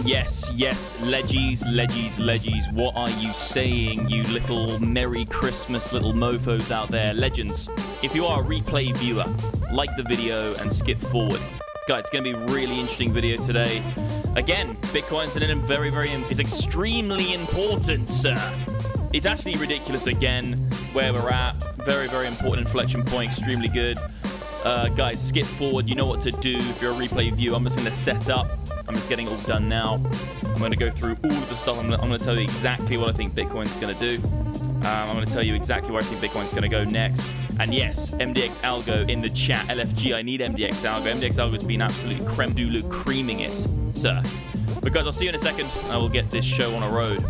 Yes, leggies, what are you saying, you little Merry Christmas little mofos out there? Legends, if you are a replay viewer, like the video and skip forward. Guys, it's going to be a really interesting video today. Again, Bitcoin's is extremely important, sir. It's actually ridiculous again where we're at. Very important inflection point, extremely good. Guys, skip forward, you know what to do if you're a replay viewer. I'm just going to set up. I'm just getting it all done now. I'm going to go through all of the stuff. I'm going to tell you exactly what I think Bitcoin's going to do. I'm going to tell you exactly where I think Bitcoin's going to go next. And yes, MDX Algo in the chat. LFG, I need MDX Algo. MDX Algo's been absolutely creme de la creaming it, sir. But guys, I'll see you in a second. I will get this show on a road.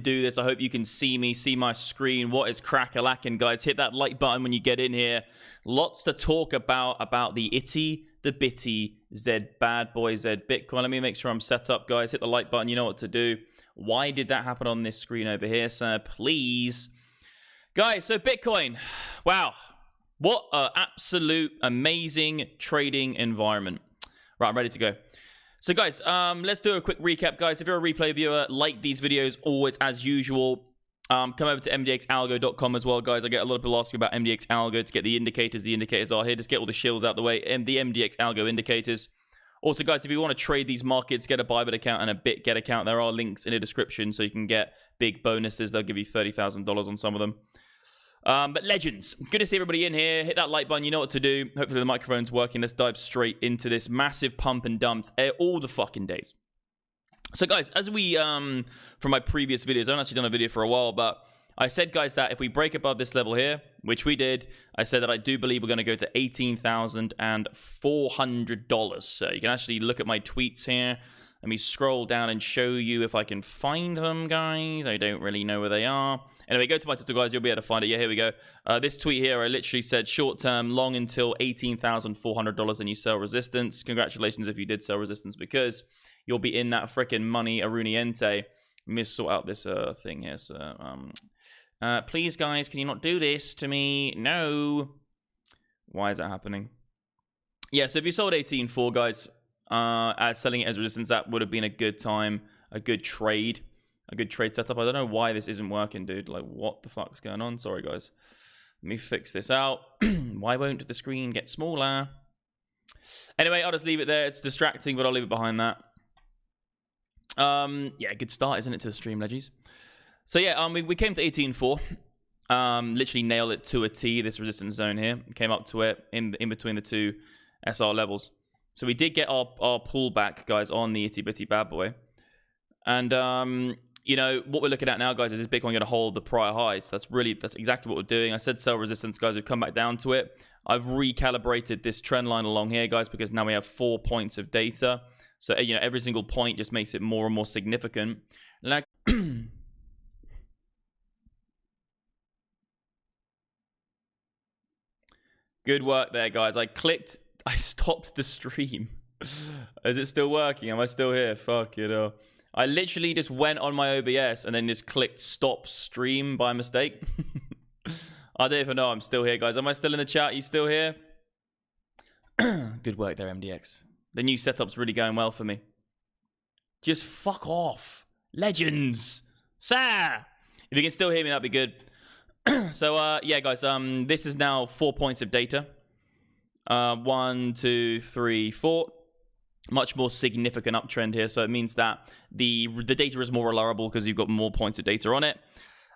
do this. I hope you can see me, see my screen. What is crack-a-lackin', guys? Hit that like button when you get in here. Lots to talk about the itty, the bitty, Z bad boy, Z Bitcoin. Let me make sure I'm set up, guys. Hit the like button. You know what to do. Why did that happen on this screen over here, sir? Please. Guys, so Bitcoin. Wow. What an absolute amazing trading environment. Right, I'm ready to go. So guys, let's do a quick recap, guys. If you're a replay viewer, like these videos always as usual. Come over to mdxalgo.com as well, guys. I get a lot of people asking about MDX Algo to get the indicators. The indicators are here. Just get all the shills out the way. And the MDX Algo indicators. Also, guys, if you want to trade these markets, get a Bybit account and a BitGet account. There are links in the description so you can get big bonuses. They'll give you $30,000 on some of them. But legends, good to see everybody in here. Hit that like button. You know what to do. Hopefully the microphone's working. Let's dive straight into this massive pump and dumps all the fucking days. So guys, as we from my previous videos, I haven't actually done a video for a while, but I said, guys, that if we break above this level here, which we did, I said that I do believe we're going to go to $18,400. So you can actually look at my tweets here. Let me scroll down and show you if I can find them, guys. I don't really know where they are. Anyway, go to my Twitter, guys. You'll be able to find it. Yeah, here we go. This tweet here, I literally said short-term, long until $18,400 and you sell resistance. Congratulations if you did sell resistance because you'll be in that freaking money, Aruniente. Let me sort out this thing here. So, please, guys, can you not do this to me? No. Why is that happening? Yeah, so if you sold 18.4, guys, as selling it as resistance, that would have been a good time, a good trade setup. I don't know why this isn't working, dude. Like, what the fuck's going on? Sorry, guys. Let me fix this out. Why won't the screen get smaller? Anyway, I'll just leave it there. It's distracting, but I'll leave it behind that. Yeah, good start, isn't it, to the stream, leggies? So yeah, we came to 18.4. Literally nailed it to a T, this resistance zone here. Came up to it in between the two SR levels. So we did get our pullback, guys, on the itty bitty bad boy. And you know, what we're looking at now, guys, is Bitcoin going to hold the prior highs? That's exactly what we're doing. I said sell resistance, guys. We've come back down to it. I've recalibrated this trend line along here, guys, because now we have 4 points of data. So, you know, every single point just makes it more and more significant. Like, good work there, guys. I stopped the stream. Is it still working? Am I still here? Fuck it all. I literally just went on my OBS and then just clicked stop stream by mistake. I don't even know I'm still here, guys. Am I still in the chat? Are you still here? Good work there, MDX. The new setup's really going well for me. Just fuck off. Legends. Sir. If you can still hear me, that'd be good. So, yeah, guys, this is now 4 points of data. 1, 2, 3, 4. Much more significant uptrend here. So it means that the data is more reliable because you've got more points of data on it.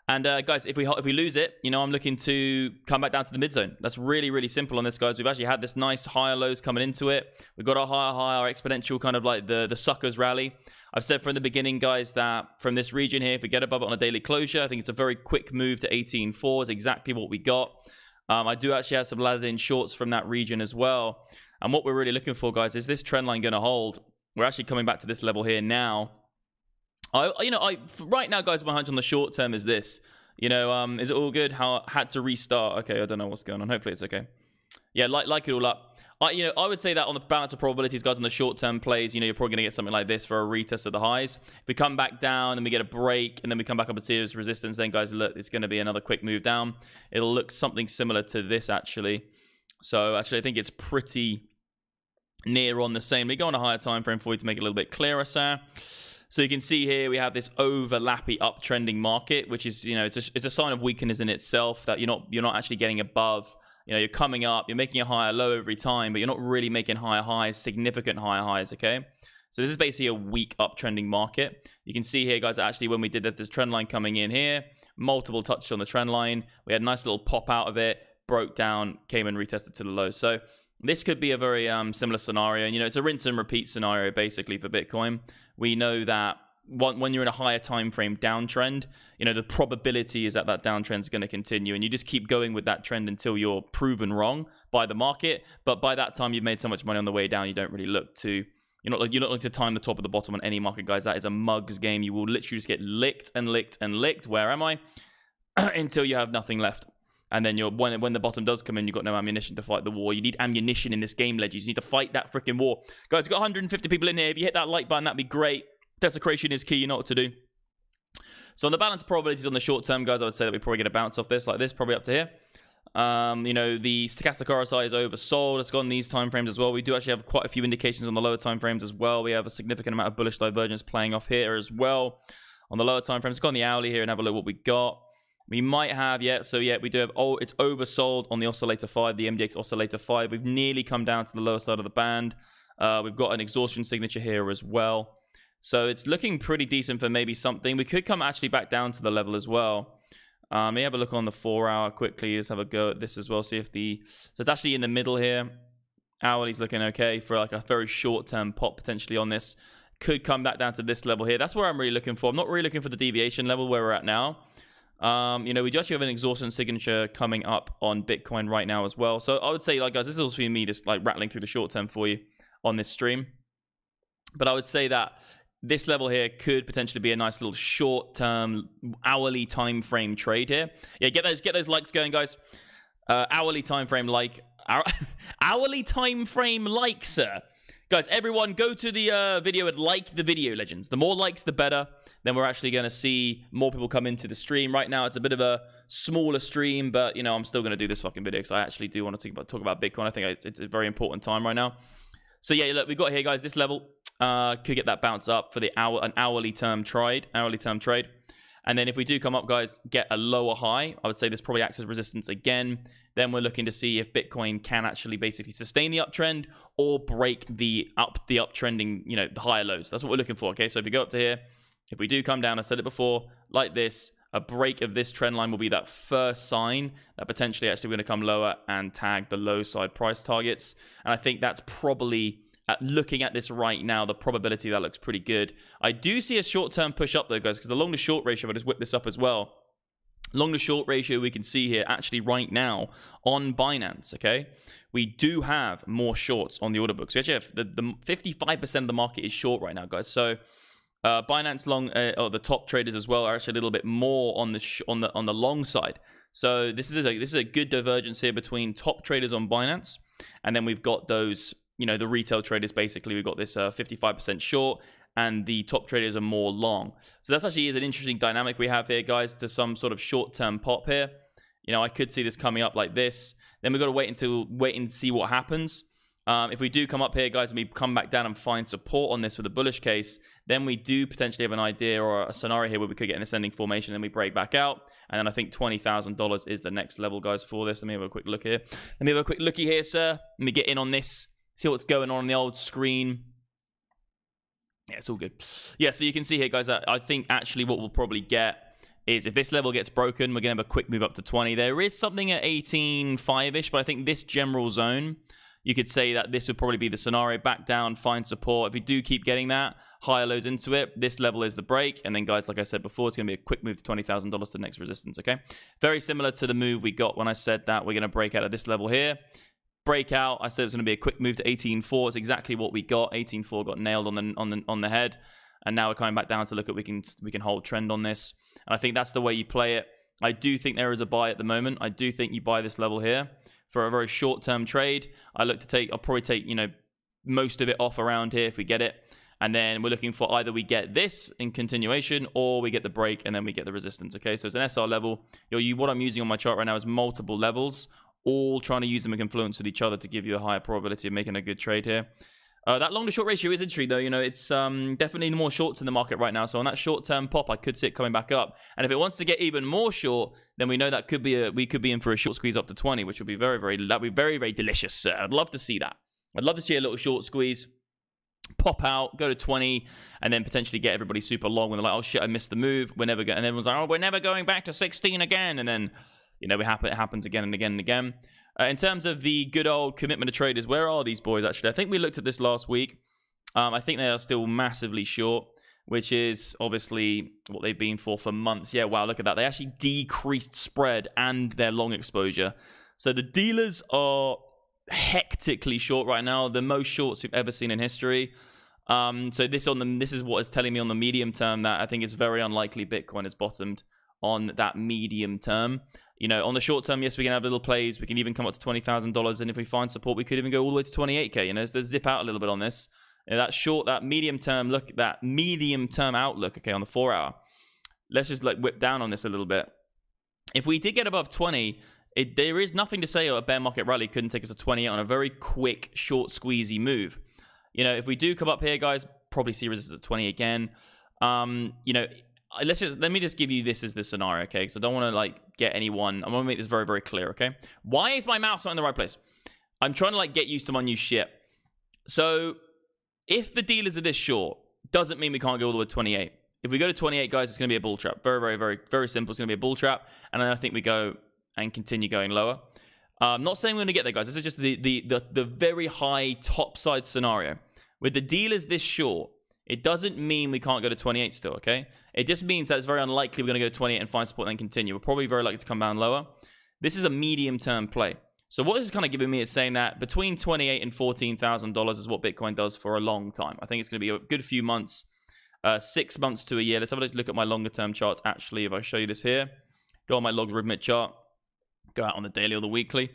And guys, if we lose it, you know, I'm looking to come back down to the mid zone. That's really, really simple on this, guys. We've actually had this nice higher lows coming into it. We've got our higher high, our exponential kind of like the suckers rally. I've said from the beginning, guys, that from this region here, if we get above it on a daily closure, I think it's a very quick move to 18.4. It's exactly what we got. I do actually have some laddered in shorts from that region as well. And what we're really looking for, guys, is this trend line going to hold? We're actually coming back to this level here now. Right now, guys, my hunch on the short term is this. You know, is it all good? How I had to restart? Okay, I don't know what's going on. Hopefully it's okay. Yeah, like it all up. I would say that on the balance of probabilities, guys, on the short term plays, you know, you're probably going to get something like this for a retest of the highs. If we come back down and we get a break and then we come back up and see this resistance, then, guys, look, it's going to be another quick move down. It'll look something similar to this, actually. So, actually, I think it's pretty near on the same. We go on a higher time frame for you to make it a little bit clearer, sir. So you can see here we have this overlappy uptrending market, which is, you know, it's a sign of weakness in itself, that you're not actually getting above. You know, you're coming up, you're making a higher low every time, but you're not really making higher highs, significant higher highs, okay? So this is basically a weak uptrending market. You can see here, guys, actually when we did that, this trend line coming in here, multiple touches on the trend line. We had a nice little pop out of it, broke down, came and retested to the low. So this could be a very similar scenario. And, you know, it's a rinse and repeat scenario, basically, for Bitcoin. We know that when you're in a higher time frame downtrend, you know, the probability is that that downtrend is going to continue. And you just keep going with that trend until you're proven wrong by the market. But by that time, you've made so much money on the way down, you don't really look to You're not looking to time the top of the bottom on any market, guys. That is a mugs game. You will literally just get licked and licked and licked. Where am I? Until you have nothing left. And then when the bottom does come in, you've got no ammunition to fight the war. You need ammunition in this game, legends. You need to fight that freaking war. Guys, we've got 150 people in here. If you hit that like button, that'd be great. Desecration is key. You know what to do. So on the balance probabilities on the short term, guys, I would say that we probably get a bounce off this like this, probably up to here. You know, the stochastic RSI is oversold. It's gone these time frames as well. We do actually have quite a few indications on the lower time frames as well. We have a significant amount of bullish divergence playing off here as well on the lower time frames. Let's go on the hourly here and have a look what we got. We might have, we do have, it's oversold on the oscillator 5, the MDX oscillator 5. We've nearly come down to the lower side of the band. We've got an exhaustion signature here as well. So it's looking pretty decent for maybe something. We could come actually back down to the level as well. Let me have a look on the 4 hour quickly. Let's have a go at this as well. See if so it's actually in the middle here. Hourly's looking okay for like a very short term pop potentially on this. Could come back down to this level here. That's where I'm really looking for. I'm not really looking for the deviation level where we're at now. You know, we do actually have an exhaustion signature coming up on Bitcoin right now as well. So I would say, like, guys, this is also me just like rattling through the short term for you on this stream. But I would say that this level here could potentially be a nice little short-term hourly time frame trade here. Yeah, get those likes going, guys. Hourly time frame like hourly time frame like, sir. Guys, everyone go to the video and like the video, legends. The more likes, the better. Then we're actually going to see more people come into the stream. Right now, it's a bit of a smaller stream, but you know, I'm still going to do this fucking video because I actually do want to talk about Bitcoin. I think it's a very important time right now. So yeah, look, we've got here, guys, this level. Could get that bounce up for the an hourly term trade. And then if we do come up, guys, get a lower high, I would say this probably acts as resistance again. Then we're looking to see if Bitcoin can actually basically sustain the uptrend or break the uptrending, you know, the higher lows. That's what we're looking for. Okay, so if we go up to here, if we do come down, I said it before, like this, a break of this trend line will be that first sign that potentially actually we're going to come lower and tag the low side price targets. And I think that's probably, looking at this right now, the probability that looks pretty good. I do see a short-term push up though, guys, because the long to short ratio, if I just whip this up as well, long to short ratio we can see here actually right now on Binance, okay? We do have more shorts on the order books. We actually have the 55% of the market is short right now, guys. So Binance long, or the top traders as well, are actually a little bit more on the long side. So this is a good divergence here between top traders on Binance, and then we've got those, you know, the retail traders. Basically, we've got this 55% short, and the top traders are more long. So that's actually is an interesting dynamic we have here, guys, to some sort of short-term pop here. You know, I could see this coming up like this. Then we've got to wait and see what happens. If we do come up here, guys, and we come back down and find support on this with a bullish case, then we do potentially have an idea or a scenario here where we could get an ascending formation, and then we break back out. And then I think $20,000 is the next level, guys, for this. Let me have a quick look here. Let me have a quick looky here, sir. Let me get in on this. See what's going on the old screen. Yeah, it's all good. Yeah, so you can see here, guys, that I think actually what we'll probably get is if this level gets broken, we're going to have a quick move up to 20. There is something at 18.5-ish, but I think this general zone, you could say that this would probably be the scenario. Back down, find support. If we do keep getting that, higher lows into it, this level is the break. And then, guys, like I said before, it's going to be a quick move to $20,000 to the next resistance, okay? Very similar to the move we got when I said that we're going to break out of this level here. Breakout, I said it was going to be a quick move to 18.4. It's exactly what we got. 18.4 got nailed on the head, and now we're coming back down to look at we can hold trend on this. And I think that's the way you play it. I do think there is a buy at the moment. I do think you buy this level here for a very short-term trade. I'll probably take, you know, most of it off around here if we get it. And then we're looking for either we get this in continuation or we get the break and then we get the resistance. Okay, so it's an SR level. What I'm using on my chart right now is multiple levels, all trying to use them in confluence with each other to give you a higher probability of making a good trade here. That long to short ratio is interesting though. You know, it's definitely more shorts in the market right now. So on that short-term pop, I could see it coming back up. And if it wants to get even more short, then we know that we could be in for a short squeeze up to 20, which would be very, very delicious, sir. I'd love to see that. I'd love to see a little short squeeze, pop out, go to 20, and then potentially get everybody super long when they're like, oh shit, I missed the move. We're never going, and everyone's like, oh, we're never going back to 16 again. And then, you know, it happens again and again and again. In terms of the good old commitment to traders, where are these boys actually? I think we looked at this last week. I think they are still massively short, which is obviously what they've been for months. Yeah, wow, look at that. They actually decreased spread and their long exposure. So the dealers are hectically short right now, the most shorts we've ever seen in history. So this is what is telling me on the medium term that I think it's very unlikely Bitcoin has bottomed on that medium term. You know, on the short term, yes, we can have little plays. We can even come up to $20,000, and if we find support, we could even go all the way to 28K. You know, so let's zip out a little bit on this. You know, that medium term look, that medium term outlook. Okay, on the 4 hour, let's just like whip down on this a little bit. If we did get above 20, there is nothing to say a bear market rally couldn't take us to 28 on a very quick, short, squeezy move. You know, if we do come up here, guys, probably see resistance at 20 again. You know, let me just give you this as the scenario, okay? Because I don't want to like get anyone. I want to make this very, very clear, okay? Why is my mouse not in the right place? I'm trying to like get used to my new shit. So if the dealers are this short, doesn't mean we can't go all the way to 28. If we go to 28, guys, it's going to be a bull trap. Very, very, very, very simple. It's going to be a bull trap, and then I think we go and continue going lower. I'm not saying we're going to get there, guys. This is just the very high top side scenario. With the dealers this short, it doesn't mean we can't go to 28 still, okay? It just means that it's very unlikely we're going to go to 28 and find support and then continue. We're probably very likely to come down lower. This is a medium-term play. So what this is kind of giving me is saying that between $28,000 and $14,000 is what Bitcoin does for a long time. I think it's going to be a good few months, 6 months to a year. Let's have a look at my longer-term charts. Actually, if I show you this here, go on my logarithmic chart. Go out on the daily or the weekly.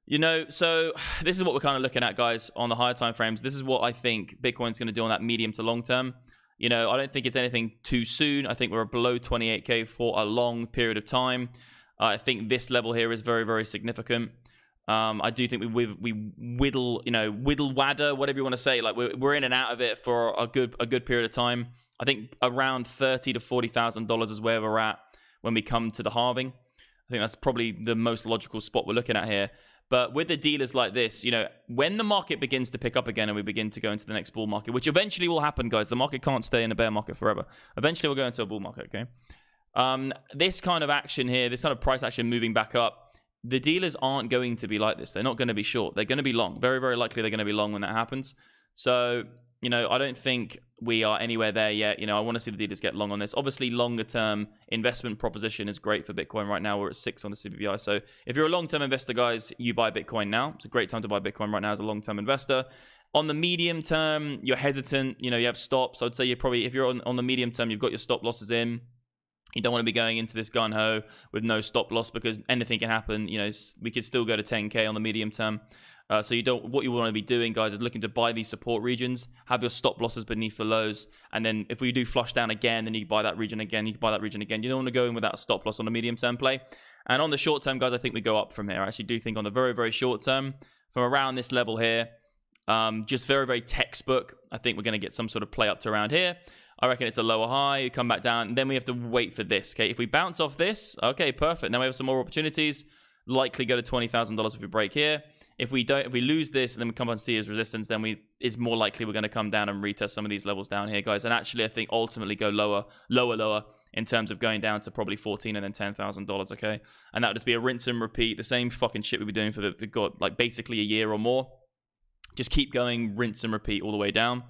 You know, so this is what we're kind of looking at, guys, on the higher time frames. This is what I think Bitcoin's going to do on that medium to long term. You know, I don't think it's anything too soon. I think we're below 28K for a long period of time. I think this level here is very, very significant. I do think we whittle wadder, whatever you want to say. Like we're in and out of it for a good period of time. I think around $30,000 to $40,000 is where we're at when we come to the halving. I think that's probably the most logical spot we're looking at here. But with the dealers like this, you know, when the market begins to pick up again and we begin to go into the next bull market, which eventually will happen, guys. The market can't stay in a bear market forever. Eventually we'll go into a bull market, okay? This kind of action here, this kind of price action moving back up, the dealers aren't going to be like this. They're not going to be short. They're going to be long. Very, very likely they're going to be long when that happens. So, you know, I don't think we are anywhere there yet. You know, I want to see the dealers get long on this. Obviously, longer term investment proposition is great for Bitcoin right now. We're at 6 on the CPI. So if you're a long-term investor, guys, you buy Bitcoin now. It's a great time to buy Bitcoin right now as a long-term investor. On the medium term, you're hesitant. You know, you have stops. I would say you're probably, if you're on the medium term, you've got your stop losses in. You don't want to be going into this gun-ho with no stop loss because anything can happen. You know, we could still go to 10K on the medium term. So what you want to be doing, guys, is looking to buy these support regions, have your stop losses beneath the lows, and then if we do flush down again, then you buy that region again, you can buy that region again. You don't want to go in without a stop loss on the medium-term play. And on the short term, guys, I think we go up from here. I actually do think on the very, very short term, from around this level here, just very, very textbook, I think we're going to get some sort of play up to around here. I reckon it's a lower high, you come back down, and then we have to wait for this, okay? If we bounce off this, okay, perfect. Then we have some more opportunities, likely go to $20,000 if we break here. If we lose this and then we come and see as resistance, then it's more likely we're going to come down and retest some of these levels down here, guys. And actually, I think ultimately go lower in terms of going down to probably $14,000 and then $10,000, okay? And that would just be a rinse and repeat, the same fucking shit we've been doing for like basically a year or more. Just keep going, rinse and repeat all the way down.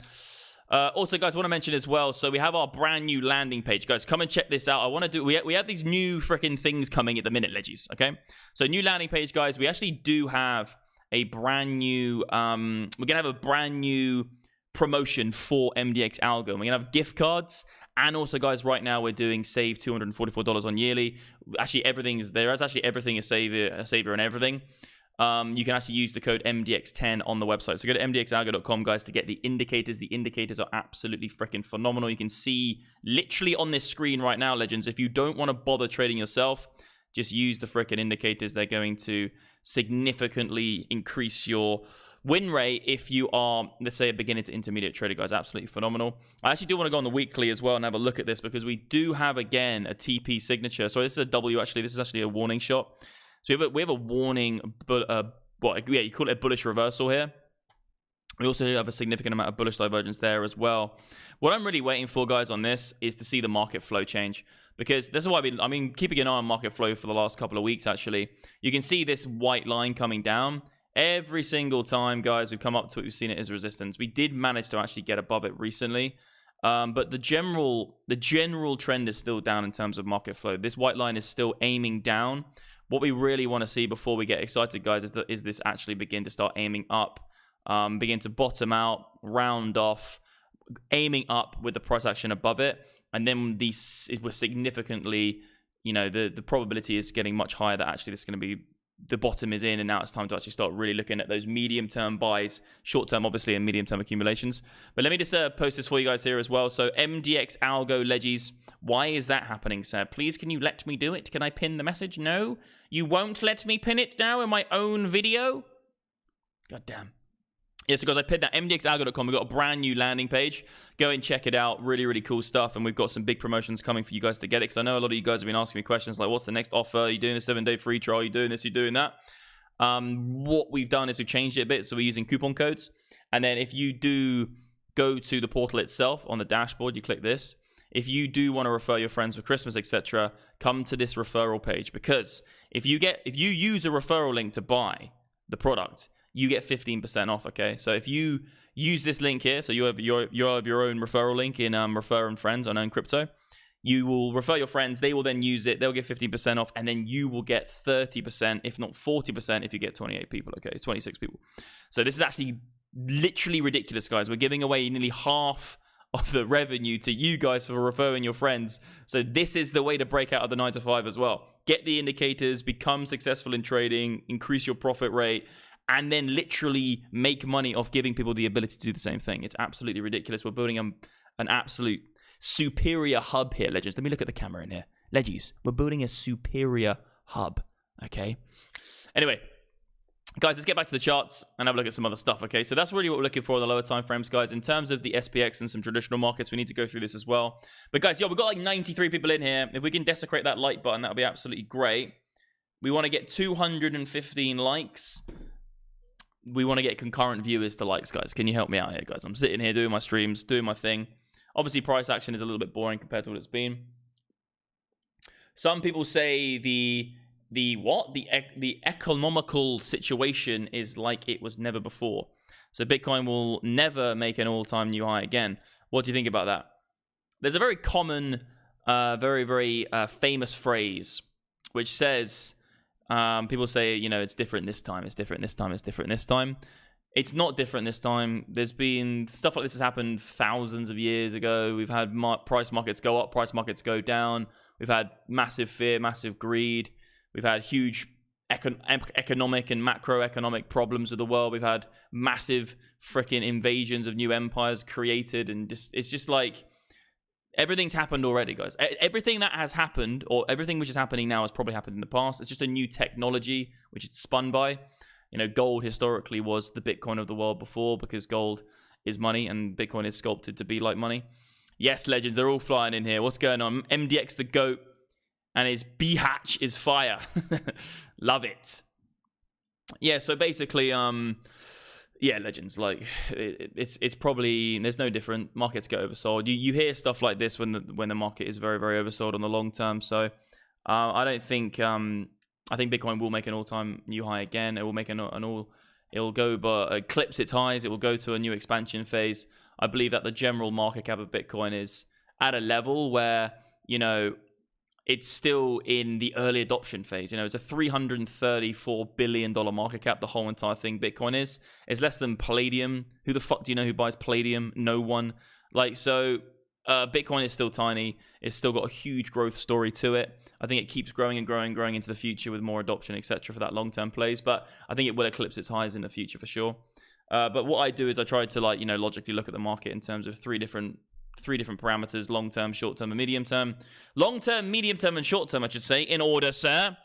Also, guys, I want to mention as well, so we have our brand new landing page. Guys, come and check this out. I want to do, we have these new freaking things coming at the minute, leggies, okay? So new landing page, guys. We actually do have a brand new, we're going to have a brand new promotion for MDX Algo. We're going to have gift cards. And also, guys, right now we're doing save $244 on yearly. Actually, everything is a savior and everything. You can actually use the code MDX10 on the website. So go to mdxalgo.com, guys, to get the indicators. The indicators are absolutely freaking phenomenal. You can see literally on this screen right now, legends, if you don't want to bother trading yourself, just use the freaking indicators. They're going to significantly increase your win rate if you are, let's say, a beginner to intermediate trader, guys. Absolutely phenomenal. I actually do want to go on the weekly as well and have a look at this because we do have, again, a TP signature. So this is a W, actually. This is actually a warning shot. So we have a warning, you call it a bullish reversal here. We also have a significant amount of bullish divergence there as well. What I'm really waiting for, guys, on this is to see the market flow change. Because this is why I've been keeping an eye on market flow for the last couple of weeks, actually. You can see this white line coming down. Every single time, guys, we've come up to it, we've seen it as resistance. We did manage to actually get above it recently. But the general trend is still down in terms of market flow. This white line is still aiming down. What we really want to see before we get excited, guys, is this actually begin to start aiming up, begin to bottom out, round off, aiming up with the price action above it, and then it was significantly, the probability is getting much higher that actually this is going to be the bottom is in, and now it's time to actually start really looking at those medium-term buys, short-term obviously, and medium-term accumulations. But let me just post this for you guys here as well. So MDX algo leggies, why is that happening, sir? Please, can you let me do it? Can I pin the message? No, you won't let me pin it now in my own video. God damn. Yeah, so guys, I pinned that mdxalgo.com. We've got a brand new landing page. Go and check it out. Really, really cool stuff. And we've got some big promotions coming for you guys to get it. Because I know a lot of you guys have been asking me questions like, what's the next offer? Are you doing a 7-day free trial? Are you doing this? Are you doing that? What we've done is we've changed it a bit. So we're using coupon codes. And then if you do go to the portal itself on the dashboard, you click this. If you do want to refer your friends for Christmas, etc., come to this referral page. Because if you use a referral link to buy the product, you get 15% off, okay? So if you use this link here, so you have your own referral link in Refer and Friends on Own Crypto, you will refer your friends, they will then use it, they'll get 15% off, and then you will get 30%, if not 40%, if you get 28 people, okay? 26 people. So this is actually literally ridiculous, guys. We're giving away nearly half of the revenue to you guys for referring your friends. So this is the way to break out of the 9 to 5 as well. Get the indicators, become successful in trading, increase your profit rate, and then literally make money off giving people the ability to do the same thing. It's absolutely ridiculous. We're building an absolute superior hub here, legends. Let me look at the camera in here. Leggies, we're building a superior hub, okay? Anyway, guys, let's get back to the charts and have a look at some other stuff, okay? So that's really what we're looking for in the lower time frames, guys. In terms of the SPX and some traditional markets, we need to go through this as well. But guys, we've got like 93 people in here. If we can desecrate that like button, that would be absolutely great. We want to get 215 likes. We want to get concurrent viewers to likes, guys. Can you help me out here, guys? I'm sitting here doing my streams, doing my thing. Obviously, price action is a little bit boring compared to what it's been. Some people say the economical situation is like it was never before. So Bitcoin will never make an all-time new high again. What do you think about that? There's a very common, very famous phrase which says, people say, it's different this time, it's different this time, it's different this time. It's not different this time. There's been stuff like this has happened thousands of years ago. We've had price markets go up, price markets go down. We've had massive fear, massive greed. We've had huge economic and macroeconomic problems with the world. We've had massive freaking invasions of new empires created, and it's just like everything's happened already, guys. Everything that has happened, or everything which is happening now, has probably happened in the past. It's just a new technology which it's spun by. Gold historically was the Bitcoin of the world before, because gold is money and Bitcoin is sculpted to be like money. Yes, legends, they're all flying in here. What's going on? MDX the GOAT and his B-hatch is fire. Love it. Yeah, so basically, yeah, legends, like it's probably, there's no different. Markets get oversold. You hear stuff like this when the market is very, very oversold on the long term. So I don't think I think Bitcoin will make an all-time new high again. It will make it'll go, but eclipse its highs. It will go to a new expansion phase. I believe that the general market cap of Bitcoin is at a level where, it's still in the early adoption phase. It's a $334 billion market cap, the whole entire thing Bitcoin is. It's less than Palladium. Who the fuck do you know who buys Palladium? No one. Bitcoin is still tiny. It's still got a huge growth story to it. I think it keeps growing and growing and growing into the future with more adoption, etc. for that long-term plays. But I think it will eclipse its highs in the future for sure. But what I do is I try to logically look at the market in terms of three different parameters: long-term, short-term, and medium-term. Long-term, medium-term, and short-term, I should say, in order, sir.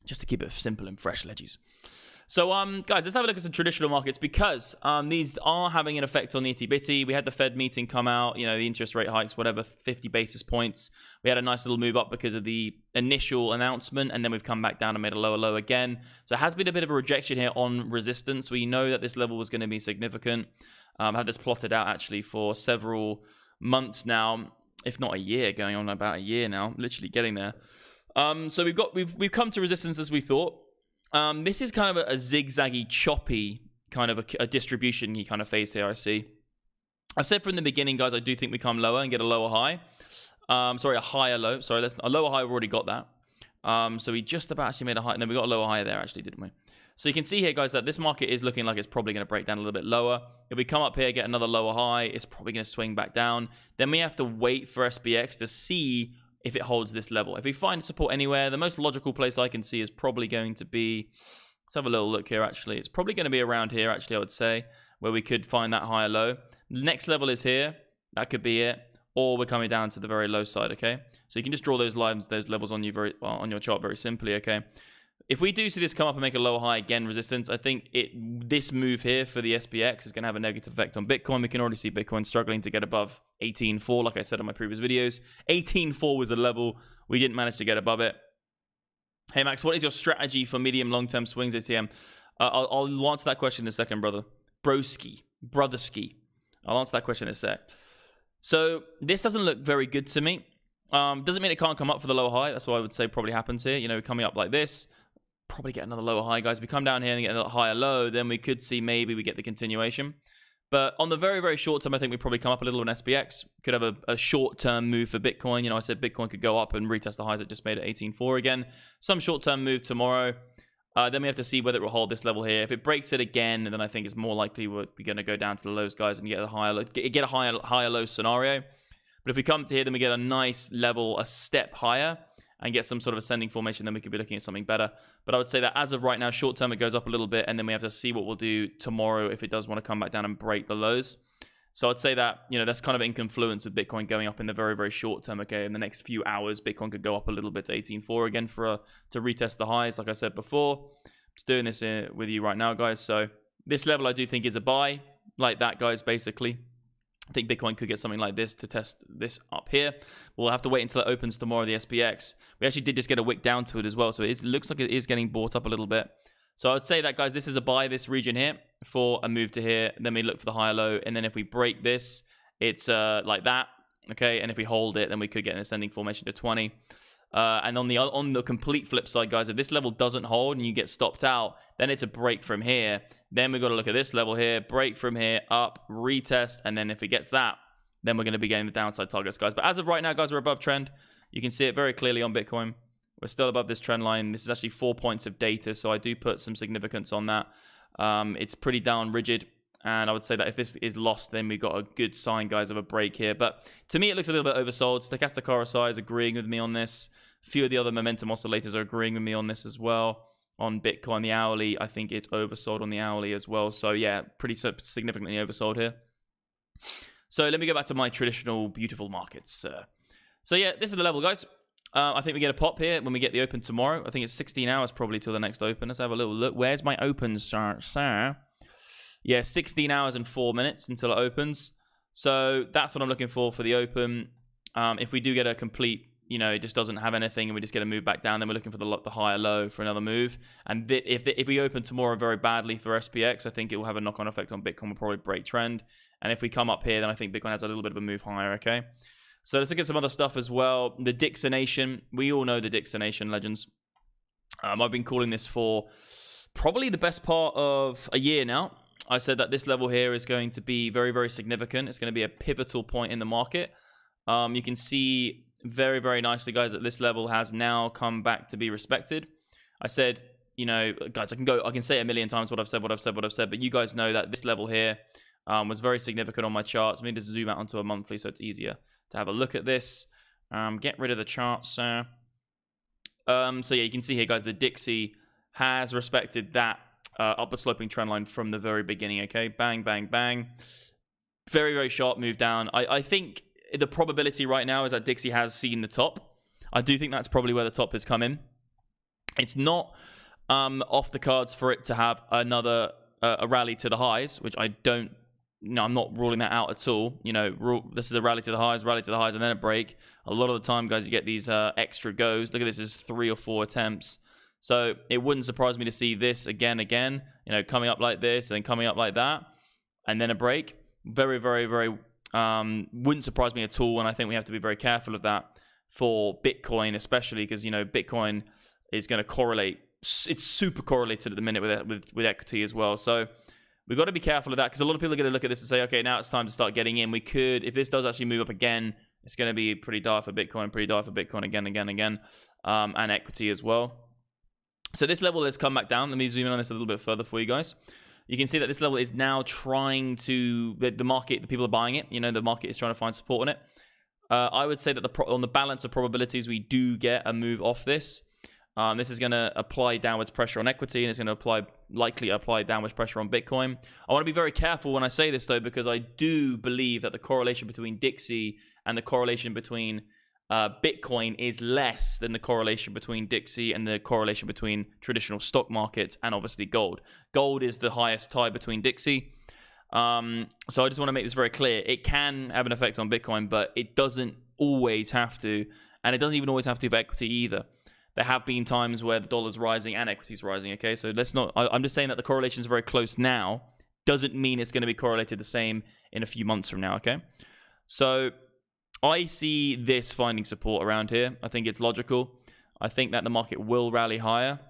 Just to keep it simple and fresh, leggies. So, guys, let's have a look at some traditional markets, because these are having an effect on the itty-bitty. We had the Fed meeting come out, the interest rate hikes, whatever, 50 basis points. We had a nice little move up because of the initial announcement, and then we've come back down and made a lower low again. So it has been a bit of a rejection here on resistance. We know that this level was going to be significant. I've had this plotted out, actually, for several months now, if not a year, going on about a year now, literally getting there. So we've come to resistance as we thought. This is kind of a zigzaggy, choppy kind of a distribution kind of phase here, I see. I've said from the beginning, guys, I do think we come lower and get a lower high. Sorry, a higher low. Sorry, a lower high, we've already got that. So we just about actually made a high. No, we got a lower high there, actually, didn't we? So you can see here, guys, that this market is looking like it's probably going to break down a little bit lower. If we come up here, get another lower high, it's probably going to swing back down. Then we have to wait for SPX to see if it holds this level. If we find support anywhere, the most logical place I can see is probably going to be, let's have a little look here, actually. It's probably going to be around here, actually, I would say, where we could find that higher low. The next level is here. That could be it. Or we're coming down to the very low side, okay? So you can just draw those lines, those levels on your chart very simply, okay? If we do see this come up and make a lower high, again, resistance, I think this move here for the SPX is going to have a negative effect on Bitcoin. We can already see Bitcoin struggling to get above 18.4, like I said in my previous videos. 18.4 was the level. We didn't manage to get above it. Hey, Max, what is your strategy for medium long-term swings, ATM? I'll answer that question in a second, brother. Brotherski. I'll answer that question in a sec. So this doesn't look very good to me. Doesn't mean it can't come up for the lower high. That's what I would say probably happens here. You know, coming up like this, probably get another lower high, guys. If we come down here and get a higher low, then we could see maybe we get the continuation. But on the very, very short term, I think we probably come up a little on SPX. Could have a short-term move for Bitcoin. You know, I said Bitcoin could go up and retest the highs it just made at 18.4 again. Some short-term move tomorrow. Then we have to see whether it will hold this level here. If it breaks it again, then I think it's more likely we're going to go down to the lows, guys, and get a higher low scenario. But if we come to here, then we get a nice level, a step higher, and get some sort of ascending formation, then we could be looking at something better. But I would say that as of right now, short term, it goes up a little bit, and then we have to see what we'll do tomorrow if it does want to come back down and break the lows. So I'd say that, you know, that's kind of in confluence with Bitcoin going up in the very, very short term. Okay, in the next few hours, Bitcoin could go up a little bit to 18.4 again to retest the highs, like I said before. Just doing this with you right now, guys. So this level I do think is a buy, like that, guys, basically. I think Bitcoin could get something like this to test this up here. We'll have to wait until it opens tomorrow, the SPX. We actually did just get a wick down to it as well, so it looks like it is getting bought up a little bit. So I would say that, guys, this is a buy, this region here, for a move to here. Then we look for the higher low, and then if we break this, it's like that, okay? And if we hold it, then we could get an ascending formation to 20. And on the complete flip side, guys, if this level doesn't hold and you get stopped out, then it's a break from here. Then we've got to look at this level here, break from here, up, retest, and then if it gets that, then we're going to be getting the downside targets, guys. But as of right now, guys, we're above trend. You can see it very clearly on Bitcoin. We're still above this trend line. This is actually 4 points of data, so I do put some significance on that. It's pretty down rigid, and I would say that if this is lost, then we've got a good sign, guys, of a break here. But to me, it looks a little bit oversold. Stochastic RSI is agreeing with me on this. A few of the other momentum oscillators are agreeing with me on this as well. On Bitcoin, the hourly, I think it's oversold on the hourly as well. So yeah, pretty significantly oversold here. So let me go back to my traditional beautiful markets. So yeah, this is the level, guys. I think we get a pop here when we get the open tomorrow. I think it's 16 hours probably till the next open. Let's have a little look. Where's my open, sir? Yeah, 16 hours and 4 minutes until it opens. So that's what I'm looking for the open. If we do get a complete, you know, it just doesn't have anything and we just get a move back down, then we're looking for the higher low for another move. And if we open tomorrow very badly for SPX, I think it will have a knock-on effect on Bitcoin. We'll probably break trend. And if we come up here, then I think Bitcoin has a little bit of a move higher, okay? So let's look at some other stuff as well. The Dixie. We all know the Dixie, legends. I've been calling this for probably the best part of a year now. I said that this level here is going to be very, very significant. It's going to be a pivotal point in the market. You can see very, very nicely, guys, that this level has now come back to be respected. I said, you know, guys, I can say a million times what I've said, but you guys know that this level here was very significant on my charts. Let me just zoom out onto a monthly so it's easier to have a look at this. Get rid of the charts, sir. So yeah, you can see here, guys, the Dixie has respected that upward sloping trend line from the very beginning, okay? Bang, bang, bang. Very, very sharp move down. I think the probability right now is that Dixie has seen the top. I do think that's probably where the top has come in. It's not off the cards for it to have another a rally to the highs, which I don't. No, I'm not ruling that out at all. You know, this is a rally to the highs, and then a break. A lot of the time, guys, you get these extra goes. Look at this, is 3 or 4 attempts. So it wouldn't surprise me to see this again, you know, coming up like this, and then coming up like that, and then a break. Very, very, very, wouldn't surprise me at all, and I think we have to be very careful of that for Bitcoin, especially because, you know, Bitcoin is going to correlate. It's super correlated at the minute with equity as well. So we've got to be careful of that, because a lot of people are going to look at this and say, okay, now it's time to start getting in. We could, if this does actually move up again, it's going to be pretty dire for Bitcoin again, and equity as well. So this level has come back down. Let me zoom in on this a little bit further for you guys. You can see that this level is now trying to, the market, the people are buying it. You know, the market is trying to find support on it. I would say that on the balance of probabilities, we do get a move off this. This is going to apply downwards pressure on equity, and it's going to likely apply downwards pressure on Bitcoin. I want to be very careful when I say this, though, because I do believe that the correlation between Dixie and the correlation between Bitcoin is less than the correlation between Dixie and the correlation between traditional stock markets and obviously gold. Gold is the highest tie between Dixie. So I just want to make this very clear. It can have an effect on Bitcoin, but it doesn't always have to, and it doesn't even always have to for equity either. There have been times where the dollar's rising and equity's rising, okay? So let's not... I'm just saying that the correlation is very close now. Doesn't mean it's going to be correlated the same in a few months from now, okay? So I see this finding support around here. I think it's logical. I think that the market will rally higher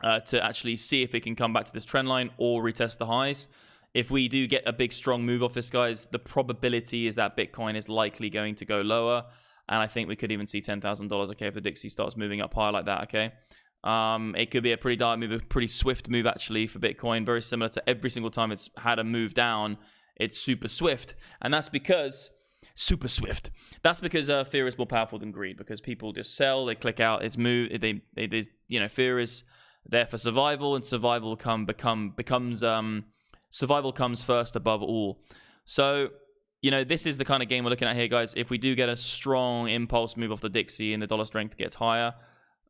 to actually see if it can come back to this trend line or retest the highs. If we do get a big, strong move off this, guys, the probability is that Bitcoin is likely going to go lower. And I think we could even see $10,000, okay, if the Dixie starts moving up higher like that, okay? It could be a pretty dire move, a pretty swift move, actually, for Bitcoin. Very similar to every single time it's had a move down. It's super swift. And that's because... super swift. That's because fear is more powerful than greed, because people just sell, they click out, it's move, you know, fear is there for survival, and survival survival comes first above all. So... you know, this is the kind of game we're looking at here, guys. If we do get a strong impulse move off the Dixie and the dollar strength gets higher,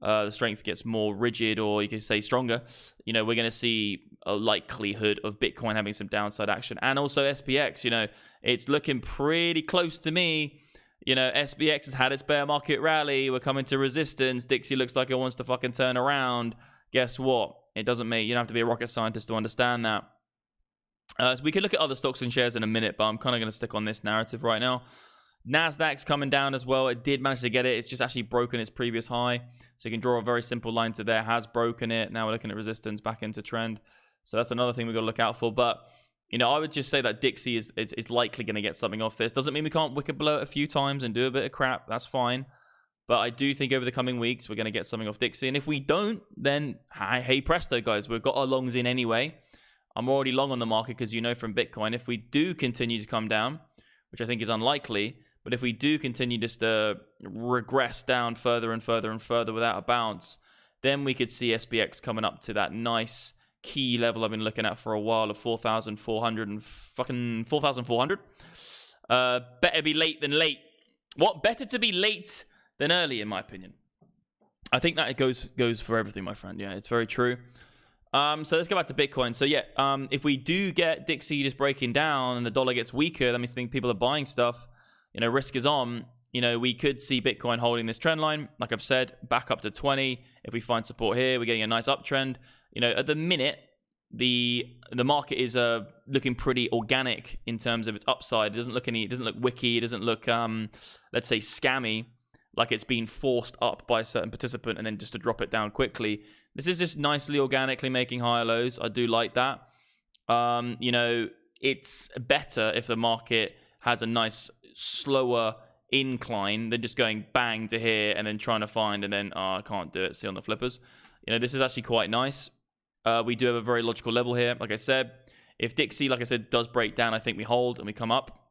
the strength gets more rigid, or you could say stronger, you know, we're going to see a likelihood of Bitcoin having some downside action. And also SPX, you know, it's looking pretty close to me. You know, SPX has had its bear market rally. We're coming to resistance. Dixie looks like it wants to fucking turn around. Guess what? It doesn't make... you don't have to be a rocket scientist to understand that. So we could look at other stocks and shares in a minute, but I'm kind of going to stick on this narrative right now. Nasdaq's coming down as well. It did manage to get it. It's just actually broken its previous high. So you can draw a very simple line to there. Has broken it. Now we're looking at resistance back into trend. So that's another thing we've got to look out for. But, you know, I would just say that Dixie is likely going to get something off this. Doesn't mean we can't wicked blow it a few times and do a bit of crap. That's fine. But I do think over the coming weeks, we're going to get something off Dixie. And if we don't, then hey presto, guys. We've got our longs in anyway. I'm already long on the market because you know from Bitcoin, if we do continue to come down, which I think is unlikely, but if we do continue just to regress down further and further and further without a bounce, then we could see SPX coming up to that nice key level I've been looking at for a while of 4,400 and fucking 4,400. Better be late than late. What? Better to be late than early, in my opinion. I think that it goes for everything, my friend. Yeah, it's very true. So let's go back to Bitcoin. So yeah, if we do get Dixie just breaking down and the dollar gets weaker, that means I think people are buying stuff. You know, risk is on. You know, we could see Bitcoin holding this trend line, like I've said, back up to 20. If we find support here, we're getting a nice uptrend. You know, at the minute, the market is looking pretty organic in terms of its upside. It doesn't look wiki. It doesn't look let's say scammy, like it's been forced up by a certain participant and then just to drop it down quickly. This is just nicely organically making higher lows. I do like that. You know, it's better if the market has a nice slower incline than just going bang to here and then trying to find and then I can't do it. See on the flippers. You know, this is actually quite nice. We do have a very logical level here. Like I said, if Dixie, like I said, does break down, I think we hold and we come up.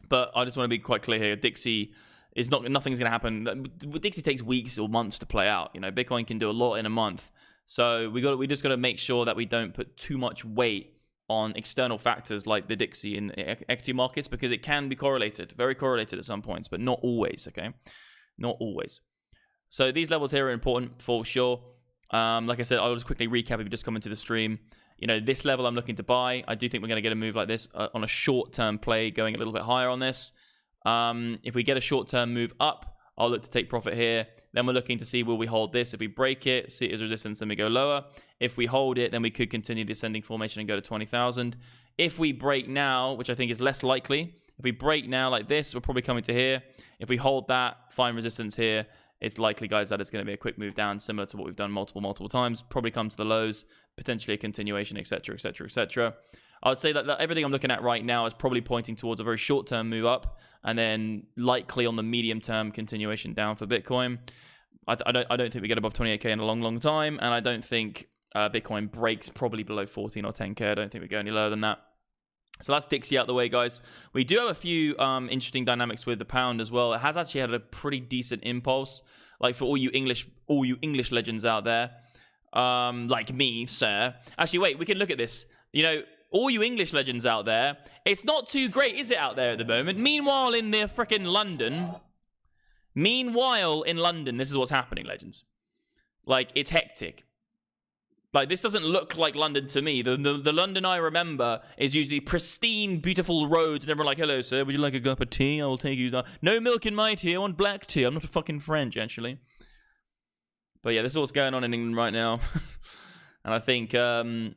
But I just want to be quite clear here. Dixie is nothing's going to happen. Dixie takes weeks or months to play out. You know, Bitcoin can do a lot in a month. So we just got to make sure that we don't put too much weight on external factors like the Dixie in equity markets, because it can be correlated, very correlated at some points, but not always, okay? Not always. So these levels here are important for sure. Like I said, I'll just quickly recap if you just come into the stream. You know, this level I'm looking to buy. I do think we're going to get a move like this on a short-term play, going a little bit higher on this. If we get a short-term move up, I'll look to take profit here. Then we're looking to see, will we hold this? If we break it, see it as resistance, then we go lower. If we hold it, then we could continue the ascending formation and go to 20,000. If we break now, which I think is less likely, if we break now like this, we're probably coming to here. If we hold that, find resistance here, it's likely, guys, that it's going to be a quick move down, similar to what we've done multiple times. Probably come to the lows, potentially a continuation, etc., etc., etc. I would say that everything I'm looking at right now is probably pointing towards a very short-term move up, and then likely on the medium-term continuation down for Bitcoin. I don't think we get above 28k in a long time, and I don't think Bitcoin breaks probably below 14 or 10k. I don't think we go any lower than that. So that's Dixie out the way, guys. We do have a few interesting dynamics with the pound as well. It has actually had a pretty decent impulse. Like for all you English legends out there, like me, sir. Actually, wait, we can look at this. You know, all you English legends out there, it's not too great, is it, out there at the moment? Meanwhile, in the frickin' London, this is what's happening, legends. Like, it's hectic. Like, this doesn't look like London to me. The London I remember is usually pristine, beautiful roads, and everyone like, hello, sir, would you like a cup of tea? I will take you down. No milk in my tea, I want black tea. I'm not a fucking French, actually. But yeah, this is what's going on in England right now. And I think, you know,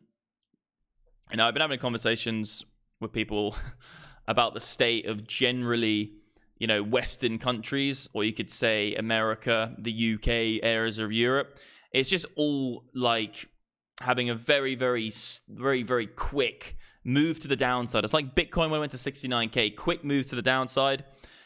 I've been having conversations with people about the state of generally, you know, Western countries, or you could say America, the UK, areas of Europe. It's just all like having a very quick move to the downside. It's like Bitcoin when it went to 69k, quick move to the downside.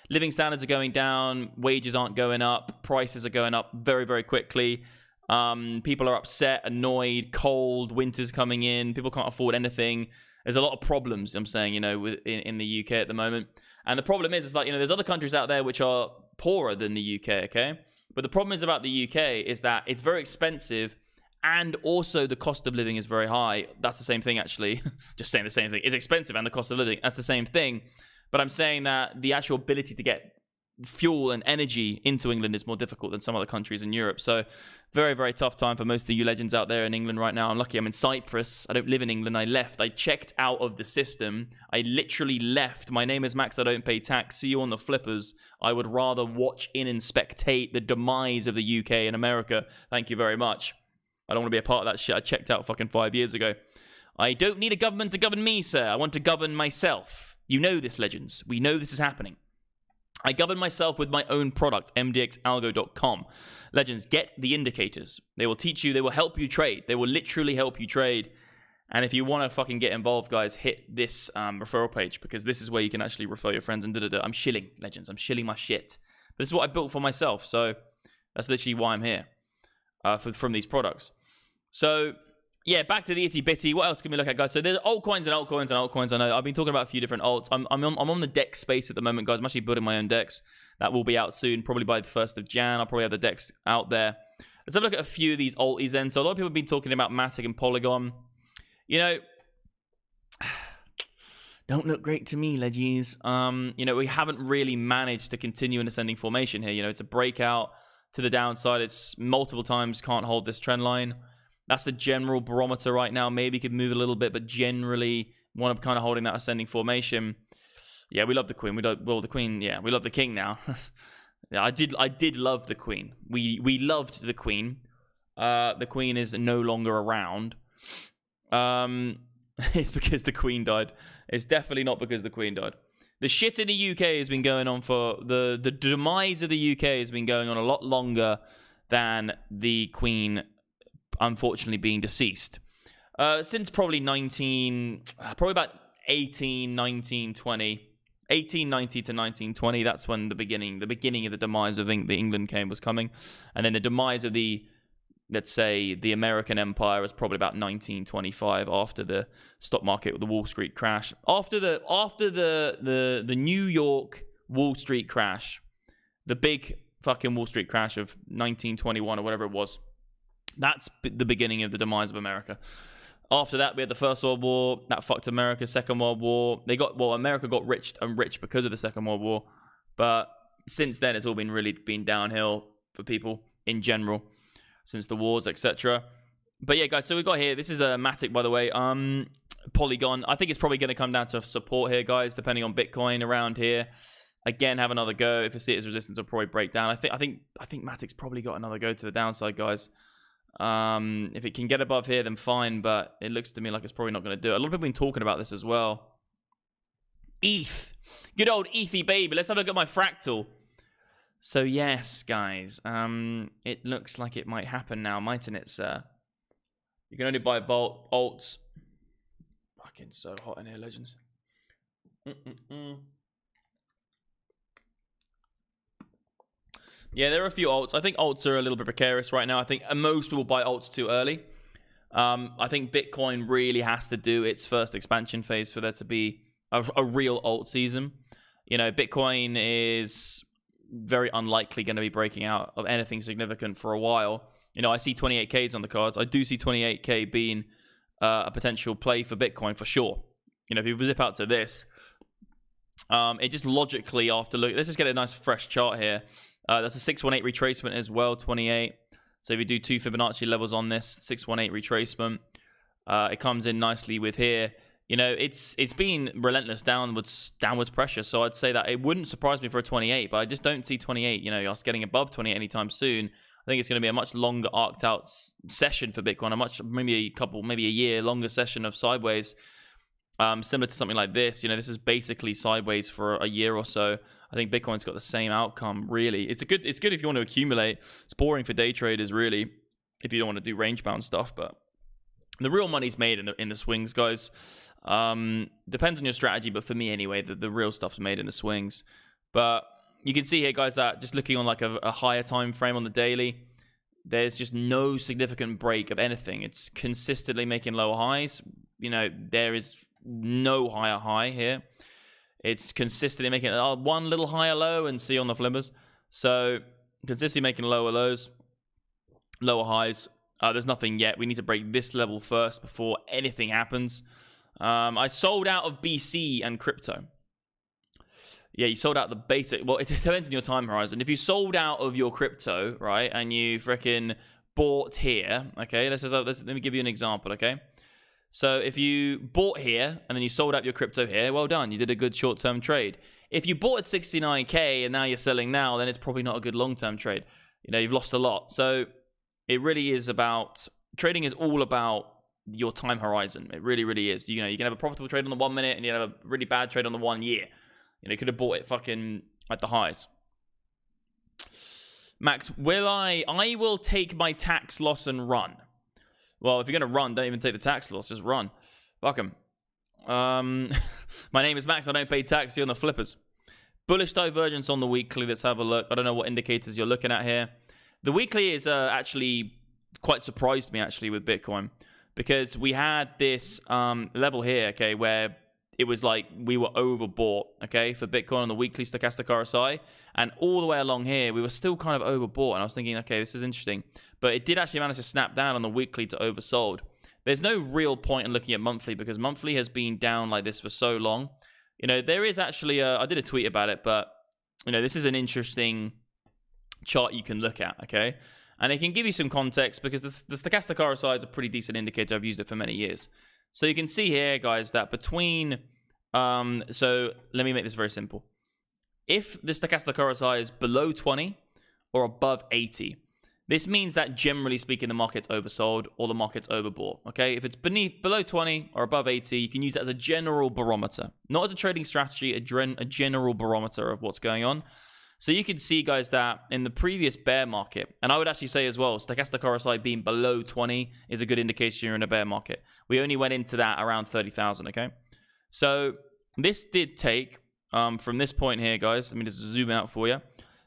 Living standards are going down, wages aren't going up, prices are going up very quickly. People are upset, annoyed, cold, winter's coming in, people can't afford anything. There's a lot of problems, I'm saying, you know, in the UK at the moment. And the problem is like, you know, there's other countries out there which are poorer than the UK, okay? But the problem is about the UK is that it's very expensive, and also the cost of living is very high. That's the same thing, actually. Just saying the same thing. It's expensive and the cost of living, that's the same thing. But I'm saying that the actual ability to get fuel and energy into England is more difficult than some other countries in Europe. So very tough time for most of you legends out there in England right now. I'm lucky I'm in Cyprus. I don't live in England. I left. I checked out of the system. I literally left. My name is Max. I don't pay tax. See you on the flippers. I would rather watch in and spectate the demise of the UK and America. Thank you very much. I don't want to be a part of that shit. I checked out fucking 5 years ago. I don't need a government to govern me, sir. I want to govern myself. You know this, legends. We know this is happening. I govern myself with my own product, mdxalgo.com. Legends, get the indicators. They will teach you. They will help you trade. They will literally help you trade. And if you want to fucking get involved, guys, hit this referral page, because this is where you can actually refer your friends and da-da-da. I'm shilling, legends. I'm shilling my shit. But this is what I built for myself. So that's literally why I'm here from these products. So yeah, back to the itty bitty. What else can we look at, guys? So there's altcoins and altcoins and altcoins. I know I've been talking about a few different alts. I'm on the DEX space at the moment, guys. I'm actually building my own DEX. That will be out soon, probably by the 1st of Jan. I'll probably have the DEX out there. Let's have a look at a few of these alties then. So a lot of people have been talking about Matic and Polygon. You know, don't look great to me, leggies. You know, we haven't really managed to continue an ascending formation here. You know, it's a breakout to the downside. It's multiple times can't hold this trend line. That's the general barometer right now. Maybe could move a little bit, but generally want to kind of holding that ascending formation. Yeah, we love the queen. We love the king now. Yeah, I did love the queen. We loved the queen. The queen is no longer around. It's because the queen died. It's definitely not because the queen died. The shit in the UK has been going on for the demise of the UK has been going on a lot longer than the queen unfortunately being deceased. Since probably about 1890 to 1920, that's when the beginning of the demise of the England was coming. And then the demise of the, let's say, the American empire was probably about 1925, after the stock market, the Wall Street crash. After the New York Wall Street crash, the big fucking Wall Street crash of 1921 or whatever it was, that's the beginning of the demise of America. After that, we had the First World War. That fucked America. Second World War. America got rich because of the Second World War. But since then, it's all been downhill for people in general, since the wars, etc. But yeah, guys, so we got here. This is a Matic, by the way. Polygon. I think it's probably going to come down to support here, guys, depending on Bitcoin around here. Again, have another go. If it's its resistance, it'll probably break down. I think Matic's probably got another go to the downside, guys. If it can get above here, then fine, but it looks to me like it's probably not going to do it. A lot of people have been talking about this as well. ETH. Good old Ethy baby. Let's have a look at my fractal. So yes, guys, it looks like it might happen now, mightn't it, sir? You can only buy alts. Fucking so hot in here, legends. Yeah, there are a few alts. I think alts are a little bit precarious right now. I think most people buy alts too early. I think Bitcoin really has to do its first expansion phase for there to be a real alt season. You know, Bitcoin is very unlikely going to be breaking out of anything significant for a while. You know, I see 28Ks on the cards. I do see 28K being a potential play for Bitcoin for sure. You know, if you zip out to this, it just logically after look. Let's just get a nice fresh chart here. That's a 618 retracement as well, 28. So if you do 2 Fibonacci levels on this 618 retracement, it comes in nicely with here. You know, it's been relentless downwards pressure. So I'd say that it wouldn't surprise me for a 28, but I just don't see 28. You know, us getting above 28 anytime soon. I think it's going to be a much longer arced out session for Bitcoin. Maybe a year longer session of sideways. Similar to something like this. You know, this is basically sideways for a year or so. I think Bitcoin's got the same outcome, really. It's good if you want to accumulate. It's boring for day traders, really, if you don't want to do range-bound stuff. But the real money's made in the swings, guys. Depends on your strategy, but for me anyway, the real stuff's made in the swings. But you can see here, guys, that just looking on like a higher time frame on the daily, there's just no significant break of anything. It's consistently making lower highs. You know, there is no higher high here. It's consistently making one little higher low and see on the flippers. So consistently making lower lows, lower highs. There's nothing yet. We need to break this level first before anything happens. I sold out of BC and crypto. Yeah, you sold out the basic. Well, it depends on your time horizon. If you sold out of your crypto, right, and you freaking bought here, okay, let me give you an example, okay? So if you bought here and then you sold out your crypto here, well done. You did a good short-term trade. If you bought at 69K and now you're selling now, then it's probably not a good long-term trade. You know, you've lost a lot. So it really is about, trading is all about your time horizon. It really, really is. You know, you can have a profitable trade on the 1 minute and you have a really bad trade on the 1 year. You know, you could have bought it fucking at the highs. Max, I will take my tax loss and run. Well, if you're going to run, don't even take the tax loss. Just run. Fuck 'em. My name is Max. I don't pay tax here on the flippers. Bullish divergence on the weekly. Let's have a look. I don't know what indicators you're looking at here. The weekly is actually quite surprised me, actually, with Bitcoin. Because we had this level here, okay, where it was like we were overbought, okay, for Bitcoin on the weekly stochastic RSI. And all the way along here, we were still kind of overbought. And I was thinking, okay, this is interesting. But it did actually manage to snap down on the weekly to oversold. There's no real point in looking at monthly because monthly has been down like this for so long. You know, there is actually I did a tweet about it, but, you know, this is an interesting chart you can look at, okay? And it can give you some context because the stochastic RSI is a pretty decent indicator. I've used it for many years. So you can see here, guys, that between... so let me make this very simple. If the stochastic RSI is below 20 or above 80, this means that generally speaking, the market's oversold or the market's overbought, okay? If it's below 20 or above 80, you can use that as a general barometer. Not as a trading strategy, a general barometer of what's going on. So you can see, guys, that in the previous bear market, and I would actually say as well, stochastic RSI being below 20 is a good indication you're in a bear market. We only went into that around 30,000, okay? So this did take, from this point here, guys, let me just zoom out for you.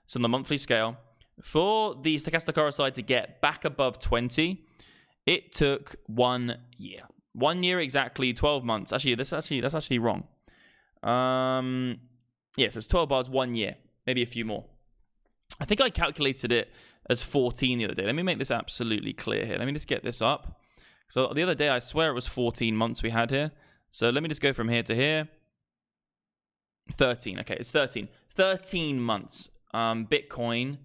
So on the monthly scale, for the stochastic RSI to get back above 20, it took 1 year. 1 year exactly, 12 months. Actually, that's actually wrong. Yeah, so it's 12 bars, 1 year. Maybe a few more. I think I calculated it as 14 the other day. Let me make this absolutely clear here. Let me just get this up. So the other day, I swear it was 14 months we had here. So let me just go from here to here. 13. Okay, it's 13. 13 months. Bitcoin,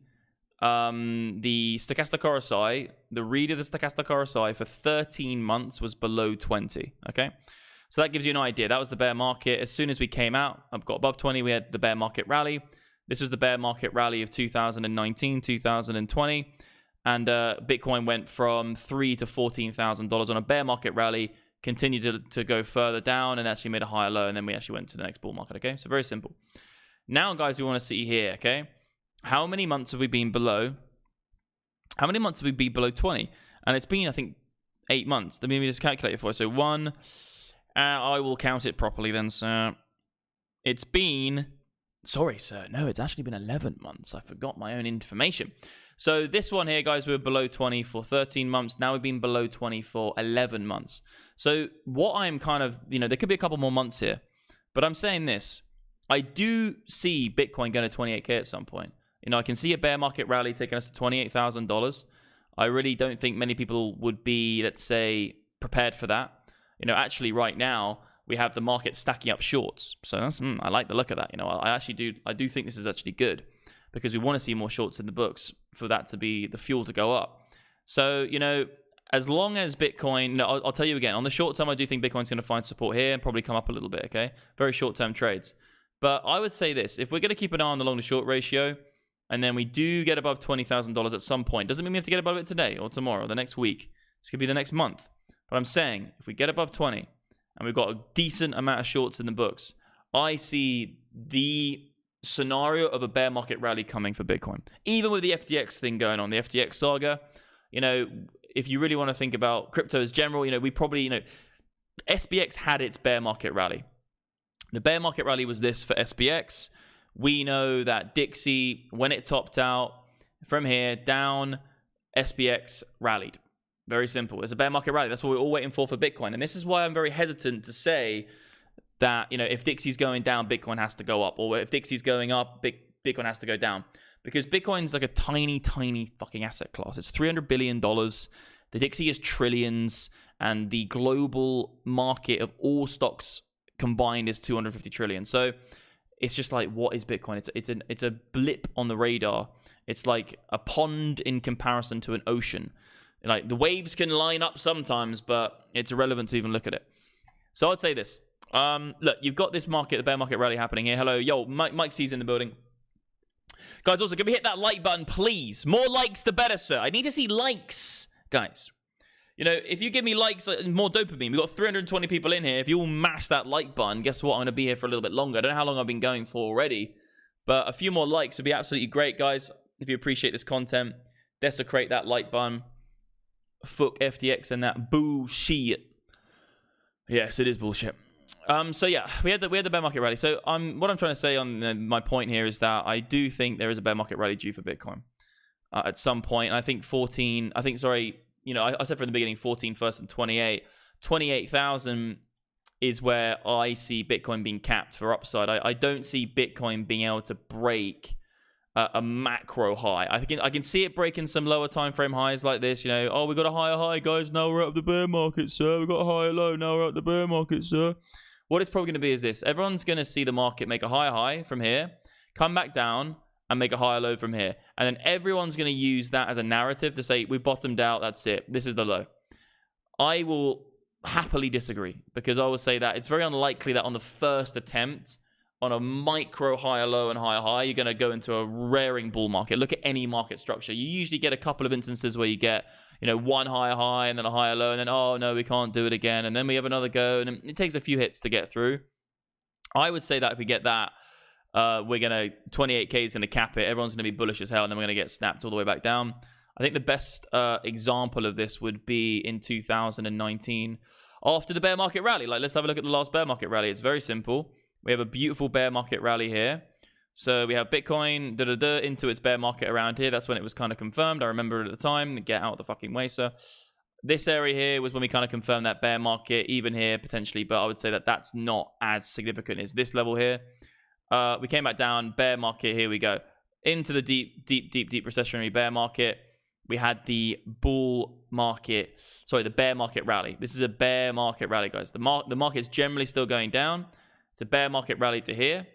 the stochastic RSI, the read of the stochastic RSI for 13 months was below 20. Okay, so that gives you an idea. That was the bear market. As soon as we came out, I've got above 20, we had the bear market rally. This was the bear market rally of 2019, 2020. And Bitcoin went from $3,000 to $14,000 on a bear market rally, continued to go further down and actually made a higher low. And then we actually went to the next bull market, okay? So very simple. Now, guys, we want to see here, okay? How many months have we been below? How many months have we been below 20? And it's been, I think, 8 months. Let me just calculate it for you. So I will count it properly then. So it's been Sorry, sir. No, it's actually been 11 months. I forgot my own information. So this one here, guys, we were below 20 for 13 months. Now we've been below 20 for 11 months. So what I'm kind of, there could be a couple more months here. But I'm saying this. I do see Bitcoin going to 28K at some point. I can see a bear market rally taking us to $28,000. I really don't think many people would be, let's say, prepared for that. Actually right now, we have the market stacking up shorts. So that's, I like the look of that. I do think this is actually good because we want to see more shorts in the books for that to be the fuel to go up. So, as long as Bitcoin, I'll tell you again, on the short term, I do think Bitcoin's going to find support here and probably come up a little bit, okay? Very short-term trades. But I would say this, if we're going to keep an eye on the long to short ratio, and then we do get above $20,000 at some point, doesn't mean we have to get above it today or tomorrow or the next week. This could be the next month. But I'm saying, if we get above 20, and we've got a decent amount of shorts in the books, I see the scenario of a bear market rally coming for Bitcoin. Even with the FTX thing going on, the FTX saga, if you really want to think about crypto as general, we probably, SBX had its bear market rally. The bear market rally was this for SBX. We know that Dixie, when it topped out from here down, SBX rallied. Very simple. It's a bear market rally. That's what we're all waiting for Bitcoin. And this is why I'm very hesitant to say that, if Dixie's going down, Bitcoin has to go up. Or if Dixie's going up, Bitcoin has to go down. Because Bitcoin's like a tiny, tiny fucking asset class. It's $300 billion. The Dixie is trillions. And the global market of all stocks combined is 250 trillion. So it's just like, what is Bitcoin? It's a blip on the radar. It's like a pond in comparison to an ocean. Like, the waves can line up sometimes, but it's irrelevant to even look at it. So I'd say this. Look, you've got this market, the bear market rally happening here. Hello, yo, Mike C's in the building. Guys, also, can we hit that like button, please? More likes, the better, sir. I need to see likes, guys. If you give me likes, more dopamine. We've got 320 people in here. If you all mash that like button, guess what? I'm going to be here for a little bit longer. I don't know how long I've been going for already, but a few more likes would be absolutely great, guys. If you appreciate this content, desecrate that like button. Fuck FTX and that bullshit. Yes, it is bullshit. So yeah, we had the bear market rally. So what I'm trying to say on my point here is that I do think there is a bear market rally due for Bitcoin at some point. And I think I said from the beginning 14 first and 28,000 is where I see Bitcoin being capped for upside. I don't see Bitcoin being able to break a macro high. I can see it breaking some lower time frame highs like this. Oh, we got a higher high, guys. Now we're at the bear market, sir. We got a higher low. Now we're at the bear market, sir. What it's probably going to be is this. Everyone's going to see the market make a higher high from here, come back down, and make a higher low from here. And then everyone's going to use that as a narrative to say, we bottomed out, that's it. This is the low. I will happily disagree, because I will say that it's very unlikely that on the first attempt, on a micro higher low and higher high, you're going to go into a raring bull market. Look at any market structure. You usually get a couple of instances where you get, one higher high and then a higher low, and then, oh, no, we can't do it again. And then we have another go, and it takes a few hits to get through. I would say that if we get that, we're going to, 28K is going to cap it. Everyone's going to be bullish as hell, and then we're going to get snapped all the way back down. I think the best example of this would be in 2019 after the bear market rally. Like, let's have a look at the last bear market rally. It's very simple. We have a beautiful bear market rally here. So we have Bitcoin into its bear market around here. That's when it was kind of confirmed. I remember it at the time. Get out of the fucking way, sir. This area here was when we kind of confirmed that bear market, even here potentially, but I would say that that's not as significant as this level here. We came back down, bear market, here we go. Into the deep recessionary bear market. We had the bull market, sorry, the bear market rally. This is a bear market rally, guys. The market's generally still going down. It's a bear market rally to here,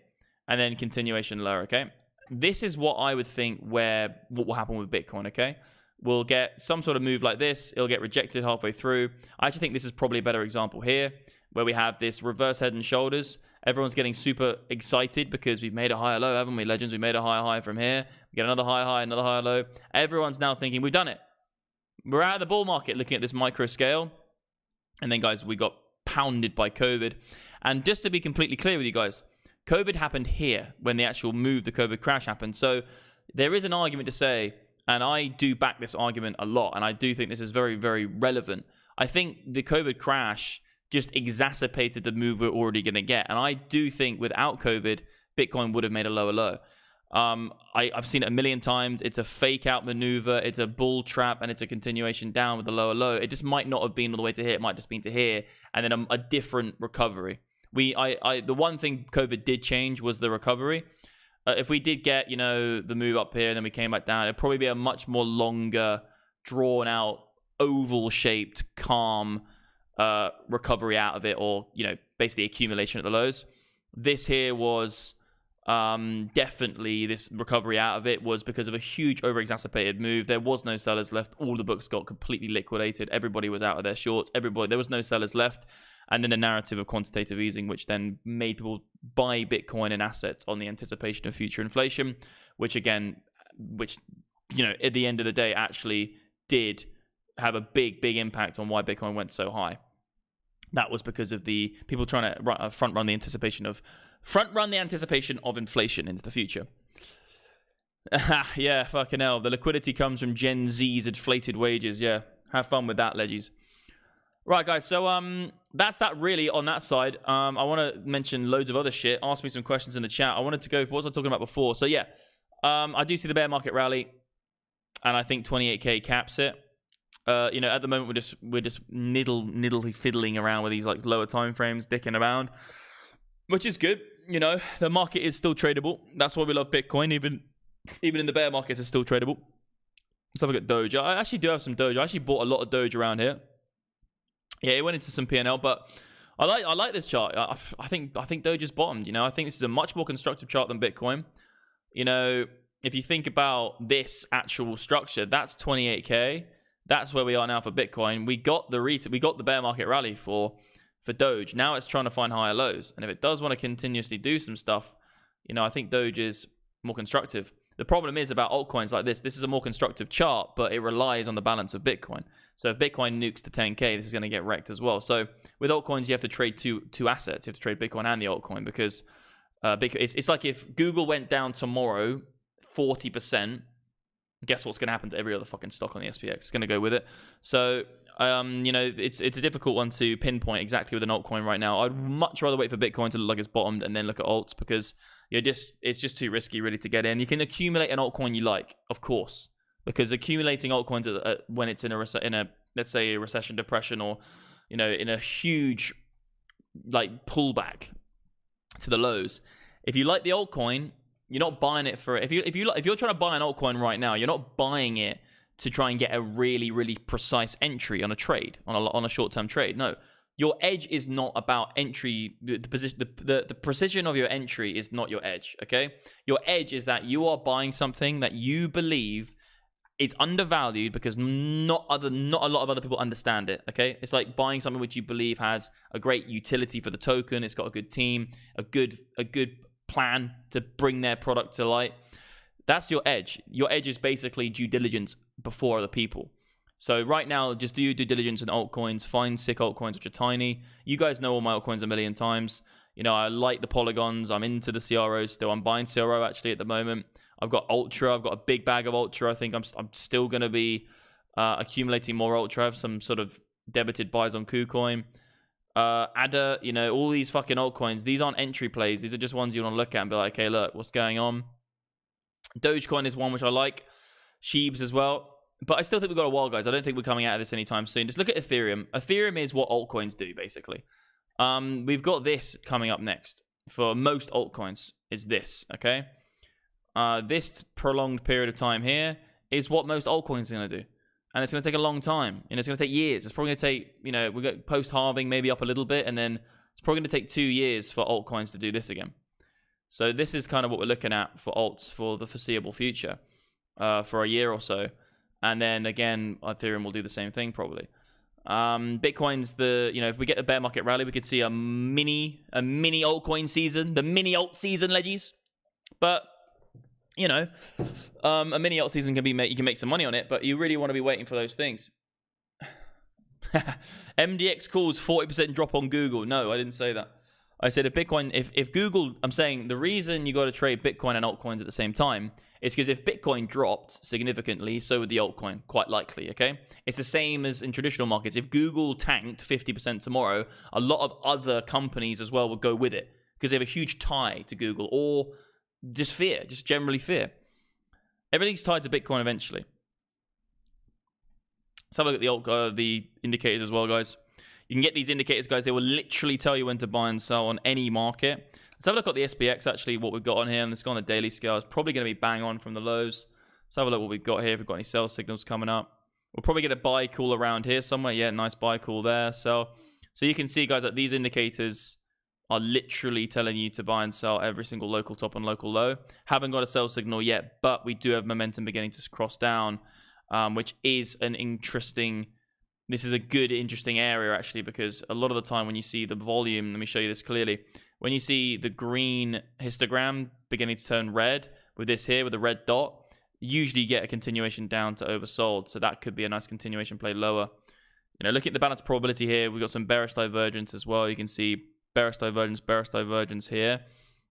and then continuation lower, okay? This is what I would think what will happen with Bitcoin, okay? We'll get some sort of move like this. It'll get rejected halfway through. I actually think this is probably a better example here, where we have this reverse head and shoulders. Everyone's getting super excited because we've made a higher low, haven't we, legends? We made a higher high from here. We get another higher high, another higher low. Everyone's now thinking, we've done it. We're out of the bull market, looking at this micro scale. And then, guys, we got pounded by COVID. And just to be completely clear with you guys, COVID happened here when the actual move, the COVID crash happened. So there is an argument to say, and I do back this argument a lot, and I do think this is very, very relevant. I think the COVID crash just exacerbated the move we're already going to get. And I do think without COVID, Bitcoin would have made a lower low. I've seen it a million times. It's a fake out maneuver. It's a bull trap, and it's a continuation down with the lower low. It just might not have been all the way to here. It might just been to here, and then a different recovery. The one thing COVID did change was the recovery. If we did get, the move up here and then we came back down, it'd probably be a much more longer, drawn out, oval shaped, calm recovery out of it, or basically accumulation at the lows. This here was definitely, this recovery out of it was because of a huge over-exacerbated move. There was no sellers left. All the books got completely liquidated. Everybody was out of their shorts. There was no sellers left. And then the narrative of quantitative easing, which then made people buy Bitcoin and assets on the anticipation of future inflation, which at the end of the day actually did have a big impact on why Bitcoin went so high. That was because of the people trying to front run the anticipation of inflation into the future. Yeah, fucking hell. The liquidity comes from Gen Z's inflated wages. Yeah, have fun with that, leggies. Right, guys, so that's that really on that side. I want to mention loads of other shit. Ask me some questions in the chat. I wanted to go for what was I talking about before. So yeah, I do see the bear market rally, and I think 28k caps it. At the moment we're just niddly fiddling around with these like lower time frames, dicking around, which is good. The market is still tradable. That's why we love Bitcoin. Even in the bear market, it's still tradable. Let's have a look at Doge. I actually do have some Doge. I actually bought a lot of Doge around here. Yeah, it went into some P&L, but I like this chart. I think Doge is bottomed. I think this is a much more constructive chart than Bitcoin. If you think about this actual structure, that's 28k. That's where we are now for Bitcoin. We got the bear market rally for Doge. Now it's trying to find higher lows, and if it does want to continuously do some stuff, I think Doge is more constructive. The problem is about altcoins like this. This is a more constructive chart, but it relies on the balance of Bitcoin. So if Bitcoin nukes to 10k, this is going to get wrecked as well. So with altcoins, you have to trade two assets. You have to trade Bitcoin and the altcoin, because it's like if Google went down tomorrow 40%, guess what's going to happen to every other fucking stock on the SPX? It's going to go with it. So it's a difficult one to pinpoint exactly with an altcoin right now. I'd much rather wait for Bitcoin to look like it's bottomed and then look at alts, because it's just too risky really to get in. You can accumulate an altcoin you like, of course, because accumulating altcoins when it's in a let's say a recession, depression, or in a huge like pullback to the lows. If you like the altcoin, you're not buying it for if you're trying to buy an altcoin right now, you're not buying it to try and get a really, really precise entry on a trade, on a short-term trade. No, your edge is not about entry. The precision of your entry is not your edge, okay? Your edge is that you are buying something that you believe is undervalued because not a lot of other people understand it, okay? It's like buying something which you believe has a great utility for the token. It's got a good team, a good plan to bring their product to light. That's your edge. Your edge is basically due diligence before other people. So right now, just do your due diligence in altcoins. Find sick altcoins which are tiny. You guys know all my altcoins a million times. I like the polygons. I'm into the CROs still. I'm buying CRO actually at the moment. I've got Ultra. I've got a big bag of Ultra. I think I'm still going to be accumulating more Ultra. I have some sort of debited buys on KuCoin. ADA, all these fucking altcoins. These aren't entry plays. These are just ones you want to look at and be like, okay, look, what's going on? Dogecoin is one which I like. Sheebs as well. But I still think we've got a while, guys. I don't think we're coming out of this anytime soon. Just look at Ethereum. Ethereum is what altcoins do, basically. We've got this coming up next. For most altcoins, is this, okay? This prolonged period of time here is what most altcoins are going to do. And it's going to take a long time. It's going to take years. It's probably going to take, we've got post-halving maybe up a little bit. And then it's probably going to take 2 years for altcoins to do this again. So this is kind of what we're looking at for alts for the foreseeable future, for a year or so. And then again, Ethereum will do the same thing probably. Bitcoin's if we get the bear market rally, we could see a mini altcoin season, the mini alt season, leggies. But a mini alt season you can make some money on it, but you really want to be waiting for those things. MDX calls 40% drop on Google. No, I didn't say that. I said if Google, I'm saying the reason you got to trade Bitcoin and altcoins at the same time is because if Bitcoin dropped significantly, so would the altcoin, quite likely, okay? It's the same as in traditional markets. If Google tanked 50% tomorrow, a lot of other companies as well would go with it because they have a huge tie to Google, or just fear, just generally fear. Everything's tied to Bitcoin eventually. Let's have a look at the indicators as well, guys. You can get these indicators, guys. They will literally tell you when to buy and sell on any market. Let's have a look at the SPX, actually, what we've got on here. And let's go on the daily scale. It's probably going to be bang on from the lows. Let's have a look what we've got here. If we've got any sell signals coming up. We'll probably get a buy call around here somewhere. Yeah, nice buy call there. So you can see, guys, that these indicators are literally telling you to buy and sell every single local top and local low. Haven't got a sell signal yet, but we do have momentum beginning to cross down, which is an interesting... This is a good, interesting area, actually, because a lot of the time when you see the volume, let me show you this clearly. When you see the green histogram beginning to turn red with this here, with the red dot, usually you get a continuation down to oversold. So that could be a nice continuation play lower. You know, looking at the balance probability here, we've got some bearish divergence as well. You can see bearish divergence here.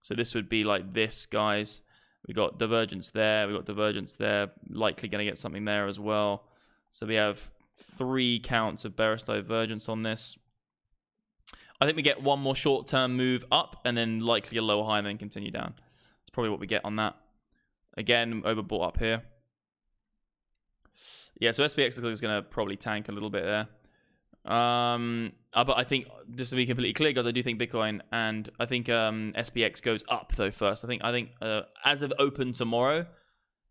So this would be like this, guys. We got divergence there, we got divergence there. Likely going to get something there as well. So we have 3 counts of bearish divergence on this. I think we get one more short-term move up and then likely a lower high and then continue down. That's probably what we get on that. Again, overbought up here. Yeah, so SPX looks like it's going to probably tank a little bit there. But I think, just to be completely clear, guys, I do think Bitcoin and I think SPX goes up though first. I think as of open tomorrow,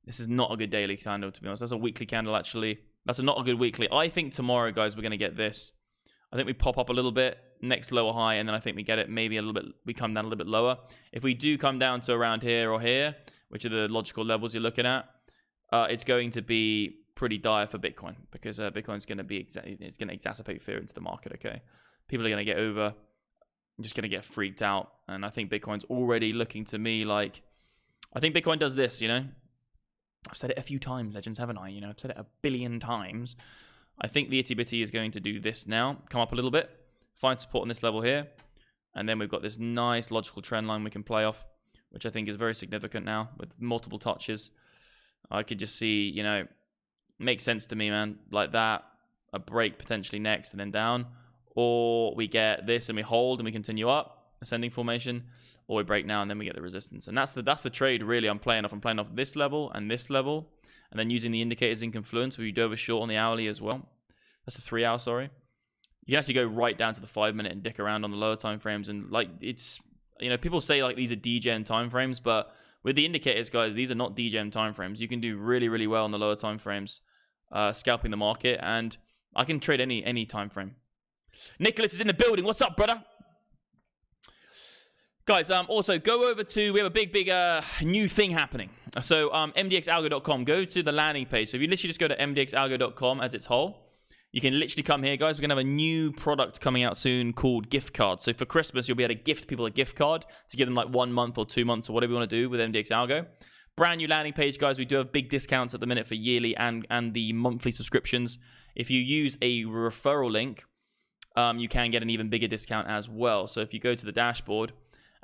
this is not a good daily candle, to be honest. That's a weekly candle, actually. That's not a good weekly. I think tomorrow, guys, we're going to get this. I think we pop up a little bit, next lower high, and then I think we get it maybe a little bit, we come down a little bit lower. If we do come down to around here or here, which are the logical levels you're looking at, it's going to be pretty dire for Bitcoin, because Bitcoin's going to be, it's going to exacerbate fear into the market, okay? People are going to get just going to get freaked out, and I think Bitcoin's already looking to me like, I think Bitcoin does this, you know? I've said it a few times, legends, haven't I? You know, I've said it a billion times. I think the itty bitty is going to do this now. Come up a little bit. Find support on this level here. And then we've got this nice logical trend line we can play off, which I think is very significant now with multiple touches. I could just see, you know, makes sense to me, man. Like that, a break potentially next and then down. Or we get this and we hold and we continue up, ascending formation. Or we break now and then we get the resistance. And that's the trade really I'm playing off. I'm playing off this level and this level. And then using the indicators in confluence, where you do have a short on the hourly as well. That's the 3 hour, sorry. You can actually go right down to the 5 minute and dick around on the lower time frames. And like, it's, you know, people say like these are degen time frames, but with the indicators, guys, these are not degen time frames. You can do really, really well on the lower time frames, scalping the market. And I can trade any time frame. Nicholas is in the building. What's up, brother? Guys, also go over to, we have a big new thing happening. So mdxalgo.com, go to the landing page. So if you literally just go to mdxalgo.com as its whole, you can literally come here, guys. We're going to have a new product coming out soon called gift cards. So for Christmas, you'll be able to gift people a gift card to give them like 1 month or 2 months or whatever you want to do with mdxalgo. Brand new landing page, guys. We do have big discounts at the minute for yearly and the monthly subscriptions. If you use a referral link, you can get an even bigger discount as well. So if you go to the dashboard,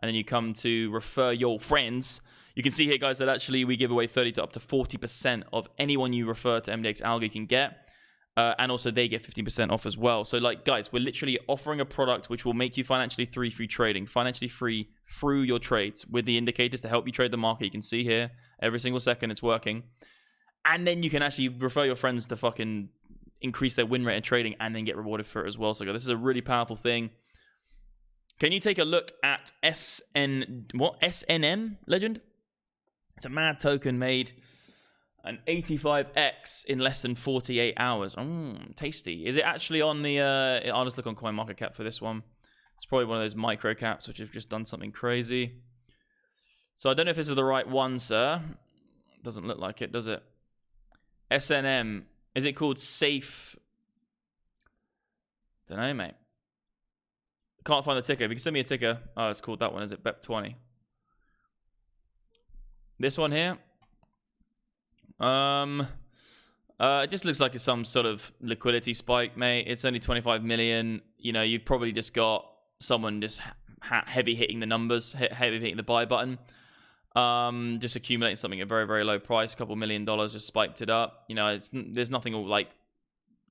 and then you come to refer your friends, you can see here, guys, that actually we give away 30 to up to 40% of anyone you refer to mdxalgo you can get. And also they get 15% off as well. So like, guys, we're literally offering a product which will make you financially free through trading, financially free through your trades with the indicators to help you trade the market. You can see here, every single second it's working. And then you can actually refer your friends to fucking increase their win rate in trading and then get rewarded for it as well. So this is a really powerful thing. Can you take a look at SNM, legend? It's a mad token made an 85x in less than 48 hours. Tasty. Is it actually on the... I'll just look on CoinMarketCap for this one. It's probably one of those micro caps which have just done something crazy. So I don't know if this is the right one, sir. Doesn't look like it, does it? SNM. Is it called Safe? Don't know, mate. Can't find the ticker. If you can send me a ticker. Oh, it's called that one, is it? BEP20. This one here. It just looks like it's some sort of liquidity spike, mate. It's only 25 million. You know, you've probably just got someone just heavy hitting the numbers, heavy hitting the buy button. Just accumulating something at a very, very low price. A couple $1 million just spiked it up. You know, there's nothing like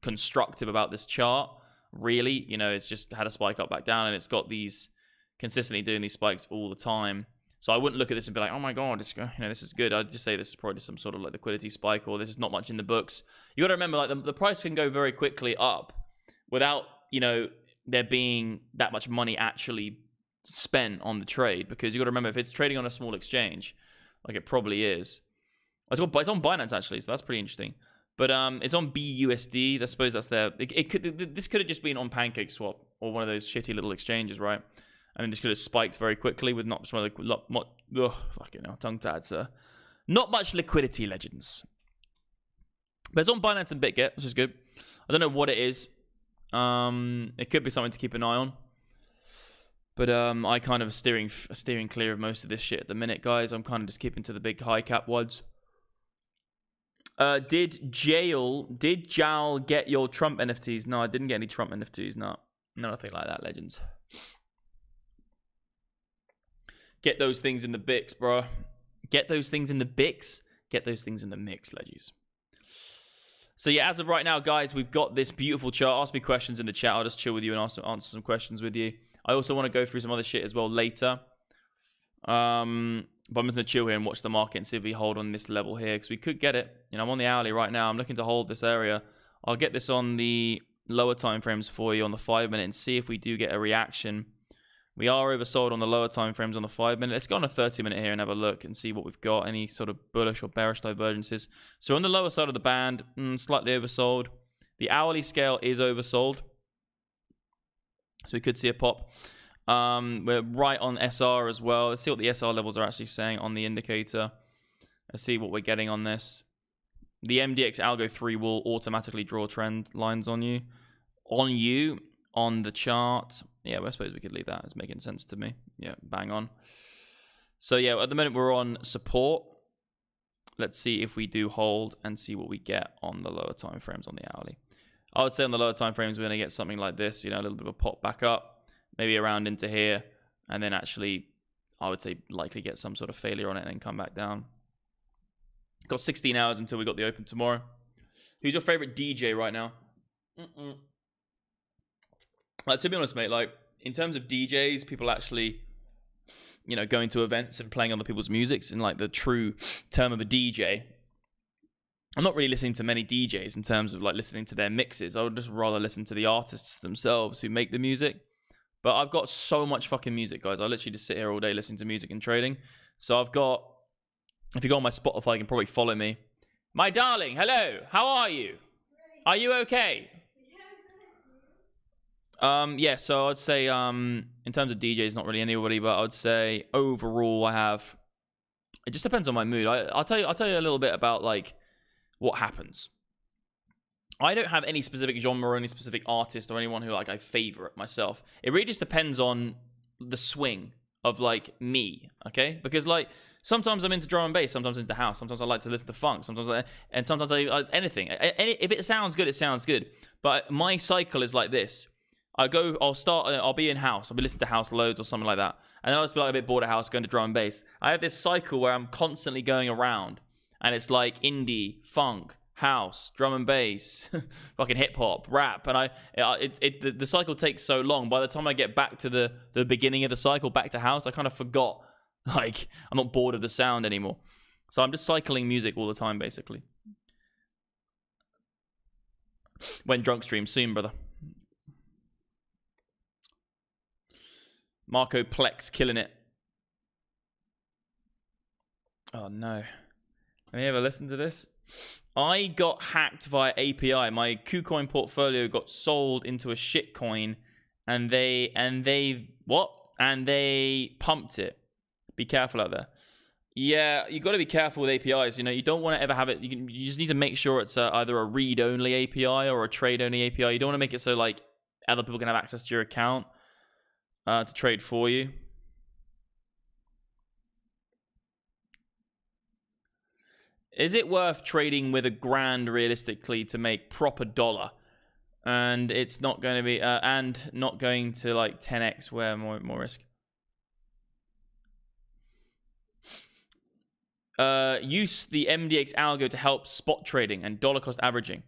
constructive about this chart. Really, you know, it's just had a spike up back down, and it's got these consistently doing these spikes all the time. So I wouldn't look at this and be like, oh my god, this is good. I'd just say this is probably some sort of like liquidity spike, or this is not much in the books. You got to remember, like the price can go very quickly up without there being that much money actually spent on the trade, because you got to remember, if it's trading on a small exchange, like it probably is. It's on Binance actually, so that's pretty interesting. But it's on BUSD. I suppose that's their. This could have just been on PancakeSwap or one of those shitty little exchanges, right? And it just could have spiked very quickly with not much. Fucking hell, tongue-tied, sir. Not much liquidity, legends. But it's on Binance and BitGet, which is good. I don't know what it is. It could be something to keep an eye on. But I kind of steering clear of most of this shit at the minute, guys. I'm kind of just keeping to the big high cap ones. Did Jal get your Trump NFTs? No, I didn't get any Trump NFTs. No, nothing like that, legends. Get those things in the Bix, bro. Get those things in the Bix. Get those things in the mix, legends. So yeah, as of right now, guys, we've got this beautiful chart. Ask me questions in the chat. I'll just chill with you and answer some questions with you. I also want to go through some other shit as well later. But I'm just going to chill here and watch the market and see if we hold on this level here, because we could get it. I'm on the hourly right now. I'm looking to hold this area. I'll get this on the lower time frames for you on the 5 minute and see if we do get a reaction. We are oversold on the lower time frames on the 5 minute. Let's go on a 30 minute here and have a look and see what we've got. Any sort of bullish or bearish divergences. So on the lower side of the band, slightly oversold. The hourly scale is oversold. So we could see a pop. We're right on SR as well. Let's see what the SR levels are actually saying on the indicator. Let's see what we're getting on this. The MDX Algo 3 will automatically draw trend lines on you. On the chart. Yeah, well, I suppose we could leave that. It's making sense to me. Yeah, bang on. So yeah, at the minute we're on support. Let's see if we do hold and see what we get on the lower time frames on the hourly. I would say on the lower time frames we're going to get something like this, a little bit of a pop back up, maybe around into here, and then actually I would say likely get some sort of failure on it and then come back down. Got 16 hours until we got the open tomorrow. Who's your favorite DJ right now? To be honest, mate, like in terms of DJs, people actually, going to events and playing other people's music in like the true term of a DJ. I'm not really listening to many DJs in terms of like listening to their mixes. I would just rather listen to the artists themselves who make the music. But I've got so much fucking music, guys. I literally just sit here all day listening to music and trading. So I've got, if you go on my Spotify, you can probably follow me. My darling, hello. How are you? Are you okay? Yeah, so I'd say in terms of DJs, not really anybody, but I'd say overall I have, it just depends on my mood. I'll tell you a little bit about like what happens. I don't have any specific genre or any specific artist or anyone who like I favorite myself. It really just depends on the swing of like me, okay? Because like sometimes I'm into drum and bass, sometimes into house, sometimes I like to listen to funk, sometimes anything. If it sounds good, it sounds good. But my cycle is like this. I'll be in house. I'll be listening to house loads or something like that. And then I'll just be like a bit bored of house, going to drum and bass. I have this cycle where I'm constantly going around. And it's like indie, funk, house, drum and bass, fucking hip hop, rap. And the cycle takes so long. By the time I get back to the beginning of the cycle, back to house, I kind of forgot. Like, I'm not bored of the sound anymore. So I'm just cycling music all the time, basically. When drunk stream soon, brother. Marco Plex killing it. Oh no. Let me have a listen to this. I got hacked via API. My KuCoin portfolio got sold into a shitcoin and they pumped it. Be careful out there. Yeah, you got to be careful with APIs. You don't want to ever have it. You just need to make sure it's either a read-only API or a trade-only API. You don't want to make it so like other people can have access to your account to trade for you. Is it worth trading with $1,000 realistically to make proper dollar? And it's not going to be, and not going to like 10x where more risk. Use the MDX algo to help spot trading and dollar cost averaging.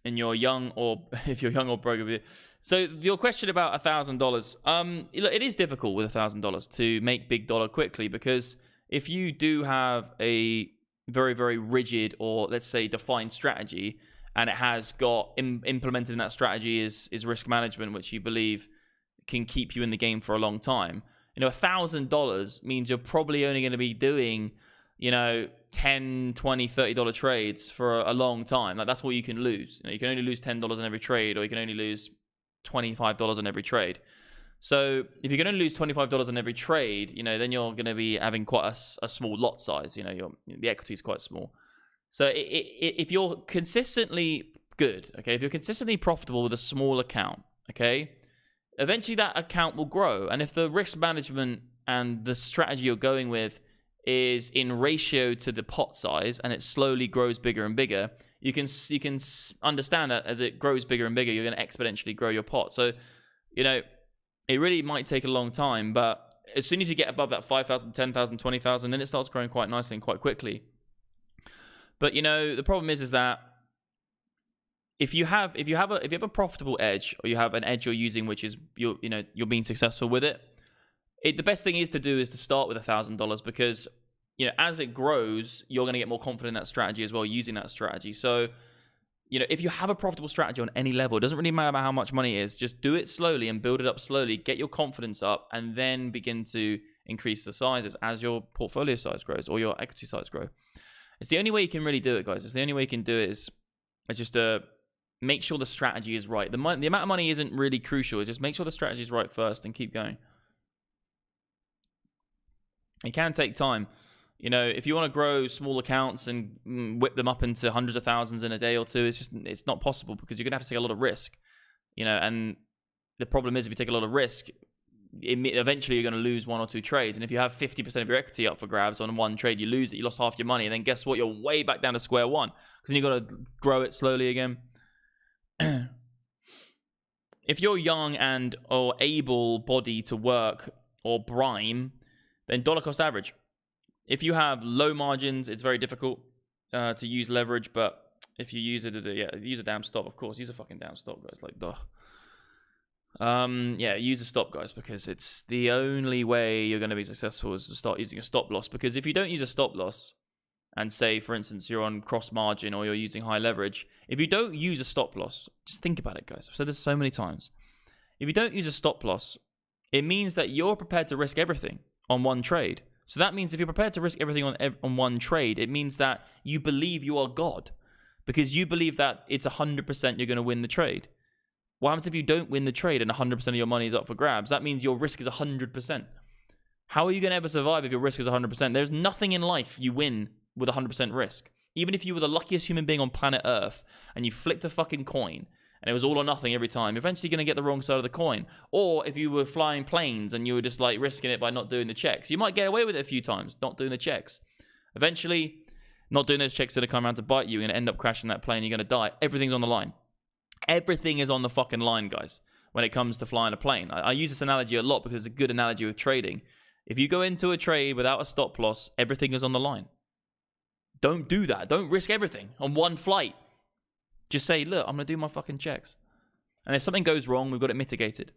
and you're young, or if you're young or broke. So your question about $1,000, it is difficult with $1,000 to make big dollar quickly, because if you do have a very, very rigid, or let's say defined strategy, and it has got implemented in that strategy is risk management, which you believe can keep you in the game for a long time. $1,000 means you're probably only going to be doing, $10, $20, $30 trades for a long time. Like, that's what you can lose. You can only lose $10 on every trade, or you can only lose $25 on every trade. So if you're going to lose $25 on every trade, then you're going to be having quite a small lot size. The equity is quite small. So if you're consistently good, okay, if you're consistently profitable with a small account, okay, eventually that account will grow. And if the risk management and the strategy you're going with is in ratio to the pot size, and it slowly grows bigger and bigger, you can understand that as it grows bigger and bigger, you're going to exponentially grow your pot. So, it really might take a long time, but as soon as you get above that 5,000, 10,000, 20,000, then it starts growing quite nicely and quite quickly. But the problem is that if you have a profitable edge, or you have an edge you're using, which is you're being successful with it, the best thing is to start with $1,000, because as it grows, you're going to get more confident in that strategy as well, using that strategy. So if you have a profitable strategy on any level, it doesn't really matter about how much money it is. Just do it slowly and build it up slowly. Get your confidence up, and then begin to increase the sizes as your portfolio size grows or your equity size grow. It's the only way you can really do it, guys. It's the only way you can do it is just make sure the strategy is right. The amount of money isn't really crucial. Just make sure the strategy is right first and keep going. It can take time. If you want to grow small accounts and whip them up into hundreds of thousands in a day or two, it's not possible, because you're going to have to take a lot of risk. And the problem is, if you take a lot of risk, eventually you're going to lose one or two trades. And if you have 50% of your equity up for grabs on one trade, you lose it. You lost half your money. And then guess what? You're way back down to square one, because then you've got to grow it slowly again. If you're young or able-bodied to work or brine, then dollar cost average. If you have low margins, it's very difficult to use leverage. But if you use it, use a damn stop. Of course, use a fucking damn stop, guys. Like, duh. Use a stop, guys, because it's the only way you're going to be successful is to start using a stop loss. Because if you don't use a stop loss, and say, for instance, you're on cross margin or you're using high leverage, if you don't use a stop loss, just think about it, guys. I've said this so many times. If you don't use a stop loss, it means that you're prepared to risk everything on one trade. So that means if you're prepared to risk everything on one trade, it means that you believe you are God, because you believe that it's 100% you're going to win the trade. What happens if you don't win the trade and 100% of your money is up for grabs? That means your risk is 100%. How are you going to ever survive if your risk is 100%? There's nothing in life you win with 100% risk. Even if you were the luckiest human being on planet Earth and you flicked a fucking coin and it was all or nothing every time, you're eventually going to get the wrong side of the coin. Or if you were flying planes and you were just like risking it by not doing the checks, you might get away with it a few times, not doing the checks. Eventually, not doing those checks are going to come around to bite you. You're going to end up crashing that plane. You're going to die. Everything's on the line. Everything is on the fucking line, guys, when it comes to flying a plane. I use this analogy a lot because it's a good analogy with trading. If you go into a trade without a stop loss, everything is on the line. Don't do that. Don't risk everything on one flight. Just say, look, I'm going to do my fucking checks. And if something goes wrong, we've got it mitigated.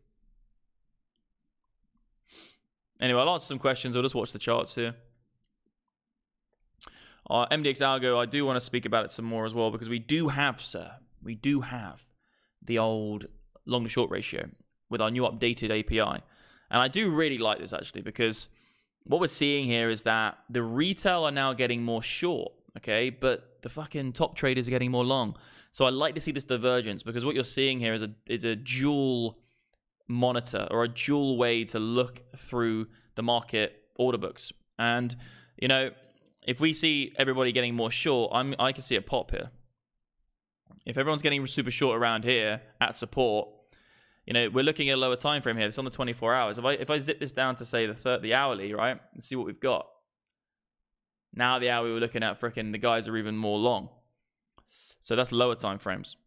Anyway, I'll answer some questions. I'll just watch the charts here. MDX Algo, I do want to speak about it some more as well, because we do have the old long to short ratio with our new updated API. And I do really like this, actually, because what we're seeing here is that the retail are now getting more short, okay? But the fucking top traders are getting more long. So I like to see this divergence, because what you're seeing here is a dual monitor, or a dual way to look through the market order books. And, you know, if we see everybody getting more short, I can see a pop here. If everyone's getting super short around here at support, you know, we're looking at a lower time frame here. It's on the 24 hours. If I zip this down to, say, the hourly, right, and see what we've got. Now the hourly we're looking at, frickin' the guys are even more long. So that's lower time frames.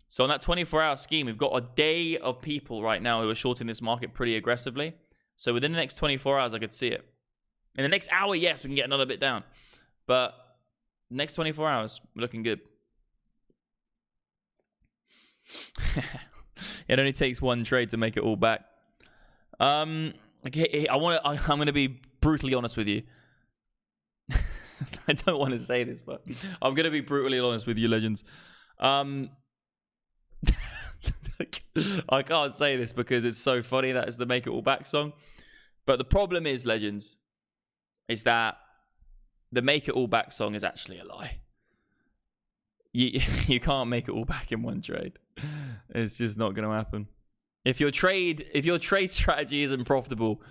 So on that 24-hour scheme, we've got a day of people right now who are shorting this market pretty aggressively. So within the next 24 hours, I could see it. In the next hour, yes, we can get another bit down. But next 24 hours, we're looking good. It only takes one trade to make it all back. Okay, I'm going to be brutally honest with you. I don't want to say this, but I'm going to be brutally honest with you, legends. I can't say this because it's so funny. That is the Make It All Back song. But the problem is, legends, is that the Make It All Back song is actually a lie. You can't make it all back in one trade. It's just not going to happen. If your trade strategy isn't profitable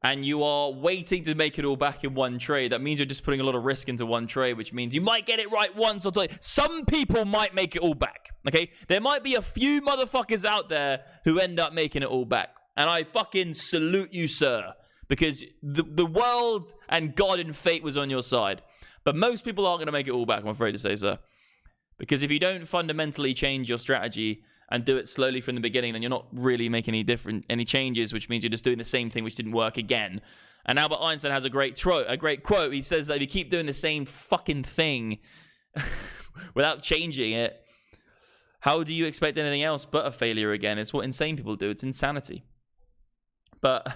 and you are waiting to make it all back in one trade, that means you're just putting a lot of risk into one trade, which means you might get it right once or twice. Some people might make it all back, okay? There might be a few motherfuckers out there who end up making it all back. And I fucking salute you, sir, because the world and God and fate was on your side. But most people aren't going to make it all back, I'm afraid to say, sir. Because if you don't fundamentally change your strategy and do it slowly from the beginning, then you're not really making any changes, which means you're just doing the same thing which didn't work again. And Albert Einstein has a great quote. He says that if you keep doing the same fucking thing without changing it, how do you expect anything else but a failure again? It's what insane people do. It's insanity. But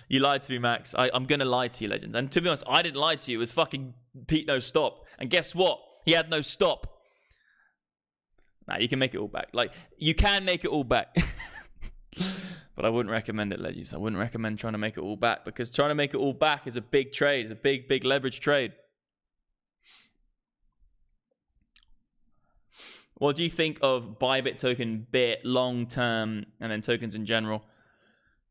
you lied to me, Max. I'm going to lie to you, legends. And to be honest, I didn't lie to you. It was fucking Pete No Stop. And guess what? He had no stop. Nah, you can make it all back. Like, you can make it all back. But I wouldn't recommend it, legends. I wouldn't recommend trying to make it all back, because trying to make it all back is a big trade. It's a big leverage trade. What do you think of Bybit token, Bit, long term, and then tokens in general?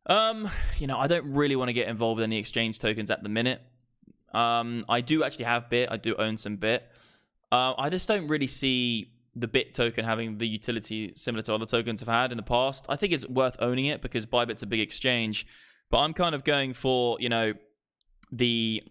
You know, I don't really want to get involved with any exchange tokens at the minute. I do actually have Bit. I do own some Bit. I just don't really see the Bit token having the utility similar to other tokens I've had in the past. I think it's worth owning it because Bybit's a big exchange. But I'm kind of going for, you know, the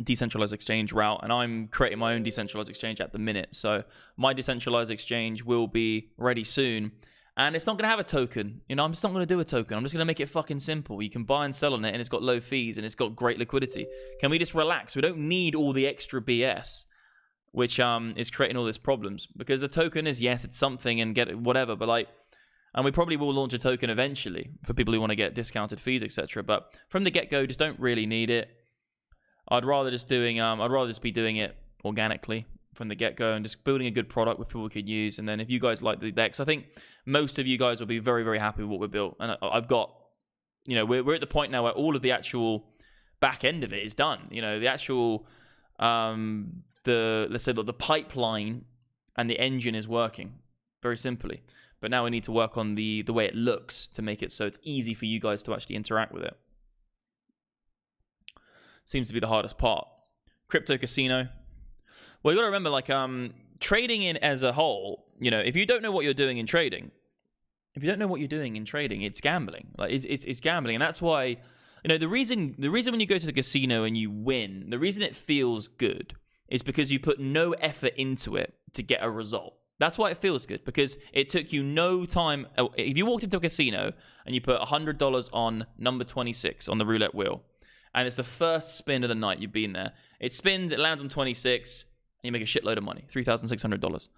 decentralized exchange route, and I'm creating my own decentralized exchange at the minute. So my decentralized exchange will be ready soon. And it's not going to have a token. You know, I'm just not going to do a token. I'm just going to make it fucking simple. You can buy and sell on it, and it's got low fees, and it's got great liquidity. Can we just relax? We don't need all the extra BS, which is creating all these problems. Because the token is, yes, it's something and get it, whatever, but like, and we probably will launch a token eventually for people who want to get discounted fees, etc. But from the get-go, just don't really need it. I'd rather just be doing it organically from the get-go and just building a good product which people could use. And then if you guys like the decks, I think most of you guys will be very, very happy with what we built. And I've got, you know, we're at the point now where all of the actual back end of it is done. You know, the actual let's say the pipeline and the engine is working very simply. But now we need to work on the way it looks to make it so it's easy for you guys to actually interact with it. Seems to be the hardest part. Crypto casino. Well, you got to remember, like, trading in as a whole, you know, if you don't know what you're doing in trading, it's gambling. Like, it's gambling. And that's why, you know, the reason when you go to the casino and you win, the reason it feels good is because you put no effort into it to get a result. That's why it feels good, because it took you no time. If you walked into a casino and you put $100 on number 26 on the roulette wheel, and it's the first spin of the night, you've been there. It spins, it lands on 26, and you make a shitload of money, $3,600.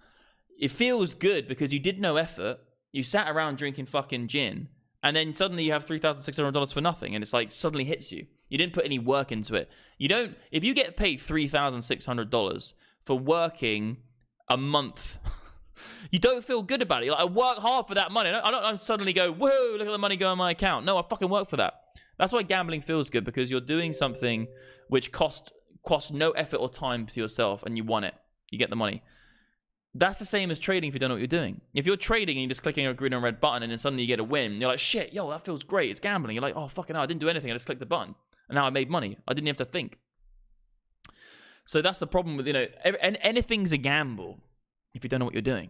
It feels good because you did no effort. You sat around drinking fucking gin, and then suddenly you have $3,600 for nothing, and it's like suddenly hits you. You didn't put any work into it. You don't. If you get paid $3,600 for working a month, you don't feel good about it. You're like, I work hard for that money. I don't suddenly go, whoa, look at the money go in my account. No, I fucking work for that. That's why gambling feels good, because you're doing something which costs no effort or time to yourself, and you won it. You get the money. That's the same as trading if you don't know what you're doing. If you're trading and you're just clicking a green and red button and then suddenly you get a win, you're like, shit, yo, that feels great. It's gambling. You're like, oh, fucking hell, I didn't do anything. I just clicked the button. And now I made money. I didn't have to think. So that's the problem with, you know, anything's a gamble if you don't know what you're doing.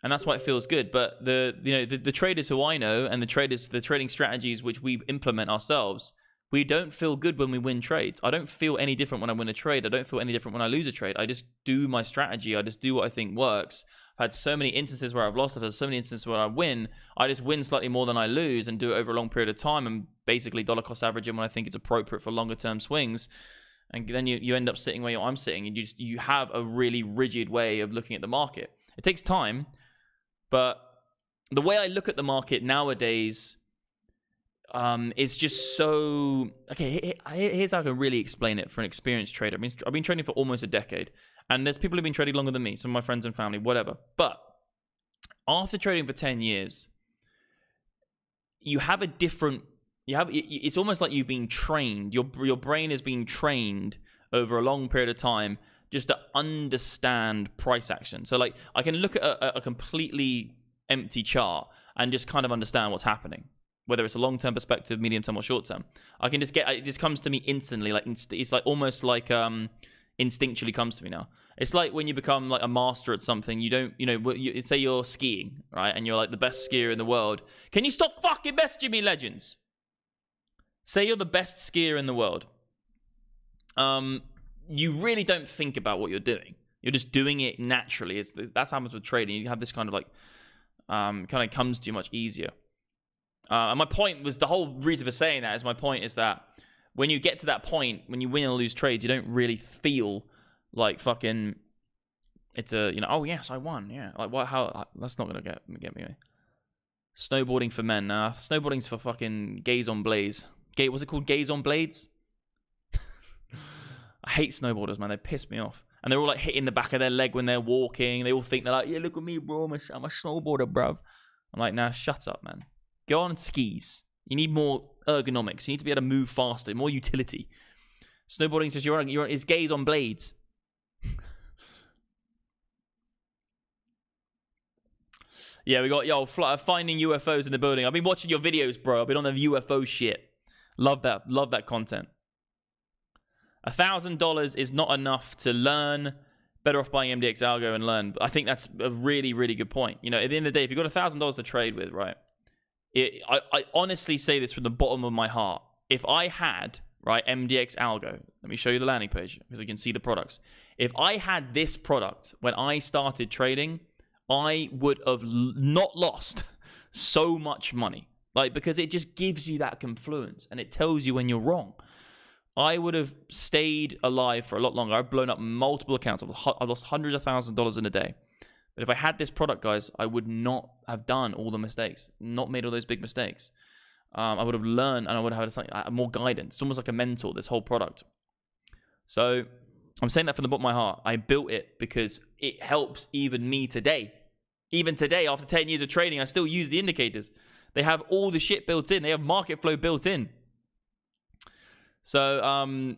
And that's why it feels good. But the traders who I know and the trading strategies which we implement ourselves, we don't feel good when we win trades. I don't feel any different when I win a trade. I don't feel any different when I lose a trade. I just do my strategy. I just do what I think works. I've had so many instances where I've lost. I've had so many instances where I win. I just win slightly more than I lose and do it over a long period of time and basically dollar cost average in when I think it's appropriate for longer term swings. And then you end up sitting where I'm sitting, and you have a really rigid way of looking at the market. It takes time, but the way I look at the market nowadays is just so... Okay, here's how I can really explain it for an experienced trader. I mean, I've been trading for almost a decade, and there's people who've been trading longer than me, some of my friends and family, whatever. But after trading for 10 years, you have a different... it's almost like you've been trained. Your brain is being trained over a long period of time just to understand price action. So like I can look at a completely empty chart and just kind of understand what's happening, whether it's a long-term perspective, medium-term, or short-term. I can just get it. Just comes to me instantly. Like it's like almost like instinctually comes to me now. It's like when you become like a master at something. You don't, say you're skiing, right, and you're like the best skier in the world. Can you stop fucking messaging me, legends? Say you're the best skier in the world. You really don't think about what you're doing. You're just doing it naturally. That's how happens with trading. You have this kind of like, kind of comes to you much easier. And my point was, the whole reason for saying that is, my point is that when you get to that point, when you win or lose trades, you don't really feel like fucking, it's a, oh yes, I won. Yeah. Like what, how, that's not going to get me. Snowboarding for men. Nah, snowboarding's for fucking gays on blaze. What's it called? Gays on blades? I hate snowboarders, man. They piss me off. And they're all like hitting the back of their leg when they're walking. They all think they're like, yeah, look at me, bro. I'm a snowboarder, bruv. I'm like, nah, shut up, man. Go on skis. You need more ergonomics. You need to be able to move faster, more utility. Snowboarding says it's gays on blades. Yeah, we got finding UFOs in the building. I've been watching your videos, bro. I've been on the UFO shit. Love that content. $1,000 is not enough to learn. Better off buying MDX algo and learn. I think that's a really, really good point. At the end of the day, if you've got $1,000 to trade with, right? I honestly say this from the bottom of my heart. If I had, right, MDX algo, let me show you the landing page because you can see the products. If I had this product when I started trading, I would have not lost so much money. Like, because it just gives you that confluence and it tells you when you're wrong. I would have stayed alive for a lot longer. I've blown up multiple accounts. I've lost hundreds of thousands of dollars in a day. But if I had this product, guys, I would not have done all the mistakes, not made all those big mistakes. I would have learned, and I would have had more guidance. It's almost like a mentor, this whole product. So I'm saying that from the bottom of my heart. I built it because it helps even me today. Even today, after 10 years of trading, I still use the indicators. They have all the shit built in. They have market flow built in. So,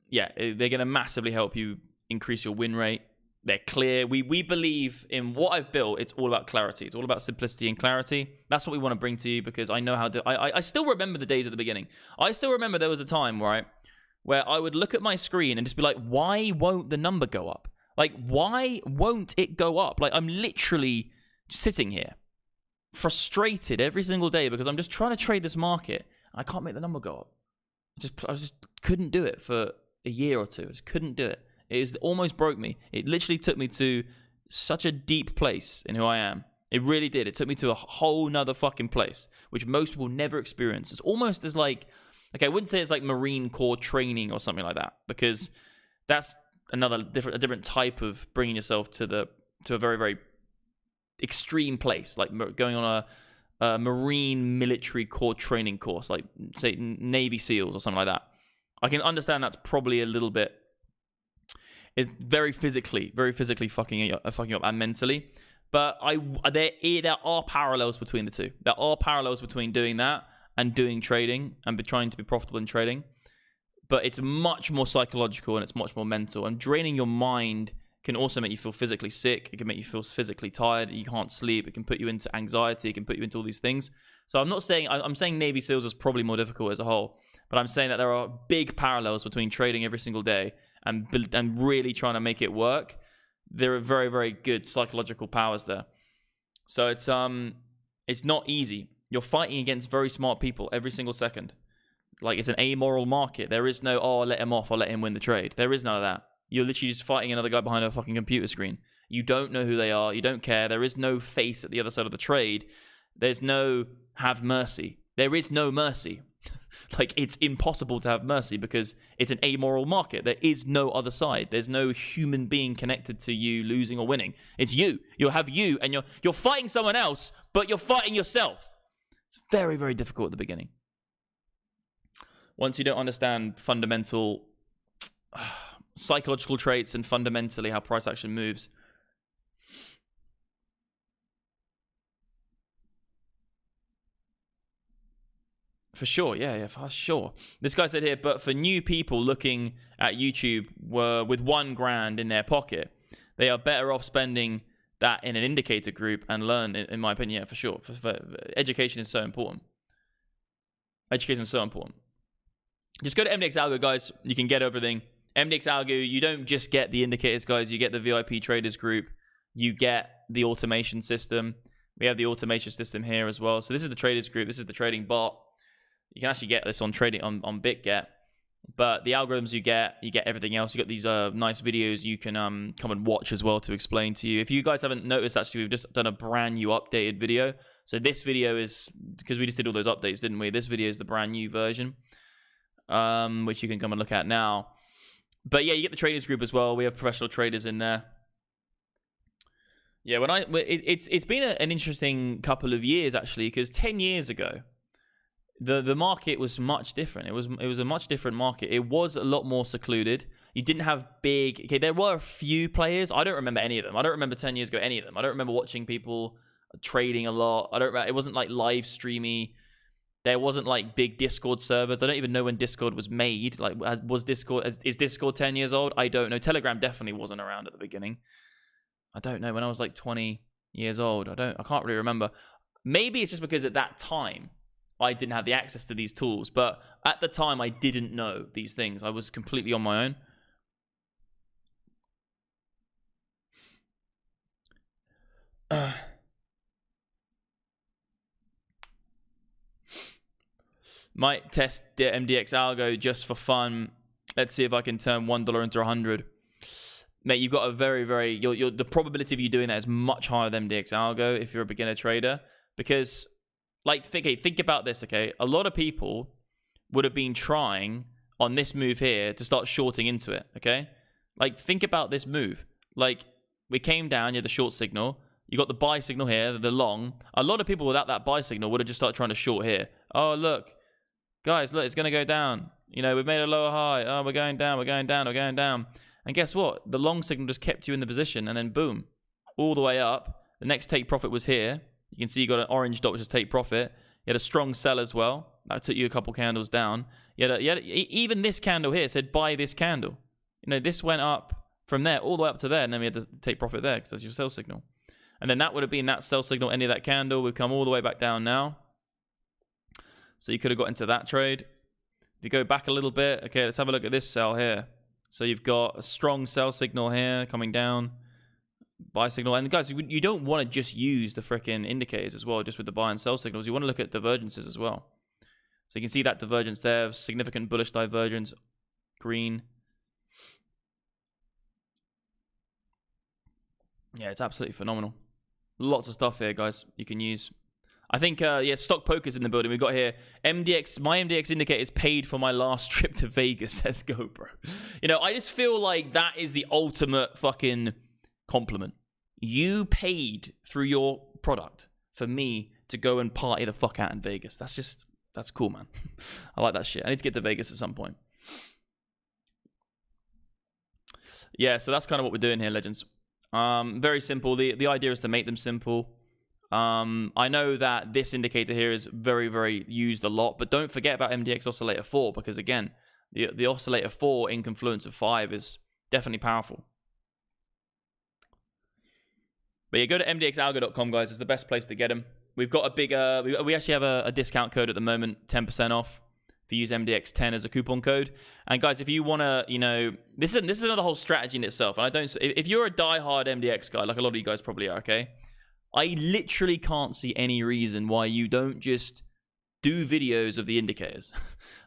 yeah, they're going to massively help you increase your win rate. They're clear. We believe in what I've built. It's all about clarity. It's all about simplicity and clarity. That's what we want to bring to you because I know how to... I still remember the days at the beginning. I still remember there was a time, right, where I would look at my screen and just be like, why won't the number go up? Like, why won't it go up? Like, I'm literally sitting here, frustrated every single day because I'm just trying to trade this market. I can't make the number go up. I just couldn't do it for a year or two. I just couldn't do it. It almost broke me. It literally took me to such a deep place in who I am. It really did. It took me to a whole nother fucking place, which most people never experience. It's almost as like, okay, I wouldn't say it's like Marine Corps training or something like that, because that's a different type of bringing yourself to a very, very extreme place, like going on a Marine military corps training course, like say Navy SEALs or something like that. I can understand that's probably a little bit, it's very physically fucking you up and mentally. But there are parallels between the two. There are parallels between doing that and doing trading and trying to be profitable in trading. But it's much more psychological and it's much more mental. And draining your mind can also make you feel physically sick. It can make you feel physically tired. You can't sleep. It can put you into anxiety. It can put you into all these things. So I'm saying Navy SEALs is probably more difficult as a whole. But I'm saying that there are big parallels between trading every single day and really trying to make it work. There are very, very good psychological powers there. So it's not easy. You're fighting against very smart people every single second. Like, it's an amoral market. There is no, I'll let him off, I'll let him win the trade. There is none of that. You're literally just fighting another guy behind a fucking computer screen. You don't know who they are. You don't care. There is no face at the other side of the trade. There's no have mercy. There is no mercy. Like, it's impossible to have mercy because it's an amoral market. There is no other side. There's no human being connected to you losing or winning. It's you. You'll have you, and you're fighting someone else, but you're fighting yourself. It's very, very difficult at the beginning. Once you don't understand fundamental psychological traits and fundamentally how price action moves. For sure, yeah, for sure. This guy said here, but for new people looking at YouTube with $1,000 in their pocket, they are better off spending that in an indicator group and learn, in my opinion, yeah, for sure. Education is so important. Education is so important. Just go to MDX Algo, guys. You can get everything. MDX Algo, you don't just get the indicators, guys. You get the VIP traders group. You get the automation system. We have the automation system here as well. So this is the traders group. This is the trading bot. You can actually get this on trading on BitGet. But the algorithms you get everything else. You got these nice videos you can come and watch as well to explain to you. If you guys haven't noticed, actually, we've just done a brand new updated video. So this video is, because we just did all those updates, didn't we? This video is the brand new version, which you can come and look at now. But yeah, you get the traders group as well. We have professional traders in there. Yeah, it's been an interesting couple of years, actually, because 10 years ago, the market was much different. It was a much different market. It was a lot more secluded. You didn't have big... Okay, there were a few players. I don't remember any of them. I don't remember 10 years ago any of them. I don't remember watching people trading a lot. It wasn't like live streamy. There wasn't like big Discord servers. I don't even know when Discord was made. Like, is Discord 10 years old? I don't know. Telegram definitely wasn't around at the beginning. I don't know. When I was like 20 years old, I can't really remember. Maybe it's just because at that time I didn't have the access to these tools, but at the time I didn't know these things. I was completely on my own. Might test the MDX algo just for fun. Let's see if I can turn $1 into 100. Mate, you've got a very, very... the probability of you doing that is much higher than MDX algo if you're a beginner trader. Because, like, think about this, okay? A lot of people would have been trying on this move here to start shorting into it, okay? Like, think about this move. Like, we came down, you had the short signal. You got the buy signal here, the long. A lot of people without that buy signal would have just started trying to short here. Oh, look. Guys, look, it's going to go down. You know, we've made a lower high. Oh, we're going down, we're going down, we're going down. And guess what? The long signal just kept you in the position, and then boom, all the way up. The next take profit was here. You can see you got an orange dot, which is take profit. You had a strong sell as well. That took you a couple candles down. Even this candle here said buy this candle. You know, this went up from there all the way up to there, and then we had to take profit there because that's your sell signal. And then that would have been that sell signal, any of that candle. We've come all the way back down now. So you could have got into that trade. If you go back a little bit, okay, let's have a look at this sell here. So you've got a strong sell signal here coming down, buy signal. And guys, you don't want to just use the frickin' indicators as well, just with the buy and sell signals. You want to look at divergences as well. So you can see that divergence there, significant bullish divergence, green. Yeah, it's absolutely phenomenal. Lots of stuff here, guys, you can use. I think, yeah, Stock Poker's in the building. We've got here, MDX, my MDX indicator is paid for my last trip to Vegas. Let's go, bro. You know, I just feel like that is the ultimate fucking compliment. You paid through your product for me to go and party the fuck out in Vegas. That's cool, man. I like that shit. I need to get to Vegas at some point. Yeah, so that's kind of what we're doing here, legends. Very simple. The idea is to make them simple. I know that this indicator here is very, very used a lot, but don't forget about MDX Oscillator 4 because, again, the Oscillator 4 in confluence of 5 is definitely powerful. But yeah, go to mdxalgo.com, guys. It's the best place to get them. We've got a big, we actually have a discount code at the moment, 10% off. If you use MDX10 as a coupon code. And guys, if you want to, you know, this is another whole strategy in itself. And if you're a diehard MDX guy, like a lot of you guys probably are, okay? I literally can't see any reason why you don't just do videos of the indicators.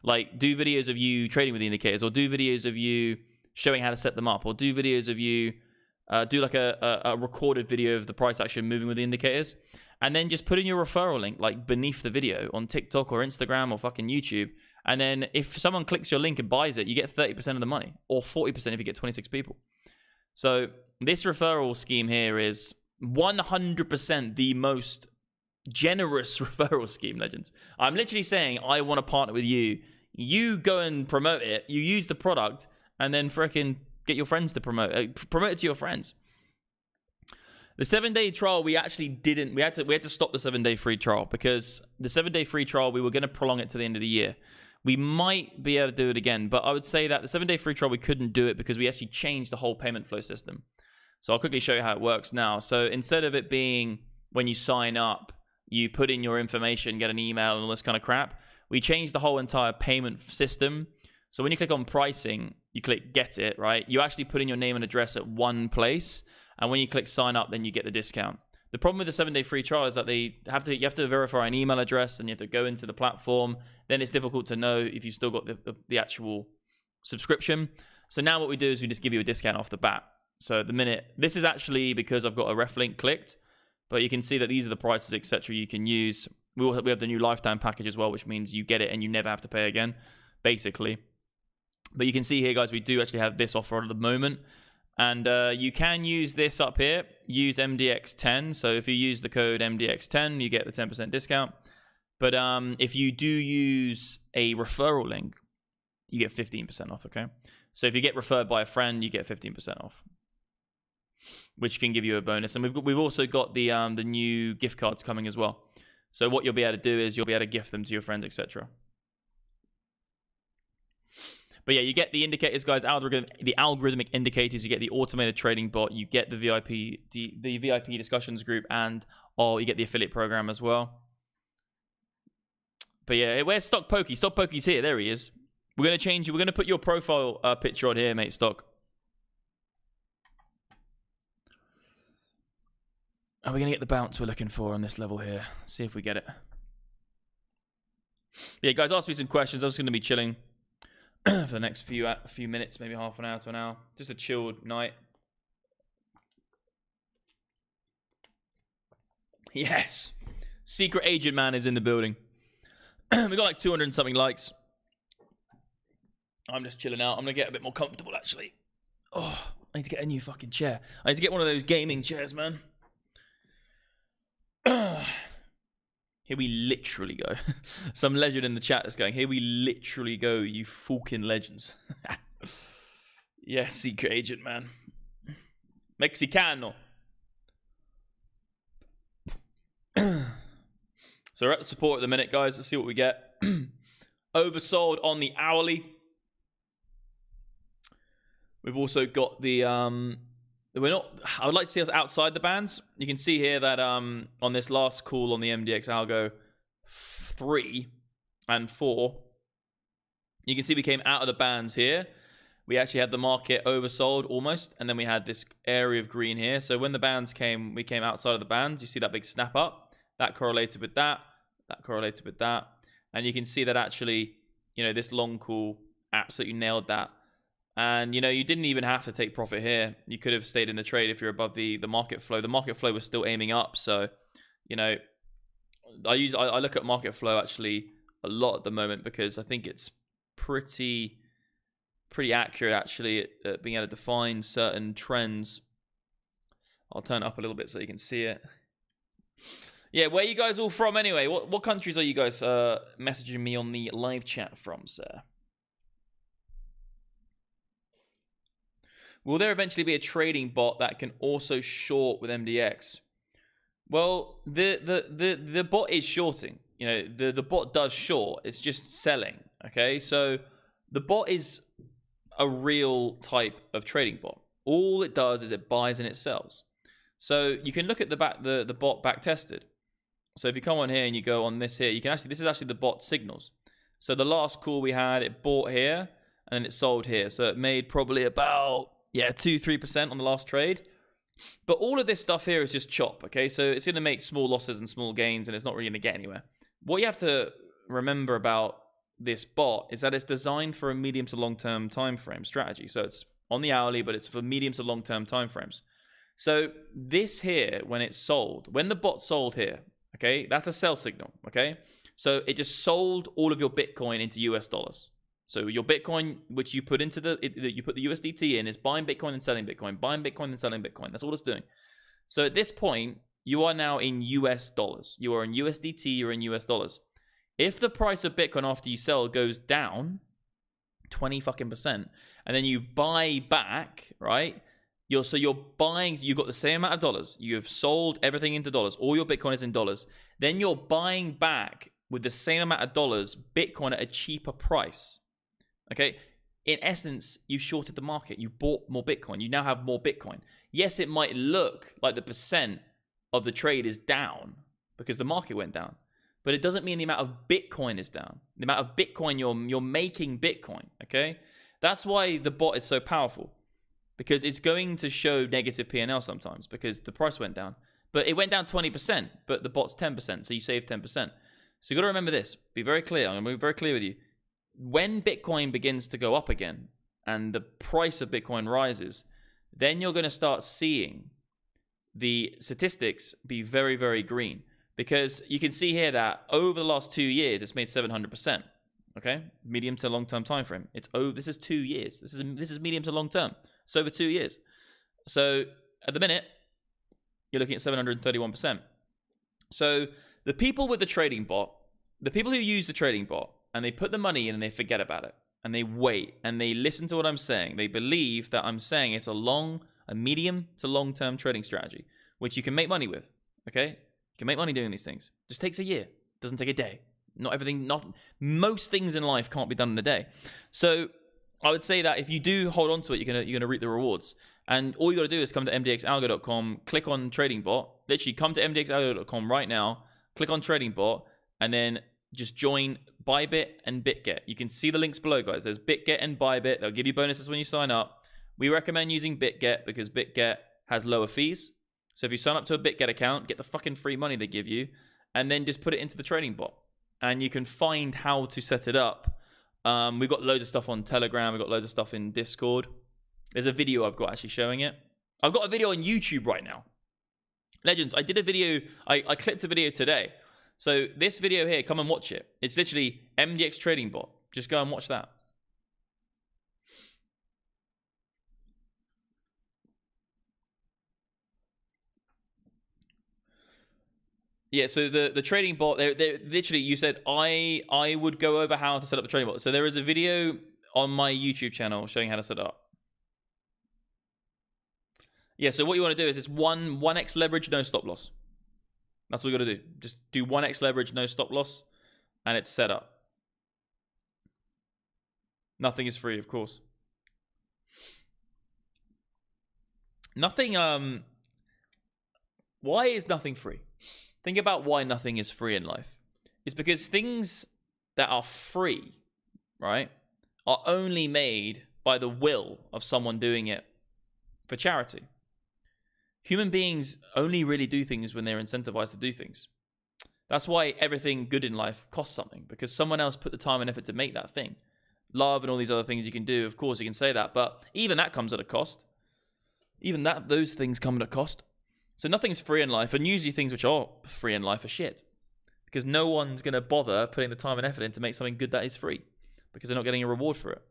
Like, do videos of you trading with the indicators, or do videos of you showing how to set them up, or do videos of you, do like a recorded video of the price action moving with the indicators. and then just put in your referral link like beneath the video on TikTok or Instagram or fucking YouTube. And then if someone clicks your link and buys it, you get 30% of the money, or 40% if you get 26 people. So this referral scheme here is 100% the most generous referral scheme, legends. I'm literally saying I want to partner with you. You go and promote it. You use the product, and then freaking get your friends to promote it. Promote it to your friends. The 7-day trial, we actually didn't. We had to stop the 7-day free trial, because the 7-day free trial, we were going to prolong it to the end of the year. We might be able to do it again, but I would say that the 7-day free trial, we couldn't do it because we actually changed the whole payment flow system. So I'll quickly show you how it works now. So instead of it being when you sign up, you put in your information, get an email and all this kind of crap, we changed the whole entire payment system. So when you click on pricing, you click get it, right? You actually put in your name and address at one place. And when you click sign up, then you get the discount. The problem with the 7-day free trial is that you have to verify an email address, and you have to go into the platform. Then it's difficult to know if you've still got the actual subscription. So now what we do is we just give you a discount off the bat. So at the minute, this is actually because I've got a ref link clicked, but you can see that these are the prices, etc. you can use. We have the new lifetime package as well, which means you get it and you never have to pay again, basically. But you can see here, guys, we do actually have this offer at the moment. And you can use this up here, use MDX10. So if you use the code MDX10, you get the 10% discount. But if you do use a referral link, you get 15% off, okay? So if you get referred by a friend, you get 15% off, which can give you a bonus. And we've also got the new gift cards coming as well. So what you'll be able to do is you'll be able to gift them to your friends, etc. But yeah, you get the indicators, guys, the algorithmic indicators, you get the automated trading bot, you get the VIP discussions group, and you get the affiliate program as well. But yeah, where's Stock Pokey? Stock Pokey's here. There he is. We're going to change you. We're going to put your profile picture on here, mate, Stock. Are we going to get the bounce we're looking for on this level here? See if we get it. Yeah, guys, ask me some questions. I'm just going to be chilling for the next few minutes, maybe half an hour to an hour. Just a chilled night. Yes. Secret Agent Man is in the building. We got like 200 and something likes. I'm just chilling out. I'm going to get a bit more comfortable, actually. Oh, I need to get a new fucking chair. I need to get one of those gaming chairs, man. Here we literally go. Some legend in the chat is going, here we literally go, you fucking legends. Yeah, Secret Agent, man. Mexicano. So we're at the support at the minute, guys. Let's see what we get. Oversold on the hourly. We've also got the... I would like to see us outside the bands. You can see here that on this last call on the MDX algo 3 and 4, you can see we came out of the bands here. We actually had the market oversold almost, and then we had this area of green here. So when the bands came, we came outside of the bands. You see that big snap up? That correlated with that. That correlated with that. And you can see that actually, this long call absolutely nailed that. And, you didn't even have to take profit here. You could have stayed in the trade if you're above the market flow. The market flow was still aiming up. So, I look at market flow actually a lot at the moment, because I think it's pretty accurate actually at being able to define certain trends. I'll turn it up a little bit so you can see it. Yeah, where are you guys all from anyway? What countries are you guys messaging me on the live chat from, sir? Will there eventually be a trading bot that can also short with MDX? Well, the bot is shorting. The bot does short. It's just selling. Okay, so the bot is a real type of trading bot. All it does is it buys and it sells. So you can look at the bot back tested. So if you come on here and you go on this here, you can actually, this is actually the bot signals. So the last call we had, it bought here and then it sold here. So it made probably about 2-3% on the last trade. But all of this stuff here is just chop, okay? So it's going to make small losses and small gains, and it's not really going to get anywhere. What you have to remember about this bot is that it's designed for a medium to long-term time frame strategy. So it's on the hourly, but it's for medium to long-term time frames. So this here, when it's sold, when the bot sold here, okay, that's a sell signal, okay? So it just sold all of your Bitcoin into US dollars. So your Bitcoin, which you put into you put the USDT in, is buying Bitcoin and selling Bitcoin, buying Bitcoin and selling Bitcoin. That's all it's doing. So at this point, you are now in US dollars. You are in USDT, you're in US dollars. If the price of Bitcoin after you sell goes down 20% and then you buy back, right? So you're buying, you've got the same amount of dollars. You have sold everything into dollars. All your Bitcoin is in dollars. Then you're buying back with the same amount of dollars Bitcoin at a cheaper price. Okay? In essence, you've shorted the market. You bought more Bitcoin. You now have more Bitcoin. Yes, it might look like the percent of the trade is down because the market went down. But it doesn't mean the amount of Bitcoin is down. The amount of Bitcoin you're making Bitcoin, okay? That's why the bot is so powerful, because it's going to show negative P&L sometimes because the price went down. But it went down 20%, but the bot's 10%, so you save 10%. So you got to remember this. Be very clear. I'm going to be very clear with you. When Bitcoin begins to go up again and the price of Bitcoin rises, then you're going to start seeing the statistics be very, very green. Because you can see here that over the last 2 years, it's made 700%. Okay, medium to long term time frame. It's over. This is 2 years. This is medium to long term. It's over 2 years. So at the minute, you're looking at 731%. So the people with the trading bot, the people who use the trading bot, and they put the money in and they forget about it, and they wait and they listen to what I'm saying. They believe that I'm saying it's a medium to long term trading strategy, which you can make money with. Okay. You can make money doing these things. Just takes a year. Doesn't take a day. Most things in life can't be done in a day. So I would say that if you do hold on to it, you're gonna reap the rewards. And all you got to do is come to mdxalgo.com, click on Trading Bot. Literally, come to mdxalgo.com right now, click on Trading Bot, and then just join Bybit and BitGet. You can see the links below, guys. There's BitGet and Bybit. They'll give you bonuses when you sign up. We recommend using BitGet because BitGet has lower fees. So if you sign up to a BitGet account, get the fucking free money they give you, and then just put it into the trading bot. And you can find how to set it up. We've got loads of stuff on Telegram. We've got loads of stuff in Discord. There's a video I've got actually showing it. I've got a video on YouTube right now. Legends, I did a video. I clipped a video today. So this video here, come and watch it. It's literally MDX Trading Bot. Just go and watch that. Yeah, so the trading bot, they're literally, you said, I would go over how to set up the trading bot. So there is a video on my YouTube channel showing how to set it up. Yeah, so what you want to do is it's 1x leverage, no stop loss. That's what you got to do. Just do 1x leverage, no stop loss, and it's set up. Nothing is free, of course. Nothing, why is nothing free? Think about why nothing is free in life. It's because things that are free, right, are only made by the will of someone doing it for charity. Human beings only really do things when they're incentivized to do things. That's why everything good in life costs something, because someone else put the time and effort to make that thing. Love and all these other things you can do, of course, you can say that, but even that comes at a cost. Even those things come at a cost. So nothing's free in life, and usually things which are free in life are shit. Because no one's going to bother putting the time and effort in to make something good that is free, because they're not getting a reward for it.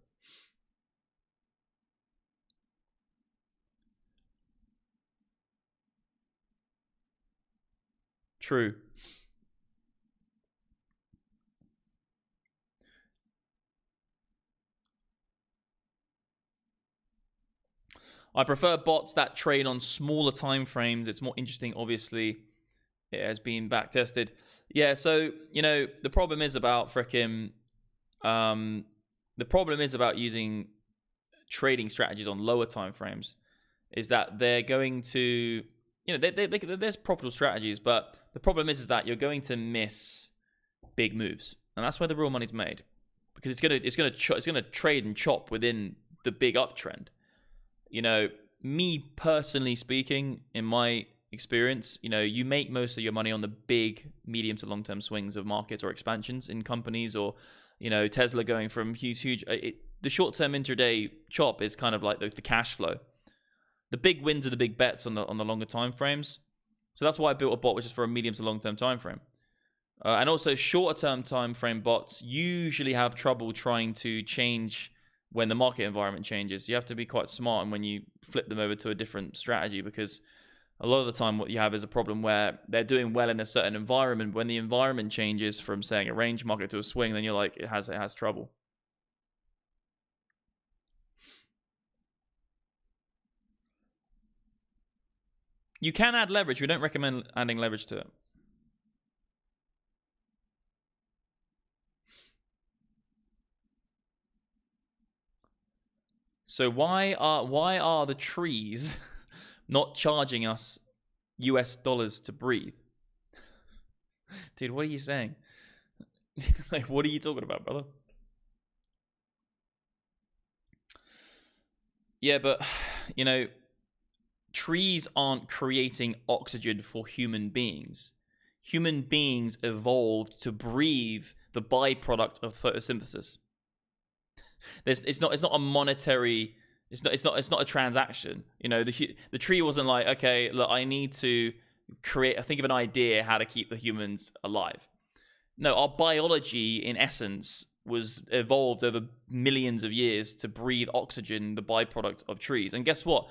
True. I prefer bots that trade on smaller time frames. It's more interesting, obviously. It has been back tested. Yeah, so, you know, the problem is about freaking... the problem is about using trading strategies on lower time frames is that they're going to... You know, there's profitable strategies, but the problem is that you're going to miss big moves. And that's where the real money's made. Because it's gonna trade and chop within the big uptrend. You know, me personally speaking, in my experience, you know, you make most of your money on the big, medium to long-term swings of markets or expansions in companies, or, you know, Tesla going from huge. The short-term intraday chop is kind of like the cash flow. The big wins are the big bets on the longer time frames. So that's why I built a bot which is for a medium to long term time frame. And also shorter term time frame bots usually have trouble trying to change when the market environment changes. You have to be quite smart when you flip them over to a different strategy, because a lot of the time what you have is a problem where they're doing well in a certain environment. When the environment changes from, saying, a range market to a swing, then you're like, it has trouble. You can add leverage. We don't recommend adding leverage to it. So why are the trees not charging us US dollars to breathe? Dude, what are you saying? Like, what are you talking about, brother? Yeah, but, you know, trees aren't creating oxygen for human beings. Human beings evolved to breathe the byproduct of photosynthesis. It's not a monetary. It's not a transaction. You know, the tree wasn't like, okay, look, I need to think of an idea how to keep the humans alive. No, our biology, in essence, was evolved over millions of years to breathe oxygen, the byproduct of trees. And guess what?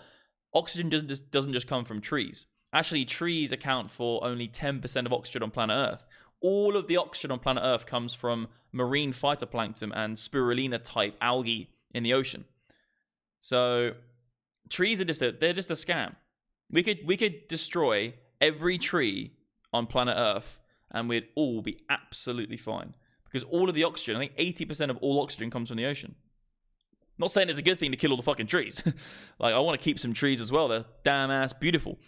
Oxygen doesn't just come from trees. Actually, trees account for only 10% of oxygen on planet Earth. All of the oxygen on planet Earth comes from marine phytoplankton and spirulina-type algae in the ocean. So trees are just a scam. We could destroy every tree on planet Earth and we'd all be absolutely fine, because all of the oxygen, I think 80% of all oxygen comes from the ocean. Not saying it's a good thing to kill all the fucking trees. Like, I want to keep some trees as well. They're damn ass beautiful.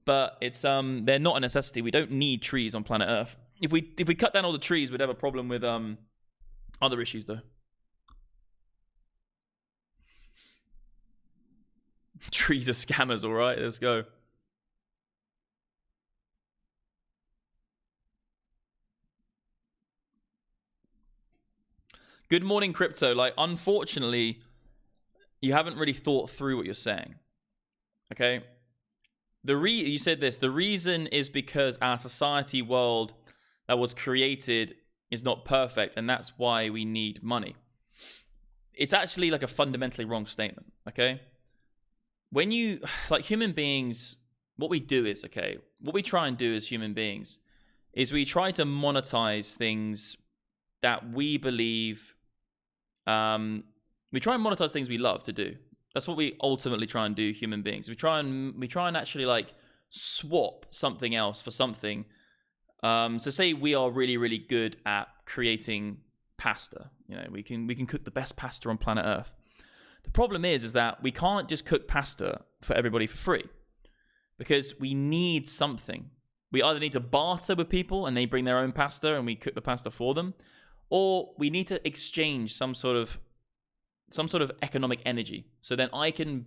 But it's they're not a necessity. We don't need trees on planet Earth. If we cut down all the trees, we'd have a problem with other issues though. Trees are scammers, all right. Let's go. Good morning, crypto. Like, unfortunately, you haven't really thought through what you're saying. Okay? You said this. The reason is because our society world that was created is not perfect, and that's why we need money. It's actually like a fundamentally wrong statement, okay? When you, like, human beings, what we do is, okay, what we try and do as human beings is we try to monetize things that we believe, we try and monetize things we love to do. That's what we ultimately try and do, human beings. We try and actually, like, swap something else for something. So say we are really, really good at creating pasta. You know, we can cook the best pasta on planet Earth. The problem is that we can't just cook pasta for everybody for free, because we need something. We either need to barter with people and they bring their own pasta and we cook the pasta for them, or we need to exchange some sort of economic energy. So then I can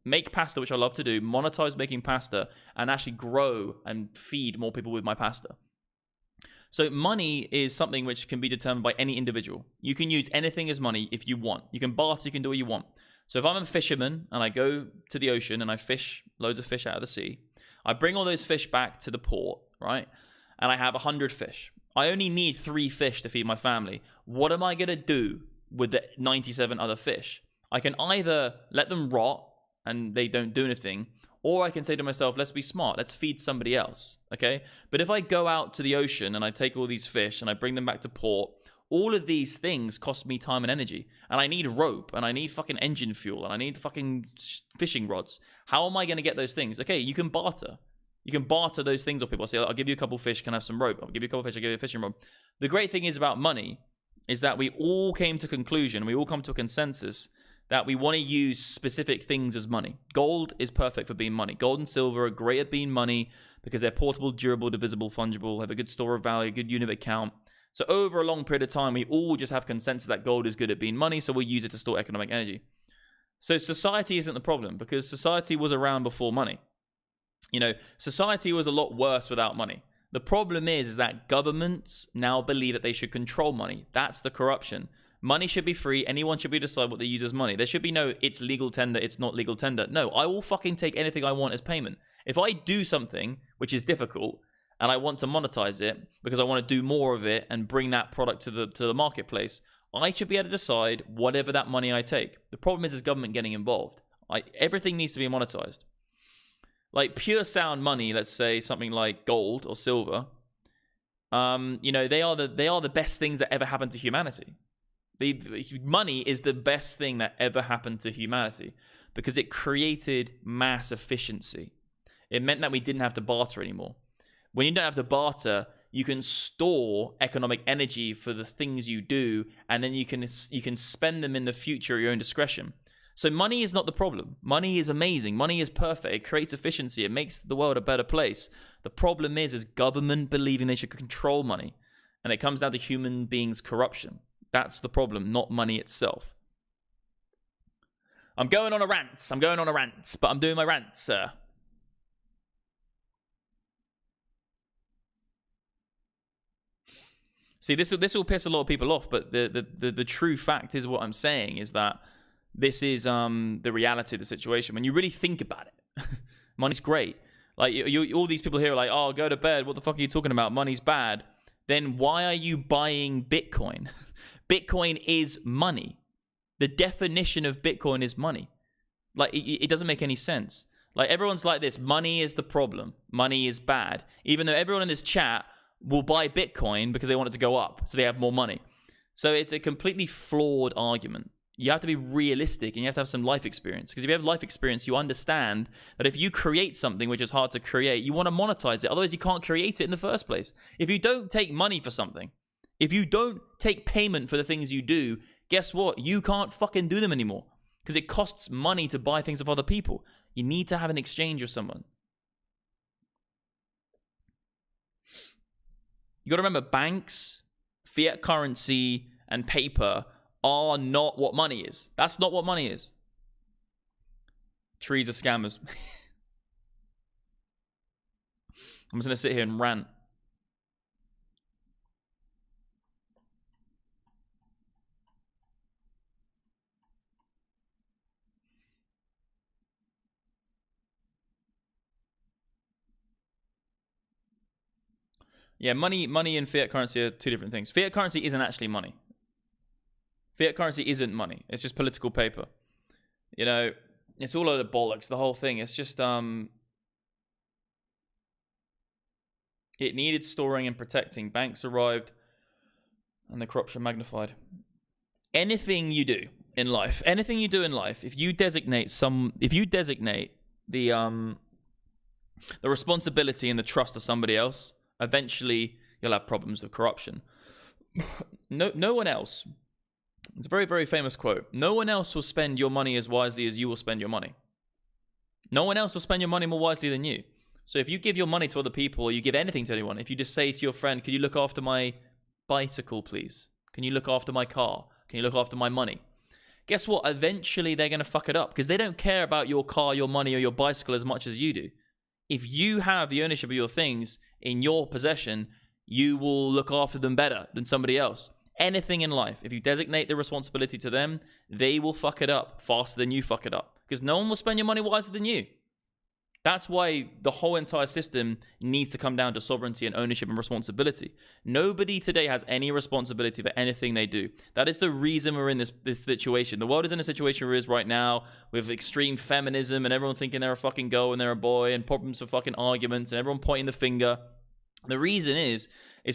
make pasta, which I love to do, monetize making pasta, and actually grow and feed more people with my pasta. So money is something which can be determined by any individual. You can use anything as money if you want. You can barter, you can do what you want. So if I'm a fisherman and I go to the ocean and I fish loads of fish out of the sea, I bring all those fish back to the port, right? And I have 100 fish. I only need 3 fish to feed my family. What am I going to do with the 97 other fish? I can either let them rot and they don't do anything, or I can say to myself, let's be smart, let's feed somebody else, okay? But if I go out to the ocean and I take all these fish and I bring them back to port, all of these things cost me time and energy. And I need rope, and I need fucking engine fuel, and I need fucking fishing rods. How am I going to get those things? Okay, you can barter. You can barter those things off people. I'll say, I'll give you a couple fish, can I have some rope? I'll give you a couple fish, I'll give you a fishing rod. The great thing is about money is that we all came to a conclusion, we all come to a consensus that we want to use specific things as money. Gold is perfect for being money. Gold and silver are great at being money because they're portable, durable, divisible, fungible, have a good store of value, good unit of count. So over a long period of time, we all just have consensus that gold is good at being money, so we'll use it to store economic energy. So society isn't the problem, because society was around before money. You know, society was a lot worse without money. The problem is that governments now believe that they should control money. That's the corruption. Money should be free. Anyone should be decide what they use as money. There should be no, it's legal tender, it's not legal tender. No, I will fucking take anything I want as payment. If I do something which is difficult and I want to monetize it because I want to do more of it and bring that product to the marketplace, I should be able to decide whatever that money I take. The problem is government getting involved. Everything needs to be monetized. Like pure sound money, let's say something like gold or silver, they are the best things that ever happened to humanity. Money is the best thing that ever happened to humanity because it created mass efficiency. It meant that we didn't have to barter anymore. When you don't have to barter, you can store economic energy for the things you do, and then you can spend them in the future at your own discretion. So money is not the problem. Money is amazing. Money is perfect. It creates efficiency. It makes the world a better place. The problem is government believing they should control money, and it comes down to human beings' corruption. That's the problem, not money itself. I'm going on a rant, but I'm doing my rant, sir. See, this will piss a lot of people off, but the true fact is what I'm saying is that this is the reality of the situation. When you really think about it, money's great. Like all these people here are like, oh, go to bed. What the fuck are you talking about? Money's bad. Then why are you buying Bitcoin? Bitcoin is money. The definition of Bitcoin is money. Like it doesn't make any sense. Like everyone's like this. Money is the problem. Money is bad. Even though everyone in this chat will buy Bitcoin because they want it to go up, so they have more money. So it's a completely flawed argument. You have to be realistic and you have to have some life experience. Because if you have life experience, you understand that if you create something which is hard to create, you want to monetize it. Otherwise, you can't create it in the first place. If you don't take money for something, if you don't take payment for the things you do, guess what? You can't fucking do them anymore. Because it costs money to buy things of other people. You need to have an exchange with someone. You got to remember, banks, fiat currency, and paper are not what money is. That's not what money is. Trees are scammers. I'm just going to sit here and rant. Yeah, money and fiat currency are two different things. Fiat currency isn't actually money. Fiat currency isn't money. It's just political paper. You know, it's all a load of bollocks, the whole thing. It's just, it needed storing and protecting. Banks arrived and the corruption magnified. Anything you do in life, if you designate the responsibility and the trust of somebody else, eventually you'll have problems with corruption. No one else. It's a very, very famous quote. No one else will spend your money as wisely as you will spend your money. No one else will spend your money more wisely than you. So if you give your money to other people, or you give anything to anyone, if you just say to your friend, can you look after my bicycle, please? Can you look after my car? Can you look after my money? Guess what? Eventually they're going to fuck it up because they don't care about your car, your money, or your bicycle as much as you do. If you have the ownership of your things in your possession, you will look after them better than somebody else. Anything in life, if you designate the responsibility to them, they will fuck it up faster than you fuck it up. Because no one will spend your money wiser than you. That's why the whole entire system needs to come down to sovereignty and ownership and responsibility. Nobody today has any responsibility for anything they do. That is the reason we're in this situation. The world is in a situation where it is right now with extreme feminism and everyone thinking they're a fucking girl and they're a boy and problems for fucking arguments and everyone pointing the finger. The reason is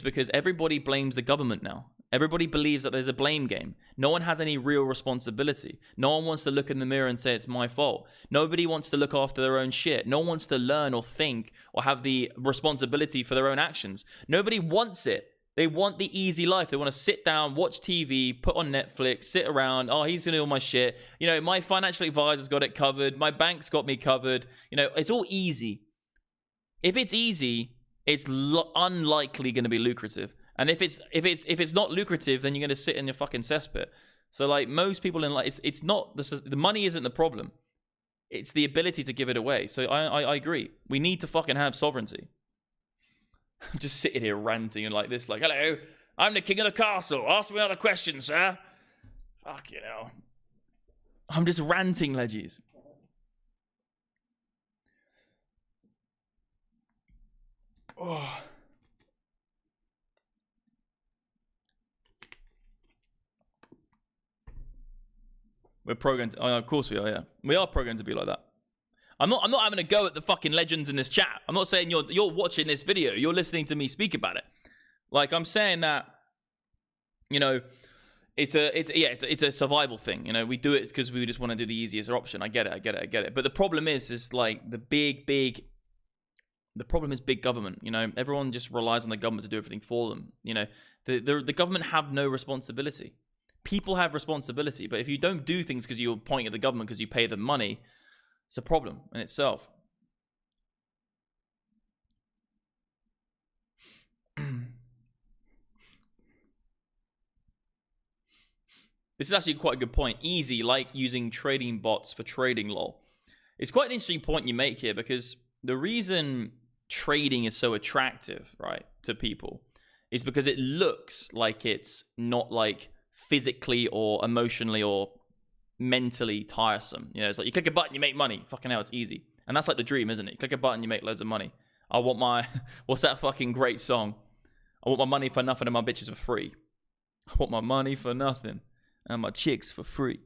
because everybody blames the government now. Everybody believes that there's a blame game. No one has any real responsibility. No one wants to look in the mirror and say it's my fault. Nobody wants to look after their own shit. No one wants to learn or think or have the responsibility for their own actions. Nobody wants it. They want the easy life. They want to sit down, watch TV, put on Netflix, sit around. Oh, he's going to do all my shit. You know, my financial advisor's got it covered. My bank's got me covered. You know, it's all easy. If it's easy, it's unlikely going to be lucrative. And if it's not lucrative, then you're going to sit in your fucking cesspit. So like most people in life, it's not the money isn't the problem. It's the ability to give it away. So I agree. We need to fucking have sovereignty. I'm just sitting here ranting and like this, like, hello, I'm the king of the castle. Ask me another question, sir. Fuck you know. I'm just ranting, Leggies. Oh. We're programmed. Of course we are. Yeah, we are programmed to be like that. I'm not having a go at the fucking legends in this chat. I'm not saying you're watching this video. You're listening to me speak about it. Like, I'm saying that, you know, it's a survival thing. You know, we do it because we just want to do the easiest option. I get it. But the problem is like the problem is big government. You know, everyone just relies on the government to do everything for them. You know, the government have no responsibility. People have responsibility, but if you don't do things because you're pointing at the government because you pay them money, it's a problem in itself. This is actually quite a good point. Easy, like using trading bots for trading, lol. It's quite an interesting point you make here, because the reason trading is so attractive, right, to people is because it looks like it's not like physically or emotionally or mentally tiresome. You know, it's like you click a button, you make money. Fucking hell, it's easy. And that's like the dream, isn't it? You click a button, you make loads of money. I want my... What's that fucking great song? I want my money for nothing and my bitches for free. I want my money for nothing and my chicks for free.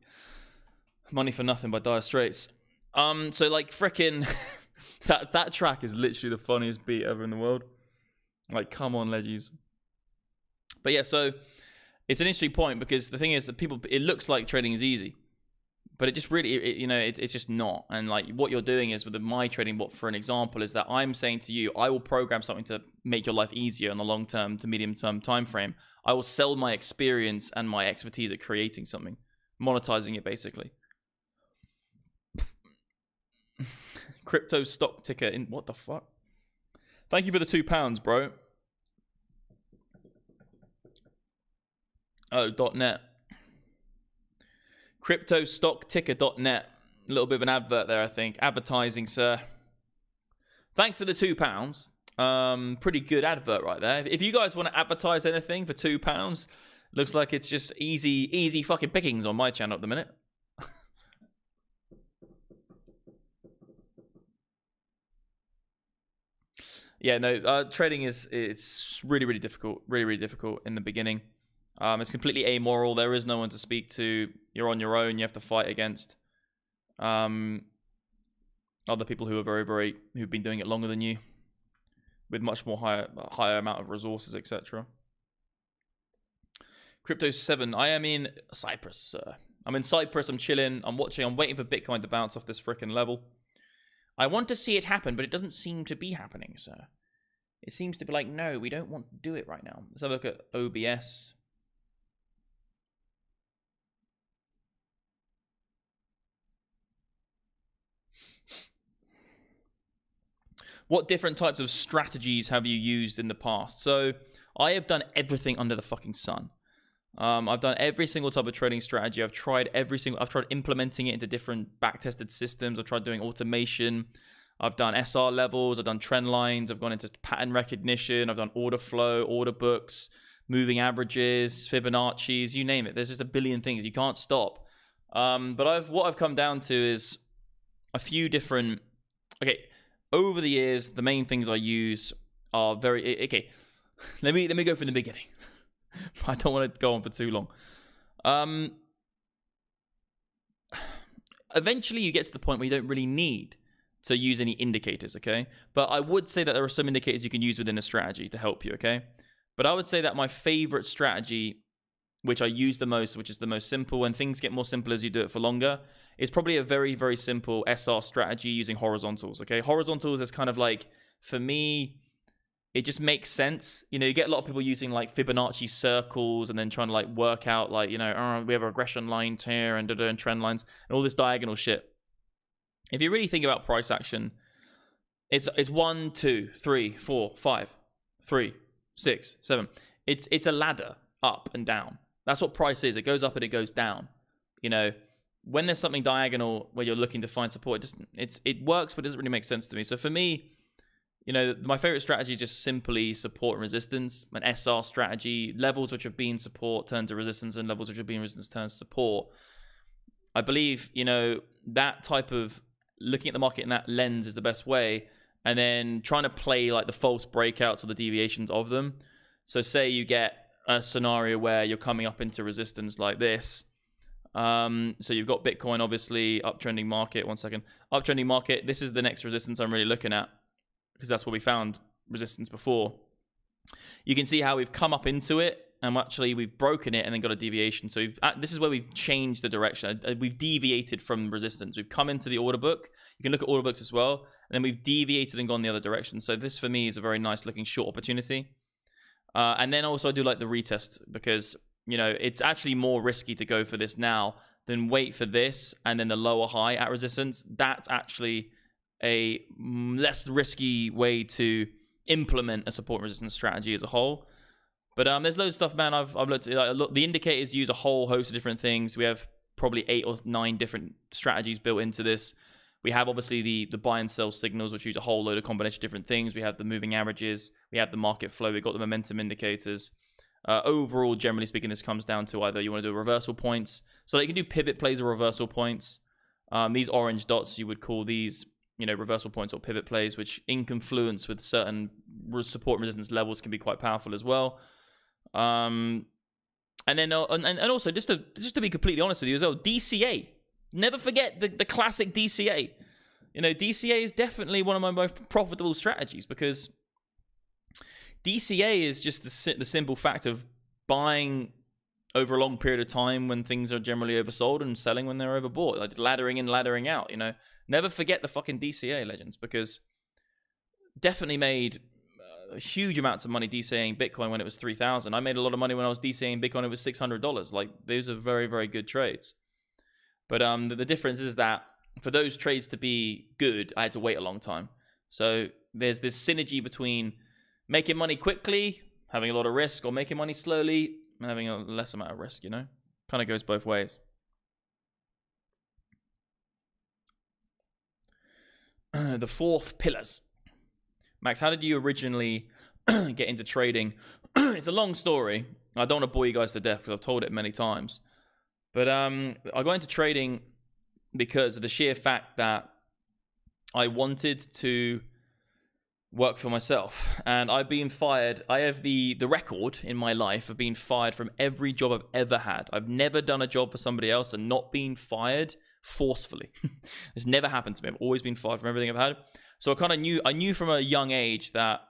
Money for Nothing by Dire Straits. So like frickin' that track is literally the funniest beat ever in the world. Like, come on, Leggies. But yeah, so it's an interesting point, because the thing is that people, it looks like trading is easy, but it just really, it's just not. And like what you're doing is with my trading bot, for an example, is that I'm saying to you, I will program something to make your life easier in the long term to medium term time frame. I will sell my experience and my expertise at creating something, monetizing it basically. Crypto stock ticker in what the fuck? Thank you for the £2, bro. Oh, .net. CryptoStockTicker.net. A little bit of an advert there, I think. Advertising, sir. Thanks for the £2. Pretty good advert right there. If you guys want to advertise anything for £2, looks like it's just easy fucking pickings on my channel at the minute. Yeah, no, trading it's really difficult. Really difficult in the beginning. It's completely amoral. There is no one to speak to. You're on your own. You have to fight against other people who are who've been doing it longer than you, with much more higher amount of resources, etc. Crypto 7. I am in Cyprus, sir. I'm in Cyprus. I'm chilling. I'm watching. I'm waiting for Bitcoin to bounce off this frickin' level. I want to see it happen, but it doesn't seem to be happening, sir. It seems to be like, no, we don't want to do it right now. Let's have a look at OBS. What different types of strategies have you used in the past? So I have done everything under the fucking sun. I've done every single type of trading strategy. I've tried implementing it into different back-tested systems. I've tried doing automation. I've done SR levels. I've done trend lines. I've gone into pattern recognition. I've done order flow, order books, moving averages, Fibonacci's, you name it. There's just a billion things. You can't stop. But what I've come down to is a few different... Okay, over the years, the main things I use are very... Okay, let me go from the beginning. I don't want to go on for too long. Eventually, you get to the point where you don't really need to use any indicators, okay? But I would say that there are some indicators you can use within a strategy to help you, okay? But I would say that my favorite strategy, which I use the most, which is the most simple, and things get more simple as you do it for longer, is probably a very simple SR strategy using horizontals, okay? Horizontals is kind of like, for me... It just makes sense. You know, you get a lot of people using like Fibonacci circles and then trying to like work out like, you know, oh, we have regression lines here and trend lines and all this diagonal shit. If you really think about price action, it's 1, 2, 3, 4, 5, 3, 6, 7. It's a ladder up and down. That's what price is. It goes up and it goes down. You know, when there's something diagonal where you're looking to find support, it works, but it doesn't really make sense to me. So for me, You know, my favorite strategy is just simply support and resistance. An SR strategy, levels which have been support turn to resistance, and levels which have been resistance turn to support. I believe, you know, that type of looking at the market in that lens is the best way. And then trying to play like the false breakouts or the deviations of them. So say you get a scenario where you're coming up into resistance like this. So you've got Bitcoin, obviously, uptrending market. One second. Uptrending market. This is the next resistance I'm really looking at, because that's where we found resistance before. You can see how we've come up into it, and actually we've broken it and then got a deviation. So this is where we've changed the direction. We've deviated from resistance. We've come into the order book. You can look at order books as well. And then we've deviated and gone the other direction. So this for me is a very nice looking short opportunity. And then also I do like the retest, because, you know, it's actually more risky to go for this now than wait for this and then the lower high at resistance. That's actually a less risky way to implement a support and resistance strategy as a whole. But there's loads of stuff, man. I've looked at the indicators use a whole host of different things. We have probably 8 or 9 different strategies built into this. We have obviously the buy and sell signals, which use a whole load of combination of different things. We have the moving averages. We have the market flow. We've got the momentum indicators. Overall, generally speaking, this comes down to either you want to do reversal points. So you can do pivot plays or reversal points. These orange dots, you would call these, you know, reversal points or pivot plays, which in confluence with certain support and resistance levels can be quite powerful as well. And then and also just to be completely honest with you as well, DCA. Never forget the classic DCA. You know, DCA is definitely one of my most profitable strategies, because DCA is just the simple fact of buying over a long period of time when things are generally oversold and selling when they're overbought, like laddering in, laddering out. You know, never forget the fucking DCA, legends, because definitely made huge amounts of money DCAing Bitcoin when it was 3,000. I made a lot of money when I was DCAing Bitcoin when it was $600. Like, those are very, very good trades. But the difference is that for those trades to be good, I had to wait a long time. So there's this synergy between making money quickly, having a lot of risk, or making money slowly and having a less amount of risk, you know? Kind of goes both ways. The 4th pillars. Max, how did you originally get into trading? It's a long story. I don't want to bore you guys to death because I've told it many times. But I got into trading because of the sheer fact that I wanted to work for myself. And I've been fired. I have the record in my life of being fired from every job I've ever had. I've never done a job for somebody else and not been fired forcefully. It's never happened to me. I've always been fired from everything I've had. So I knew from a young age that,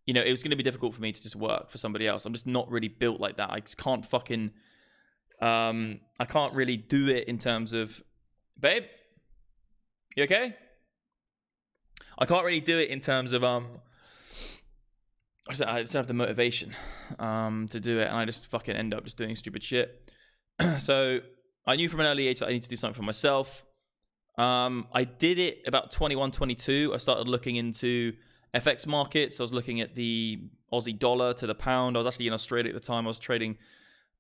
you know, it was going to be difficult for me to just work for somebody else. I'm just not really built like that. I just can't fucking... I can't really do it in terms of, babe, you okay? I can't really do it in terms of I just don't have the motivation to do it, and I just fucking end up just doing stupid shit. So I knew from an early age that I need to do something for myself. I did it about 21, 22. I started looking into FX markets. I was looking at the Aussie dollar to the pound. I was actually in Australia at the time. I was trading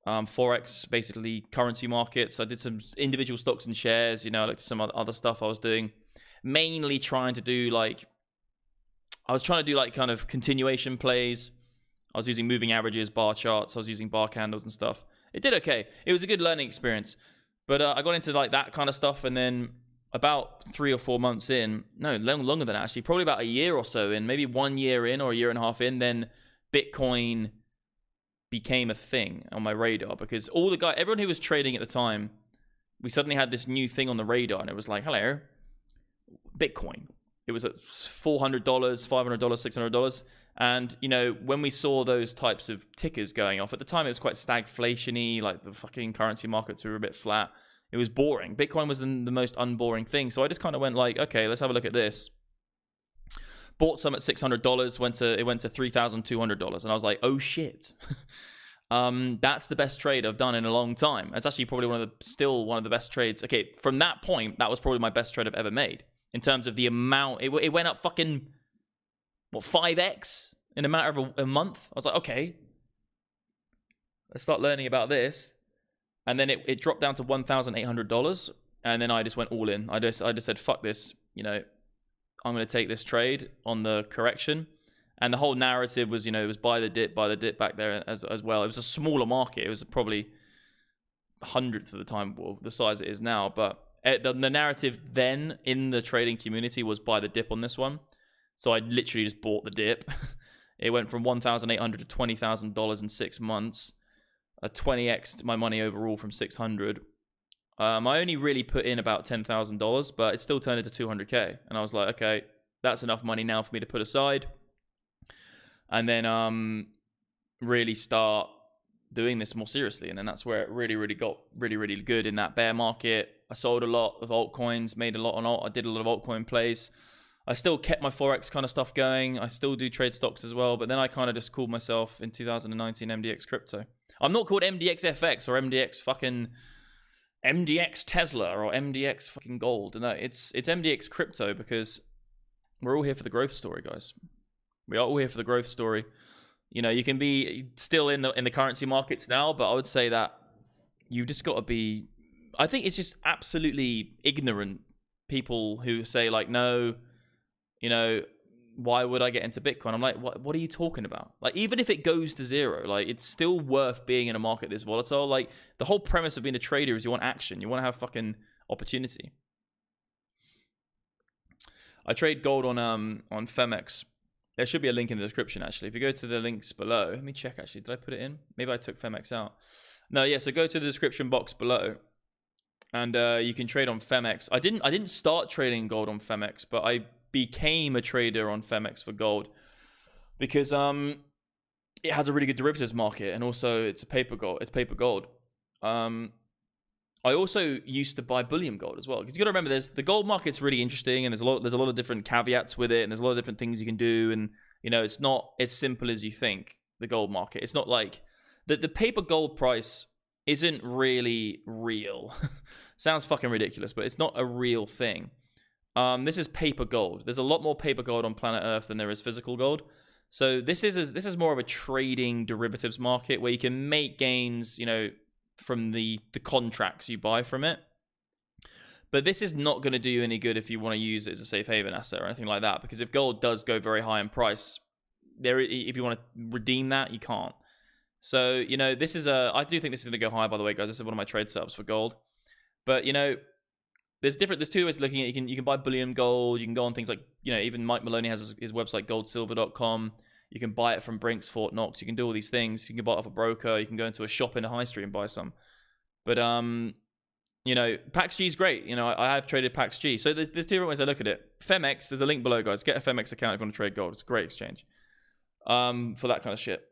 Forex, basically currency markets. I did some individual stocks and shares. You know, I looked at some other stuff I was doing. Mainly trying to do like kind of continuation plays. I was using moving averages, bar charts. I was using bar candles and stuff. It did okay. It was a good learning experience. But I got into like that kind of stuff, and then about 3 or 4 months in, no, longer than that, actually, probably about a year or so in, maybe 1 year in or a year and a half in, then Bitcoin became a thing on my radar, because everyone who was trading at the time, we suddenly had this new thing on the radar, and it was like, hello, Bitcoin. It was at $400, $500, $600. And, you know, when we saw those types of tickers going off, at the time it was quite stagflation-y, like the fucking currency markets were a bit flat. It was boring. Bitcoin was the most unboring thing. So I just kind of went like, okay, let's have a look at this. Bought some at $600, it went to $3,200, and I was like, oh shit. That's the best trade I've done in a long time. It's actually probably still one of the best trades. Okay, from that point, that was probably my best trade I've ever made in terms of the amount. It went up fucking 5x in a matter of a month. I was like, okay, let's start learning about this. And then it dropped down to $1,800, and then I just went all in. I just said, fuck this, you know. I'm going to take this trade on the correction. And the whole narrative was, you know, it was buy the dip back there as well. It was a smaller market. It was probably 100th of the time, well, the size it is now. But the narrative then in the trading community was buy the dip on this one. So I literally just bought the dip. It went from $1,800 to $20,000 in 6 months. 20x'd my money overall from 600. I only really put in about $10,000, but it still turned into 200k. And I was like, okay, that's enough money now for me to put aside. And then really start doing this more seriously. And then that's where it really got really good in that bear market. I sold a lot of altcoins, made a lot on alt. I did a lot of altcoin plays. I still kept my Forex kind of stuff going. I still do trade stocks as well. But then I kind of just called myself in 2019 MDX Crypto. I'm not called MDX FX or MDX fucking MDX Tesla or MDX fucking gold. No, it's MDX Crypto because we're all here for the growth story, guys. We are all here for the growth story. You know, you can be still in the currency markets now, but I would say that you've just got to be. I think it's just absolutely ignorant people who say like, no, you know, why would I get into Bitcoin? I'm like, what are you talking about? Like, even if it goes to zero, like, it's still worth being in a market this volatile. Like, the whole premise of being a trader is you want action. You want to have fucking opportunity. I trade gold on Phemex. There should be a link in the description, actually. If you go to the links below, let me check, actually. Did I put it in? Maybe I took Phemex out. No, yeah, so go to the description box below. And you can trade on Phemex. I didn't start trading gold on Phemex, but I became a trader on Phemex for gold. Because it has a really good derivatives market. And also, it's paper gold. I also used to buy bullion gold as well, because you got to remember, the gold market's really interesting, and there's a lot of different caveats with it, and there's a lot of different things you can do, and you know, it's not as simple as you think. The gold market, it's not like the paper gold price isn't really real. Sounds fucking ridiculous, but it's not a real thing. This is paper gold. There's a lot more paper gold on planet Earth than there is physical gold. So this is more of a trading derivatives market where you can make gains, you know, from the contracts you buy from it. But this is not going to do you any good if you want to use it as a safe haven asset or anything like that, because if gold does go very high in price, if you want to redeem that, you can't. So, you know, I do think this is going to go high, by the way, guys. This is one of my trade setups for gold. But, you know, there's two ways of looking at it. You can buy bullion gold. You can go on things like, you know, even Mike Maloney has his website, goldsilver.com. You can buy it from Brinks, Fort Knox. You can do all these things. You can buy it off a broker. You can go into a shop in a high street and buy some. But, you know, PaxG is great. You know, I have traded PaxG. So there's two different ways I look at it. Phemex, there's a link below, guys. Get a Phemex account if you want to trade gold. It's a great exchange for that kind of shit.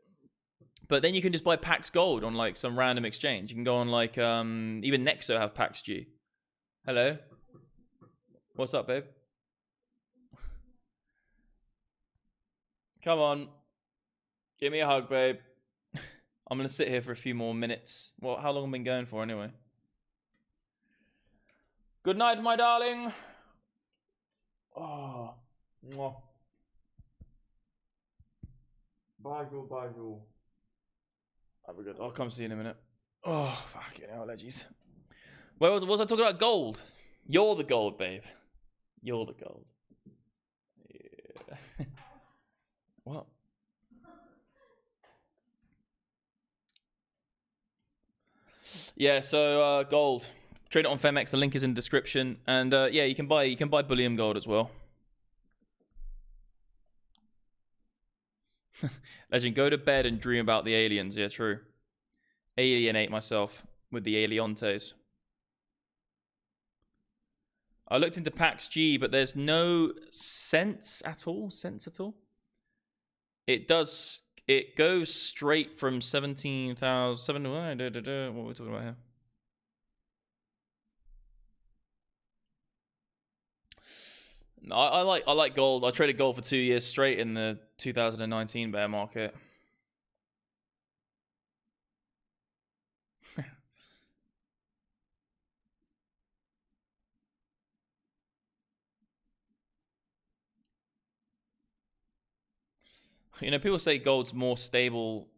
But then you can just buy Pax Gold on like some random exchange. You can go on like, even NEXO have PaxG. Hello. What's up, babe? Come on. Give me a hug, babe. I'm going to sit here for a few more minutes. Well, how long have I been going for anyway? Good night, my darling. Oh. Mwah. Bye, Jewel. Bye, Jewel. Have a good. I'll come see you in a minute. Oh, fucking hell, leggies. Where was I talking about? Gold. You're the gold, babe. You're the gold. Yeah. What? Yeah, so gold. Trade it on Phemex. The link is in the description. And yeah, you can buy bullion gold as well. Legend, go to bed and dream about the aliens. Yeah, true. Alienate myself with the aliantes. I looked into PaxG, but there's no sense at all. It goes straight from 17,000. What are we talking about here? I like gold. I traded gold for 2 years straight in the 2019 bear market. You know, people say gold's more stable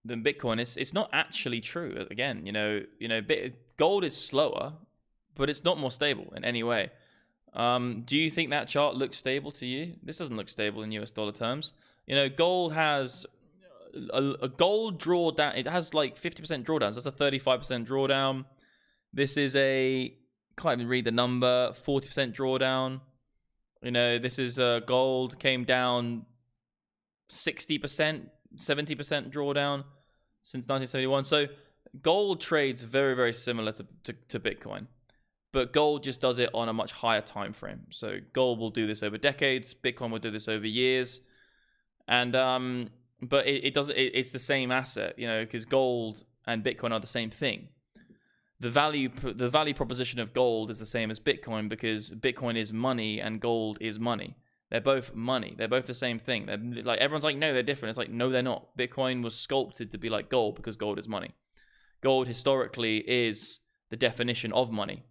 than Bitcoin. It's not actually true. Again, you know, gold is slower, but it's not more stable in any way. Do you think that chart looks stable to you? This doesn't look stable in US dollar terms. You know, gold has a gold drawdown. It has like 50% drawdowns. That's a 35% drawdown. This is a, can't even read the number, 40% drawdown. You know, this is gold came down 60%, 70% drawdown since 1971. So gold trades very, very similar to Bitcoin. But gold just does it on a much higher time frame. So gold will do this over decades. Bitcoin will do this over years. And but it's the same asset, you know, because gold and Bitcoin are the same thing. The value proposition of gold is the same as Bitcoin because Bitcoin is money and gold is money. They're both money. They're both the same thing. They're like, everyone's like, no, they're different. It's like, no, they're not. Bitcoin was sculpted to be like gold because gold is money. Gold historically is the definition of money.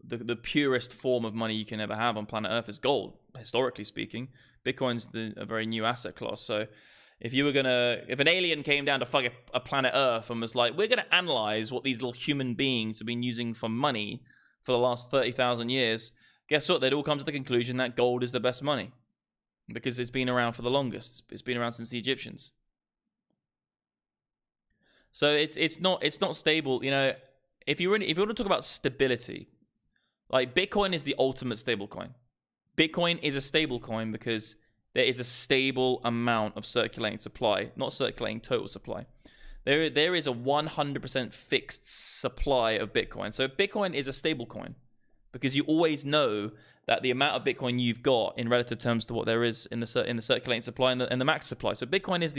The purest form of money you can ever have on planet Earth is gold, historically speaking. Bitcoin's a very new asset class. So if an alien came down to fuck a planet Earth and was like, we're gonna analyze what these little human beings have been using for money for the last 30,000 years, guess what? They'd all come to the conclusion that gold is the best money because it's been around for the longest. It's been around since the Egyptians. So it's not stable. You know, if you want to talk about stability, like Bitcoin is the ultimate stable coin. Bitcoin is a stable coin because there is a stable amount of circulating supply, not circulating total supply. There is a 100% fixed supply of Bitcoin. So Bitcoin is a stable coin because you always know that the amount of Bitcoin you've got in relative terms to what there is in the circulating supply and the max supply. So Bitcoin is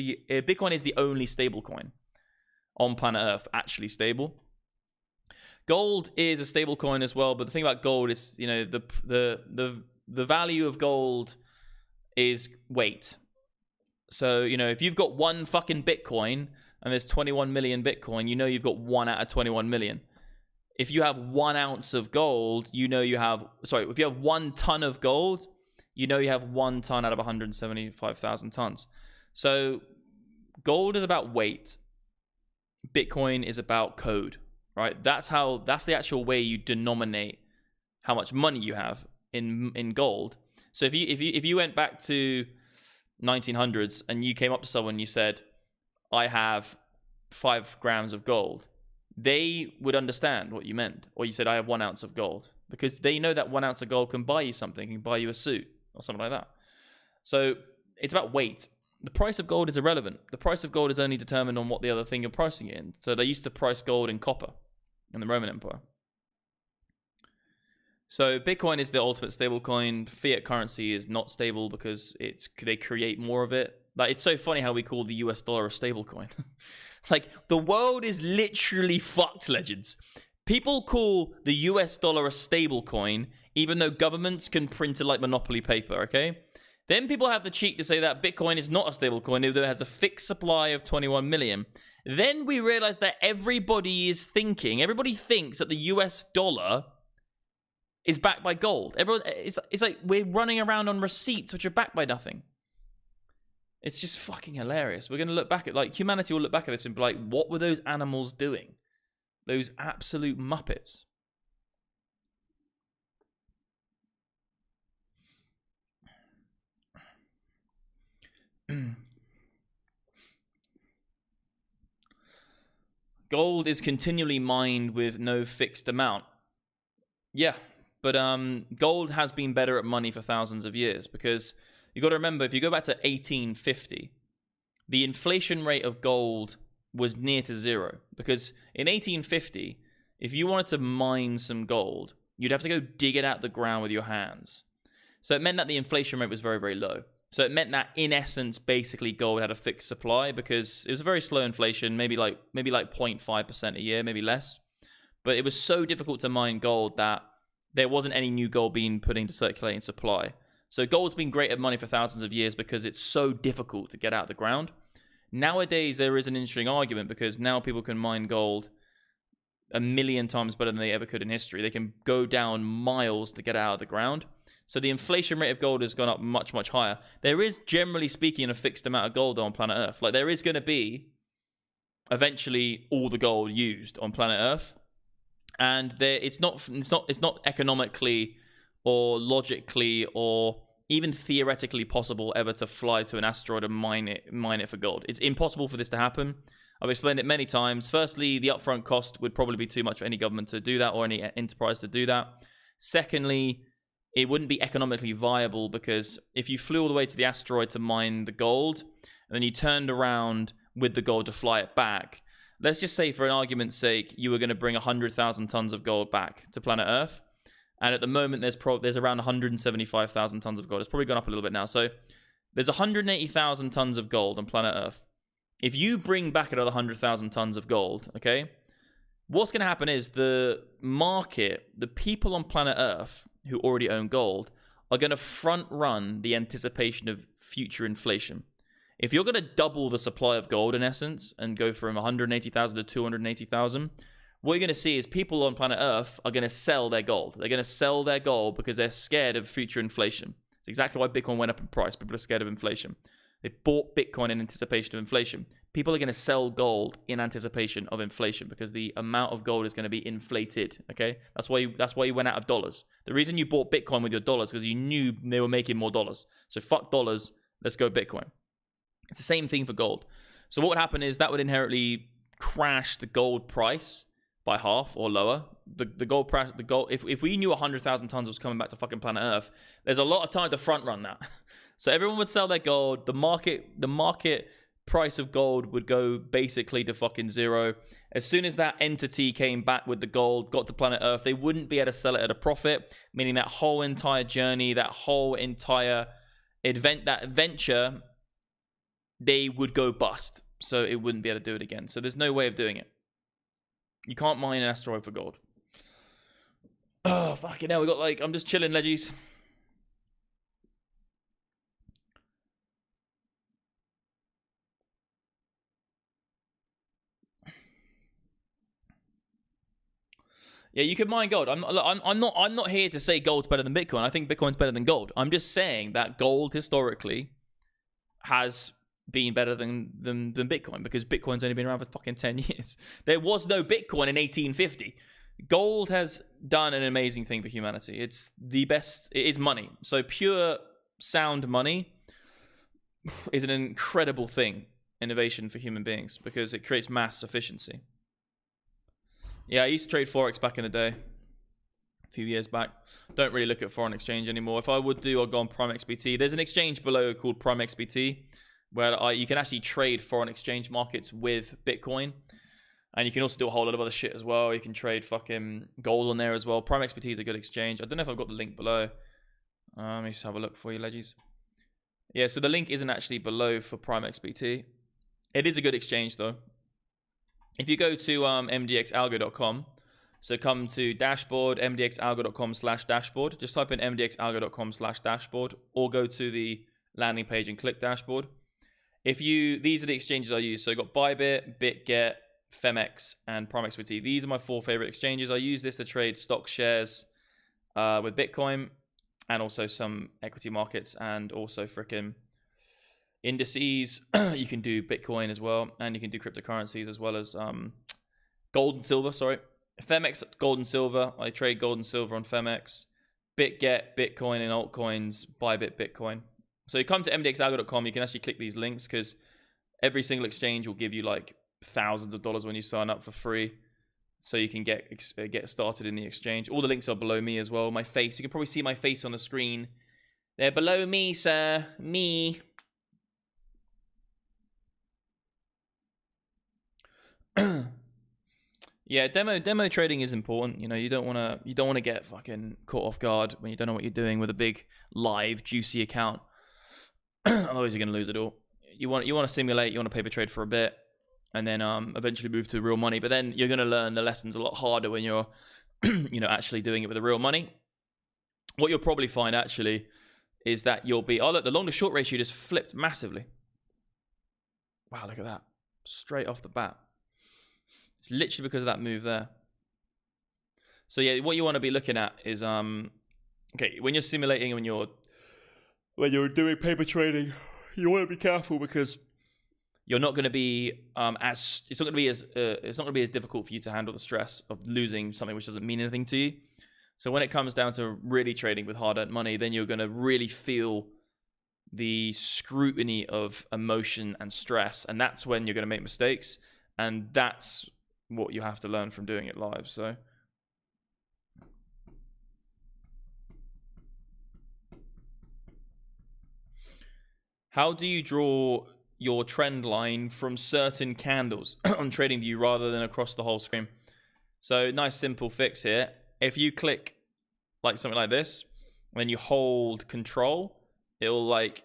the only stable coin on planet Earth actually stable. Gold is a stable coin as well, but the thing about gold is, you know, the value of gold is weight. So, you know, if you've got one fucking Bitcoin and there's 21 million Bitcoin, you know you've got 1 out of 21 million. If you have 1 ounce of gold, you know you have, if you have 1 ton of gold, you know you have 1 ton out of 175,000 tons. So gold is about weight. Bitcoin is about code, right? That's the actual way you denominate how much money you have in gold. So if you went back to 1900s and you came up to someone and you said, I have 5 grams of gold, they would understand what you meant. Or you said, I have 1 ounce of gold, because they know that 1 ounce of gold can buy you something, can buy you a suit or something like that. So it's about weight. The price of gold is irrelevant. The price of gold is only determined on what the other thing you're pricing it in. So they used to price gold in copper in the Roman Empire. So Bitcoin is the ultimate stable coin. Fiat currency is not stable because they create more of it. Like, it's so funny how we call the US dollar a stable coin. Like, the world is literally fucked, legends. People call the US dollar a stable coin even though governments can print it like monopoly paper, okay? Then people have the cheek to say that Bitcoin is not a stable coin, even though it has a fixed supply of 21 million. Then we realize that everybody thinks that the US dollar is backed by gold. It's like we're running around on receipts which are backed by nothing. It's just fucking hilarious. We're going to look back at, like, humanity will look back at this and be like, what were those animals doing? Those absolute muppets. Gold is continually mined with no fixed amount. Yeah, but gold has been better at money for thousands of years, because you got to remember, if you go back to 1850, the inflation rate of gold was near to zero, because in 1850, if you wanted to mine some gold, you'd have to go dig it out the ground with your hands. So it meant that the inflation rate was very, very low. So it meant that, in essence, basically gold had a fixed supply, because it was a very slow inflation, maybe like 0.5% a year, maybe less. But it was so difficult to mine gold that there wasn't any new gold being put into circulating supply. So gold's been great at money for thousands of years because it's so difficult to get out of the ground. Nowadays, there is an interesting argument, because now people can mine gold 1,000,000 times better than they ever could in history. They can go down miles to get out of the ground. So the inflation rate of gold has gone up much, much higher. There is, generally speaking, a fixed amount of gold on planet Earth. Like, there is going to be eventually all the gold used on planet Earth, and it's not economically or logically or even theoretically possible ever to fly to an asteroid and mine it for gold. It's impossible for this to happen. I've explained it many times. Firstly, the upfront cost would probably be too much for any government to do that or any enterprise to do that. Secondly, it wouldn't be economically viable, because if you flew all the way to the asteroid to mine the gold and then you turned around with the gold to fly it back, let's just say for an argument's sake you were going to bring 100,000 tons of gold back to planet Earth, and at the moment there's around 175,000 tons of gold. It's probably gone up a little bit now. So there's 180,000 tons of gold on planet Earth. If you bring back another 100,000 tons of gold, okay, what's going to happen is the market, the people on planet Earth who already own gold, are going to front run the anticipation of future inflation. If you're going to double the supply of gold, in essence, and go from 180,000 to 280,000, what you're going to see is people on planet Earth are going to sell their gold. They're going to sell their gold because they're scared of future inflation. It's exactly why Bitcoin went up in price. People are scared of inflation. They bought Bitcoin in anticipation of inflation. People are going to sell gold in anticipation of inflation because the amount of gold is going to be inflated. Okay, that's why you went out of dollars. The reason you bought Bitcoin with your dollars because you knew they were making more dollars. So fuck dollars. Let's go Bitcoin. It's the same thing for gold. So what would happen is that would inherently crash the gold price by half or lower. The gold price, if we knew 100,000 tons was coming back to fucking planet Earth, there's a lot of time to front run that. So everyone would sell their gold. The market price of gold would go basically to fucking zero. As soon as that entity came back with the gold, got to planet Earth, they wouldn't be able to sell it at a profit, meaning that whole entire journey, that whole entire adventure, they would go bust. So it wouldn't be able to do it again. So there's no way of doing it. You can't mine an asteroid for gold. Oh, fucking hell. We got I'm just chilling, leggies. Yeah, you can mine gold. I'm not here to say gold's better than Bitcoin. I think Bitcoin's better than gold. I'm just saying that gold historically has been better than Bitcoin, because Bitcoin's only been around for fucking 10 years. There was no Bitcoin in 1850. Gold has done an amazing thing for humanity. It's the best. It is money. So pure sound money is an incredible thing, innovation for human beings, because it creates mass efficiency. Yeah, I used to trade Forex back in the day, a few years back. Don't really look at foreign exchange anymore. If I would do, I'd go on Prime XBT. There's an exchange below called Prime XBT, where you can actually trade foreign exchange markets with Bitcoin. And you can also do a whole lot of other shit as well. You can trade fucking gold on there as well. Prime XBT is a good exchange. I don't know if I've got the link below. Let me just have a look for you, leggies. Yeah, so the link isn't actually below for Prime XBT. It is a good exchange, though. If you go to mdxalgo.com, so come to dashboard, mdxalgo.com/dashboard. Just type in mdxalgo.com/dashboard, or go to the landing page and click dashboard. These are the exchanges I use. So I've got Bybit, BitGet, Phemex, and Prime XBT. These are my 4 favorite exchanges. I use this to trade stock shares with Bitcoin, and also some equity markets, and also frickin' indices. You can do Bitcoin as well, and you can do cryptocurrencies as well as gold and silver. Sorry, Phemex, gold and silver. I trade gold and silver on Phemex. BitGet, Bitcoin, and altcoins. Bybit, Bitcoin. So you come to mdxalgo.com. You can actually click these links, because every single exchange will give you thousands of dollars when you sign up for free, so you can get started in the exchange. All the links are below me as well. My face, you can probably see my face on the screen. They're below me, sir. Me. Yeah, demo trading is important. You don't want to get fucking caught off guard when you don't know what you're doing with a big live juicy account. Otherwise you're going to lose it all. You want to simulate, you want to paper trade for a bit, and then eventually move to real money. But then you're going to learn the lessons a lot harder when you're actually doing it with the real money. What you'll probably find actually is that you'll be, look, the long to short ratio just flipped massively. Wow, look at that. Straight off the bat. It's literally because of that move there. So yeah, what you want to be looking at is okay, when you're simulating, when you're doing paper trading, you want to be careful, because you're not going to be it's not going to be as difficult for you to handle the stress of losing something which doesn't mean anything to you. So when it comes down to really trading with hard-earned money, then you're going to really feel the scrutiny of emotion and stress, and that's when you're going to make mistakes, and that's what you have to learn from doing it live. So how do you draw your trend line from certain candles on TradingView rather than across the whole screen? So nice simple fix here. If you click like something like this, when you hold control, it'll like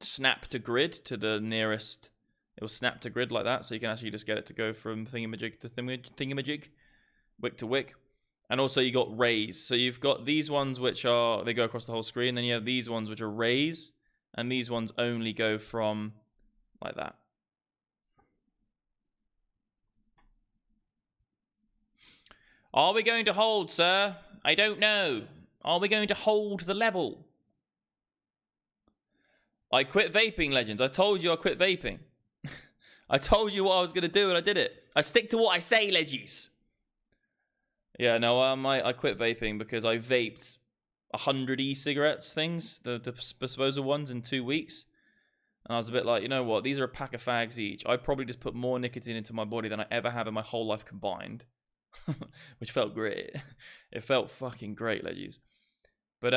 snap to grid to the nearest. It'll snap to grid like that, so you can actually just get it to go from thingamajig to thingamajig, wick to wick. And also you got raise. So you've got these ones which are, they go across the whole screen. Then you have these ones which are raise, and these ones only go from like that. Are we going to hold, sir? I don't know. Are we going to hold the level? I quit vaping, Legends. I told you I quit vaping. I told you what I was going to do, and I did it. I stick to what I say, Leggies. Yeah, no, I quit vaping because I vaped 100 e-cigarettes things, the disposable ones, in 2 weeks. And I was a bit like, you know what? These are a pack of fags each. I probably just put more nicotine into my body than I ever have in my whole life combined. Which felt great. It felt fucking great, Leggies. But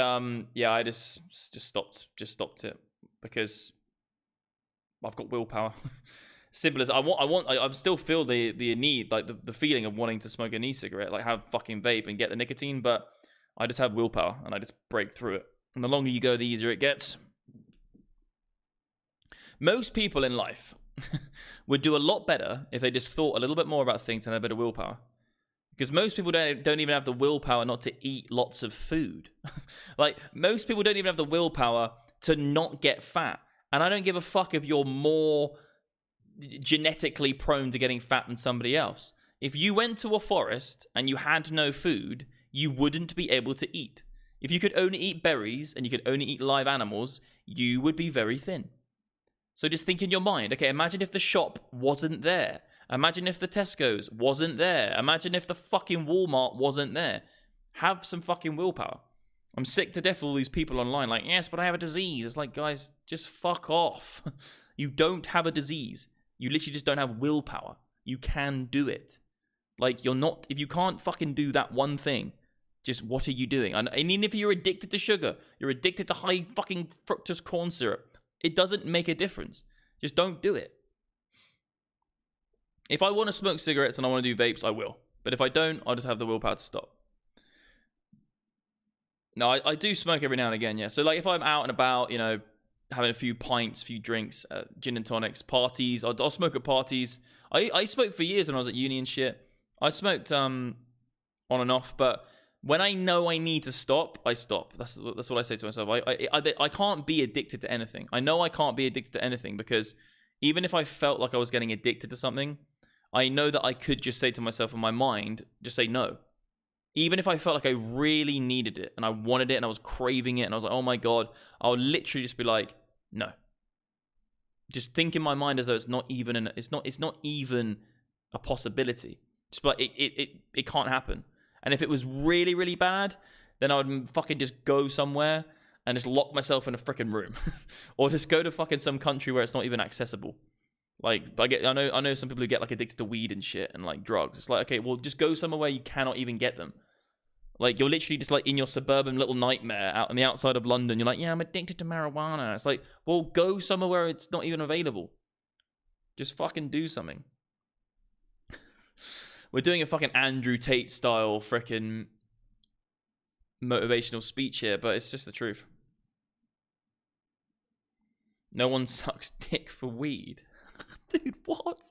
yeah, I just stopped it because I've got willpower. Simple as I still feel the need, like the feeling of wanting to smoke an e-cigarette, like have fucking vape and get the nicotine, but I just have willpower and I just break through it. And the longer you go, the easier it gets. Most people in life would do a lot better if they just thought a little bit more about things and had a bit of willpower. Because most people don't even have the willpower not to eat lots of food. Like, most people don't even have the willpower to not get fat. And I don't give a fuck if you're more genetically prone to getting fat than somebody else. If you went to a forest and you had no food, you wouldn't be able to eat. If you could only eat berries and you could only eat live animals, you would be very thin. So just think in your mind, okay, imagine if the shop wasn't there. Imagine if the Tesco's wasn't there. Imagine if the fucking Walmart wasn't there. Have some fucking willpower. I'm sick to death of all these people online like, yes, but I have a disease. It's like, guys, just fuck off. You don't have a disease. You literally just don't have willpower. You can do it. Like, you're not, if you can't fucking do that one thing, just what are you doing? And even if you're addicted to sugar, you're addicted to high fucking fructose corn syrup, it doesn't make a difference. Just don't do it. If I want to smoke cigarettes and I want to do vapes, I will. But if I don't, I'll just have the willpower to stop. No, I do smoke every now and again, yeah. So, like, if I'm out and about, you know, having a few pints, few drinks, gin and tonics, parties, I'll smoke at parties. I smoked for years when I was at uni and shit. I smoked on and off, but when I know I need to stop, I stop. That's what I say to myself. I can't be addicted to anything. I know I can't be addicted to anything because even if I felt like I was getting addicted to something, I know that I could just say to myself in my mind, just say no. Even if I felt like I really needed it and I wanted it and I was craving it and I was like, oh my God, I'll literally just be like, no. Just think in my mind as though it's not even a possibility. Just be like, it can't happen. And if it was really, really bad, then I would fucking just go somewhere and just lock myself in a freaking room. Or just go to fucking some country where it's not even accessible. Like, I know some people who get like addicted to weed and shit and like drugs. It's like, okay, well, just go somewhere where you cannot even get them. Like, you're literally just like in your suburban little nightmare out on the outside of London. You're like, yeah, I'm addicted to marijuana. It's like, well, go somewhere where it's not even available. Just fucking do something. We're doing a fucking Andrew Tate style freaking motivational speech here, but it's just the truth. No one sucks dick for weed. Dude, what?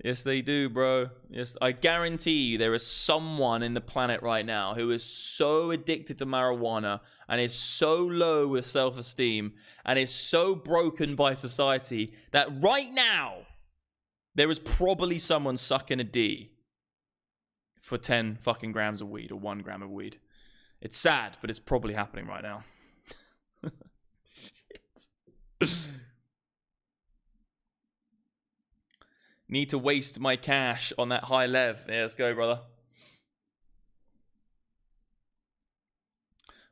Yes, they do, bro. Yes, I guarantee you there is someone in the planet right now who is so addicted to marijuana and is so low with self-esteem and is so broken by society that right now there is probably someone sucking a D for 10 fucking grams of weed or 1 gram of weed. It's sad, but it's probably happening right now. Shit. Need to waste my cash on that high lev. Yeah, let's go, brother.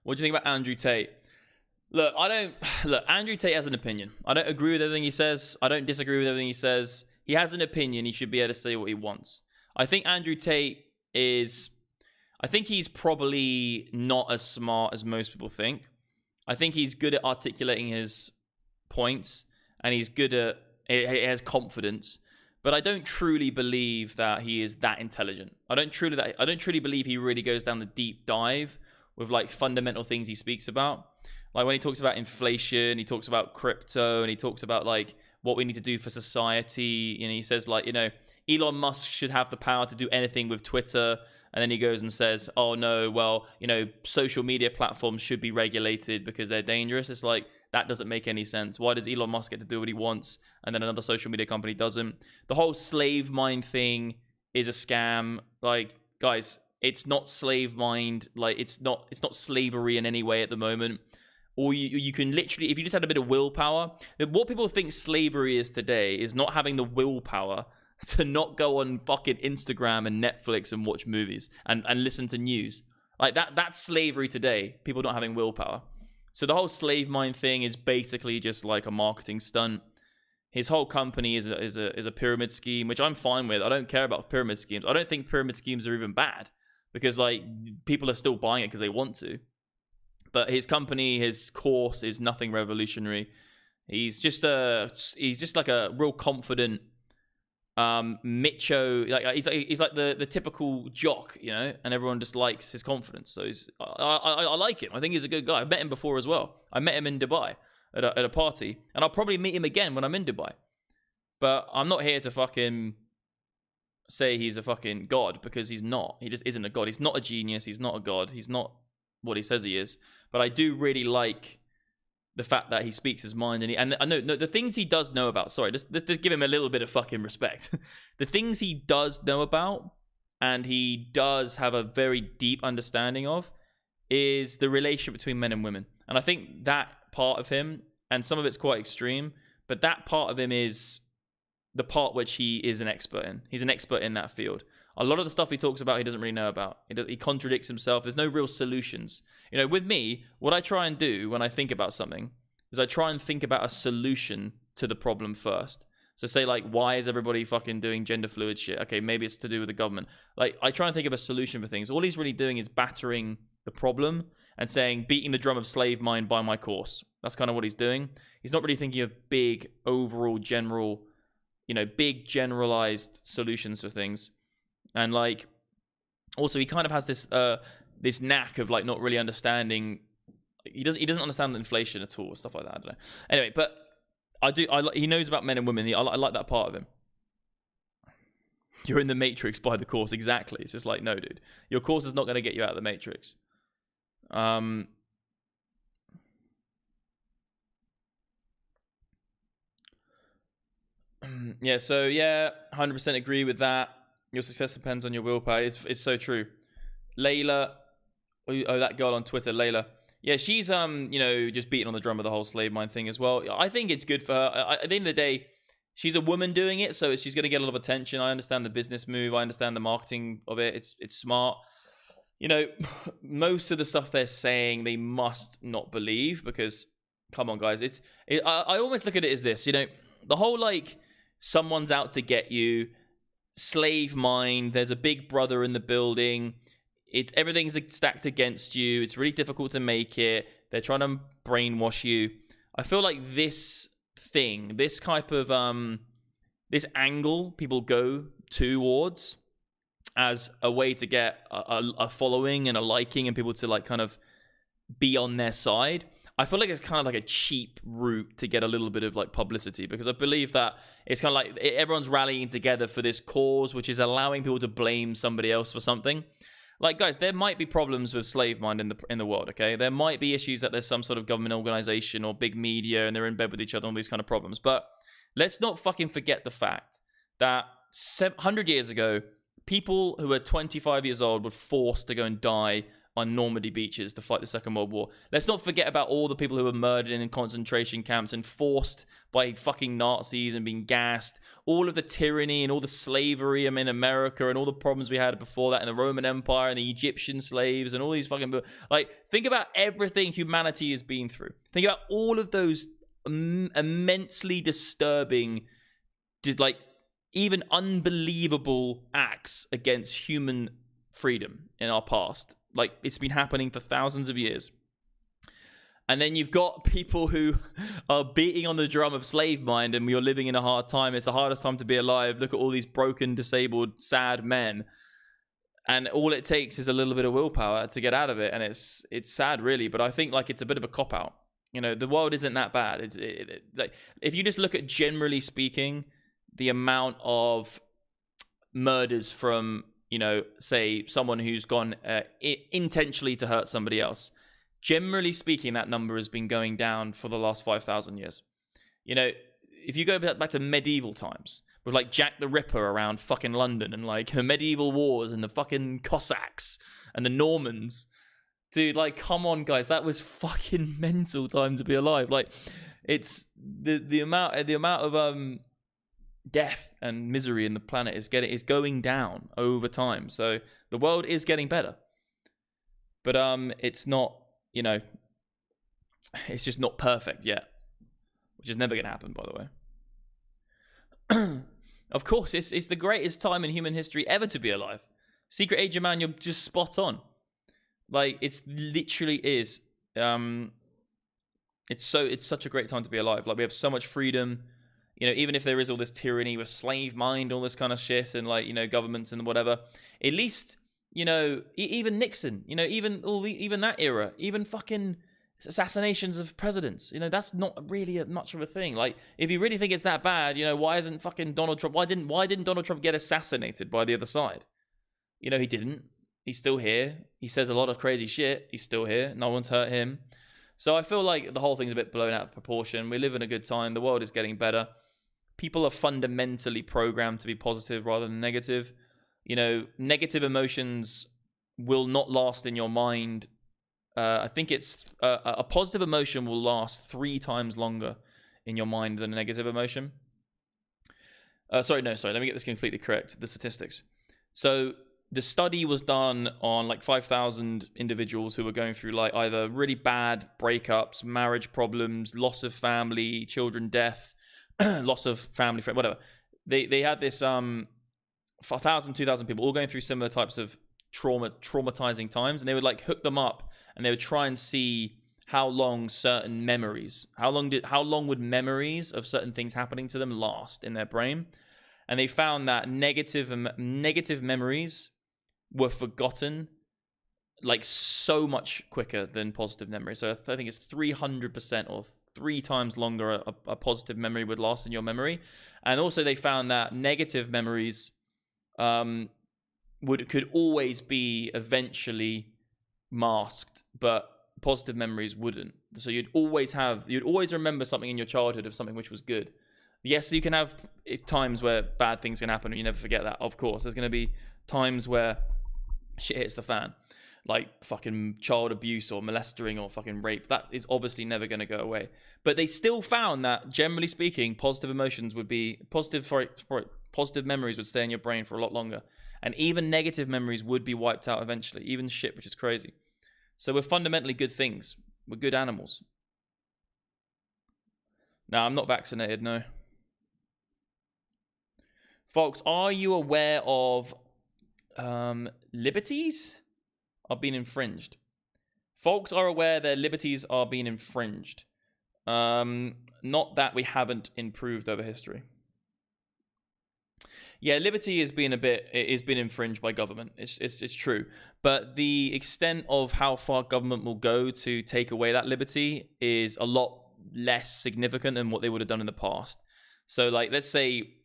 What do you think about Andrew Tate? Look, Andrew Tate has an opinion. I don't agree with everything he says. I don't disagree with everything he says. He has an opinion. He should be able to say what he wants. I think Andrew Tate is... I think he's probably not as smart as most people think. I think he's good at articulating his points, and he's good at... He has confidence. But I don't truly believe that he is that intelligent. I don't truly believe he really goes down the deep dive with like fundamental things he speaks about. Like when he talks about inflation, he talks about crypto, and he talks about like what we need to do for society. You know, he says like, you know, Elon Musk should have the power to do anything with Twitter. And then he goes and says, oh no, well, you know, social media platforms should be regulated because they're dangerous. It's like, that doesn't make any sense. Why does Elon Musk get to do what he wants and then another social media company doesn't? The whole slave mind thing is a scam. Like, guys, it's not slave mind. Like, it's not slavery in any way at the moment. Or you can literally, if you just had a bit of willpower, what people think slavery is today is not having the willpower to not go on fucking Instagram and Netflix and watch movies and listen to news. Like that's slavery today. People not having willpower. So the whole slave mind thing is basically just like a marketing stunt. His whole company is a pyramid scheme, which I'm fine with. I don't care about pyramid schemes. I don't think pyramid schemes are even bad because like people are still buying it because they want to. But his company, his course is nothing revolutionary. He's just like a real confident Micho, like he's like the typical jock, you know, and everyone just likes his confidence. So I like him. I think he's a good guy. I've met him before as well. I met him in Dubai at a party, and I'll probably meet him again when I'm in Dubai. But I'm not here to fucking say he's a fucking god because he's not. He just isn't a god. He's not a genius. He's not a god. He's not what he says he is. But I do really like the fact that he speaks his mind, and I know the things he does know about. Sorry, just give him a little bit of fucking respect. The things he does know about, and he does have a very deep understanding of, is the relationship between men and women. And I think that part of him, and some of it's quite extreme, but that part of him is the part which he is an expert in. He's an expert in that field. A lot of the stuff he talks about, he doesn't really know about. He contradicts himself. There's no real solutions. You know, with me, what I try and do when I think about something is I try and think about a solution to the problem first. So say like, why is everybody fucking doing gender fluid shit? Okay, maybe it's to do with the government. Like, I try and think of a solution for things. All he's really doing is battering the problem and saying, beating the drum of slave mind by my course. That's kind of what he's doing. He's not really thinking of big, overall, general, you know, big generalized solutions for things. And like, also he kind of has this knack of like not really understanding. He doesn't understand inflation at all, stuff like that. I don't know. Anyway, but he knows about men and women. I like that part of him. You're in the Matrix by the course, exactly. It's just like, no, dude, your course is not going to get you out of the Matrix. Yeah. So yeah, 100% agree with that. Your success depends on your willpower. It's so true. Layla, oh, that girl on Twitter, Layla. Yeah, she's you know, just beating on the drum of the whole slave mind thing as well. I think it's good for her. At the end of the day, she's a woman doing it, so she's going to get a lot of attention. I understand the business move. I understand the marketing of it. It's smart. You know, most of the stuff they're saying, they must not believe because, come on, guys. I almost look at it as this. You know, the whole like someone's out to get you. Slave mind, there's a big brother in the building, everything's stacked against you, it's really difficult to make it, they're trying to brainwash you. I feel like this thing, this type of this angle people go towards as a way to get a following and a liking and people to like kind of be on their side, I feel like it's kind of like a cheap route to get a little bit of like publicity, because I believe that it's kind of like everyone's rallying together for this cause, which is allowing people to blame somebody else for something. Like, guys, there might be problems with slave mind in the world, okay? There might be issues that there's some sort of government organization or big media and they're in bed with each other on these kind of problems. But let's not fucking forget the fact that 100 years ago, people who were 25 years old were forced to go and die on Normandy beaches to fight the Second World War. Let's not forget about all the people who were murdered in concentration camps and forced by fucking Nazis and being gassed. All of the tyranny and all the slavery in America and all the problems we had before that in the Roman Empire and the Egyptian slaves and all these fucking... Like, think about everything humanity has been through. Think about all of those immensely disturbing, like, even unbelievable acts against human freedom in our past. Like, it's been happening for thousands of years. And then you've got people who are beating on the drum of slave mind, and you're living in a hard time. It's the hardest time to be alive. Look at all these broken, disabled, sad men. And all it takes is a little bit of willpower to get out of it. And it's sad, really. But I think, like, it's a bit of a cop-out. You know, the world isn't that bad. Like, if you just look at, generally speaking, the amount of murders from, you know, say someone who's gone intentionally to hurt somebody else. Generally speaking, that number has been going down for the last 5,000 years. You know, if you go back to medieval times, with like Jack the Ripper around fucking London and like the medieval wars and the fucking Cossacks and the Normans, dude, like, come on, guys, that was fucking mental time to be alive. Like, it's the amount of death and misery in the planet is going down over time. So the world is getting better, but it's not, you know, it's just not perfect yet, which is never going to happen, by the way. Of course, it's the greatest time in human history ever to be alive. Secret Agent Man, you're just spot on. Like, it's literally is. It's such a great time to be alive. Like, we have so much freedom. You know, even if there is all this tyranny with slave mind, all this kind of shit, and, like, you know, governments and whatever, at least, you know, even Nixon, you know, even that era, even fucking assassinations of presidents, you know, that's not really much of a thing. Like, if you really think it's that bad, you know, why isn't fucking Donald Trump? Why didn't Donald Trump get assassinated by the other side? You know, he didn't. He's still here. He says a lot of crazy shit. He's still here. No one's hurt him. So I feel like the whole thing's a bit blown out of proportion. We live in a good time. The world is getting better. People are fundamentally programmed to be positive rather than negative. You know, negative emotions will not last in your mind. I think it's a positive emotion will last 3 times longer in your mind than a negative emotion. Sorry. Let me get this completely correct. The statistics. So the study was done on like 5,000 individuals who were going through like either really bad breakups, marriage problems, loss of family, children, death, loss of family, friend, whatever. They had this 1,000, 2,000 people all going through similar types of traumatizing times, and they would like hook them up and they would try and see how long certain memories, how long would memories of certain things happening to them last in their brain. And they found that negative memories were forgotten like so much quicker than positive memories. So I think it's 300% or 3 times longer a positive memory would last in your memory. And also they found that negative memories could always be eventually masked, but positive memories wouldn't. So you'd always remember something in your childhood of something which was good. Yes, you can have times where bad things can happen and you never forget that. Of course, there's going to be times where shit hits the fan, like fucking child abuse or molesting or fucking rape. That is obviously never going to go away. But they still found that, generally speaking, positive memories would stay in your brain for a lot longer. And even negative memories would be wiped out eventually, even shit, which is crazy. So we're fundamentally good things. We're good animals. No, I'm not vaccinated, no. Folks, are you aware of liberties are being infringed? Folks are aware their liberties are being infringed. Not that we haven't improved over history. Yeah, liberty is being infringed by government. It's true. But the extent of how far government will go to take away that liberty is a lot less significant than what they would have done in the past. So, like, let's say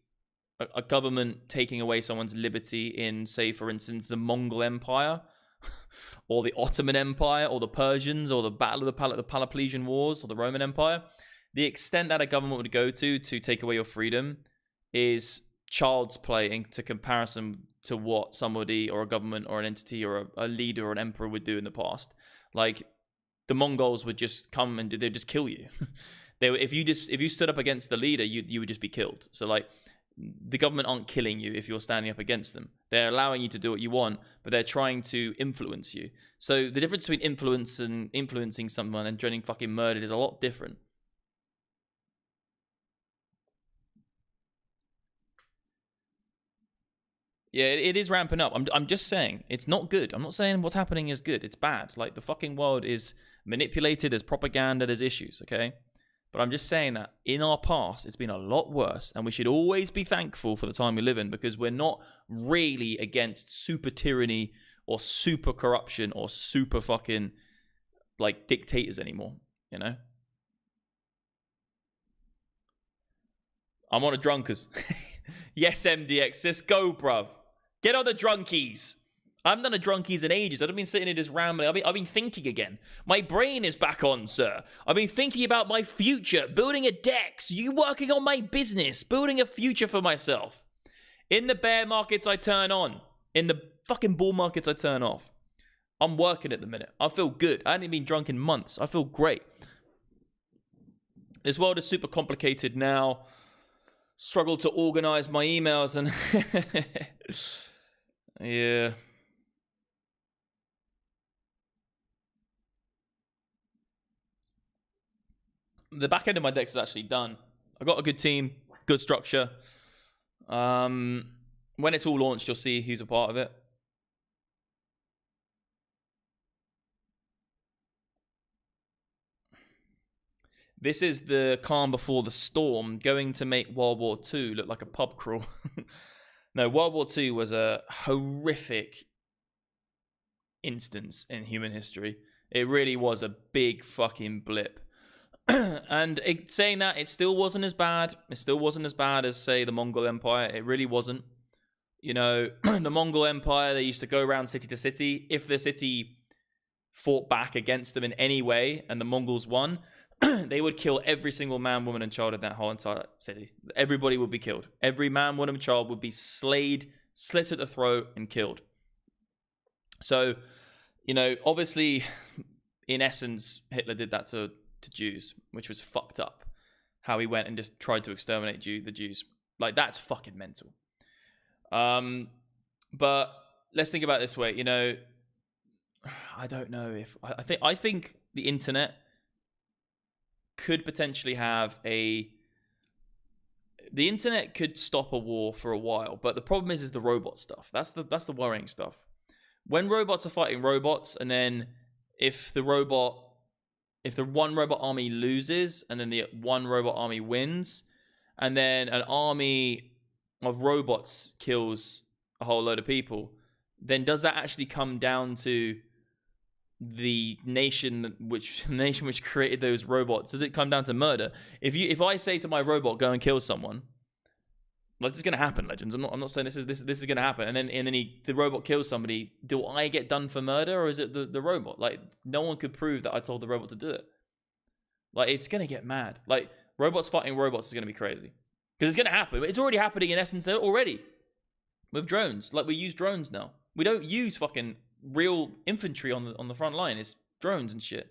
a government taking away someone's liberty in, say, for instance, the Mongol Empire, or the Ottoman Empire, or the Persians, or the Battle of the Peloponnesian Wars, or the Roman Empire. The extent that a government would go to take away your freedom is child's play in comparison to what somebody or a government or an entity or a leader or an emperor would do in the past. Like, the Mongols would just come and they'd just kill you. If you stood up against the leader, you would just be killed. So like, the government aren't killing you if you're standing up against them. They're allowing you to do what you want, but they're trying to influence you. So the difference between influence and influencing someone and getting fucking murdered is a lot different. Yeah, it is ramping up. I'm just saying, it's not good. I'm not saying what's happening is good. It's bad. Like, the fucking world is manipulated. There's propaganda. There's issues, okay? But I'm just saying that in our past, it's been a lot worse. And we should always be thankful for the time we live in, because we're not really against super tyranny or super corruption or super fucking, like, dictators anymore, you know? I'm on a drunkers. Yes, MDX. Let's go, bruv. Get on the drunkies. I haven't done a drunkies in ages. I've been sitting here just rambling. I've been thinking again. My brain is back on, sir. I've been thinking about my future, building a DEX, you working on my business, building a future for myself. In the bear markets, I turn on. In the fucking bull markets, I turn off. I'm working at the minute. I feel good. I haven't been drunk in months. I feel great. This world is super complicated now. Struggle to organize my emails and... yeah... The back end of my DEX is actually done. I got a good team, good structure. When it's all launched, you'll see who's a part of it. This is the calm before the storm, going to make World War II look like a pub crawl. No, World War II was a horrific instance in human history. It really was a big fucking blip. And saying that, it still wasn't as bad. It still wasn't as bad as, say, the Mongol Empire. It really wasn't. You know, the Mongol Empire, they used to go around city to city. If the city fought back against them in any way and the Mongols won, they would kill every single man, woman, and child in that whole entire city. Everybody would be killed. Every man, woman, and child would be slayed, slit at the throat, and killed. So, you know, obviously, in essence, Hitler did that to Jews, which was fucked up. How he went and just tried to exterminate the Jews. Like, that's fucking mental. But let's think about it this way. You know, I don't know if... I think the internet could potentially have a... The internet could stop a war for a while, but the problem is the robot stuff. That's the worrying stuff. When robots are fighting robots, and then if the one robot army loses, and then the one robot army wins, and then an army of robots kills a whole load of people, then does that actually come down to the nation which created those robots? Does it come down to murder? If I say to my robot, go and kill someone, well, this is going to happen, legends. I'm not saying this is going to happen. And then the robot kills somebody. Do I get done for murder, or is it the robot? Like, no one could prove that I told the robot to do it. Like, it's going to get mad. Like, robots fighting robots is going to be crazy, because it's going to happen. It's already happening in essence already with drones. Like, we use drones now. We don't use fucking real infantry on the front line. It's drones and shit.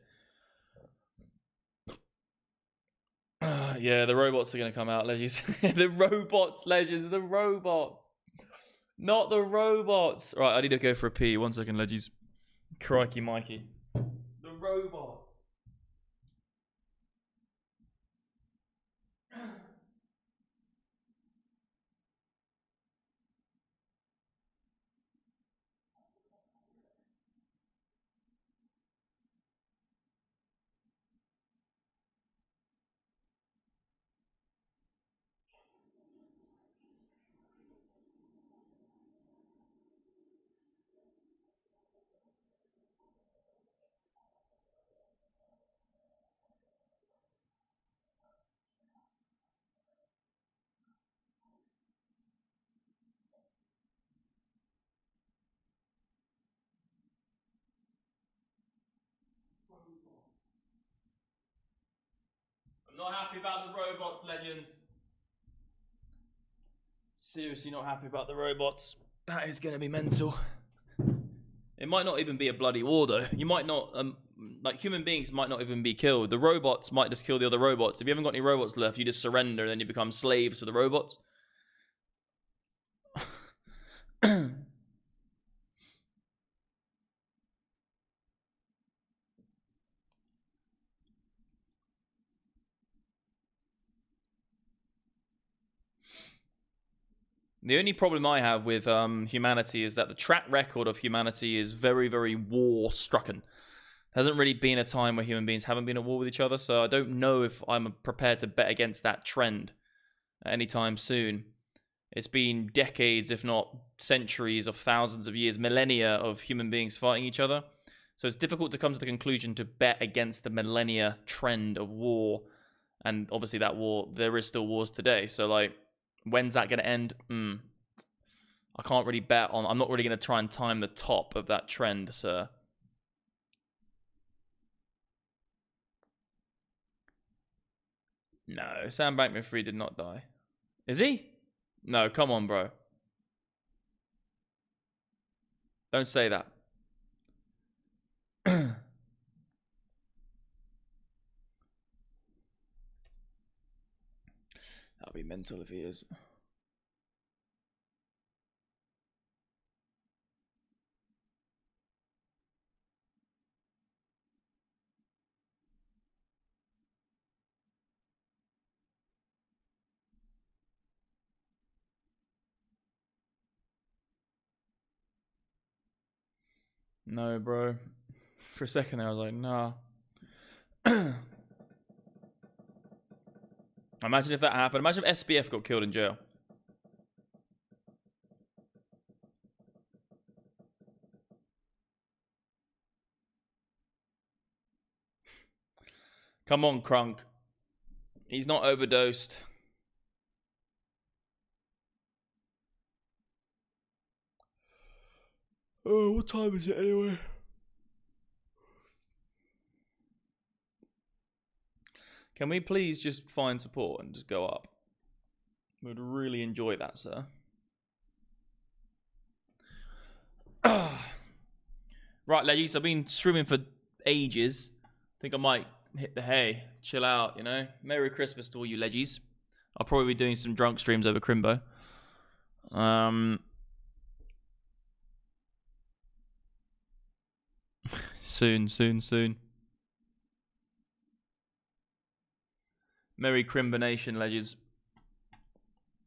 Yeah, the robots are going to come out, legends. The robots, legends. The robots. Not the robots. Right, I need to go for a pee. 1 second, legends. Crikey, Mikey. The robots. I'm not happy about the robots, legends. Seriously not happy about the robots. That is going to be mental. It might not even be a bloody war, though. You might not, like, human beings might not even be killed. The robots might just kill the other robots. If you haven't got any robots left, you just surrender and then you become slaves to the robots. The only problem I have with humanity is that the track record of humanity is very, very war-strucken. Hasn't really been a time where human beings haven't been at war with each other, so I don't know if I'm prepared to bet against that trend anytime soon. It's been decades, if not centuries of thousands of years, millennia of human beings fighting each other. So it's difficult to come to the conclusion to bet against the millennia trend of war. And obviously that war, there is still wars today. So like, when's that going to end? I can't really bet on. I'm not really going to try and time the top of that trend, sir. No, Sam Bankman-Fried did not die. Is he? No, come on, bro. Don't say that. That'll be mental if he is. No, bro. For a second there, I was like, nah. Imagine if that happened. Imagine if SBF got killed in jail. Come on, Crunk. He's not overdosed. Oh, what time is it anyway? Can we please just find support and just go up? We'd really enjoy that, sir. Right, ladies, I've been streaming for ages. I think I might hit the hay. Chill out, you know? Merry Christmas to all you leggies. I'll probably be doing some drunk streams over Crimbo. Soon. Merry Crimbonation, legends.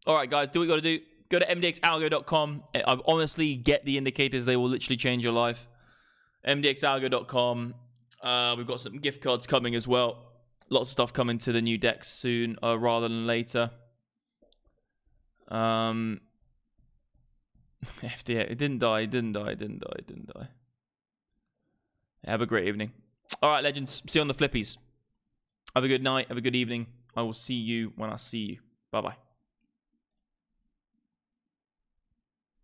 Alright, guys, do what you gotta do. Go to mdxalgo.com. I honestly get the indicators. They will literally change your life. mdxalgo.com. We've got some gift cards coming as well. Lots of stuff coming to the new decks soon, rather than later. FDX. It didn't die. Have a great evening. All right, legends. See you on the flippies. Have a good night. Have a good evening. I will see you when I see you. Bye-bye.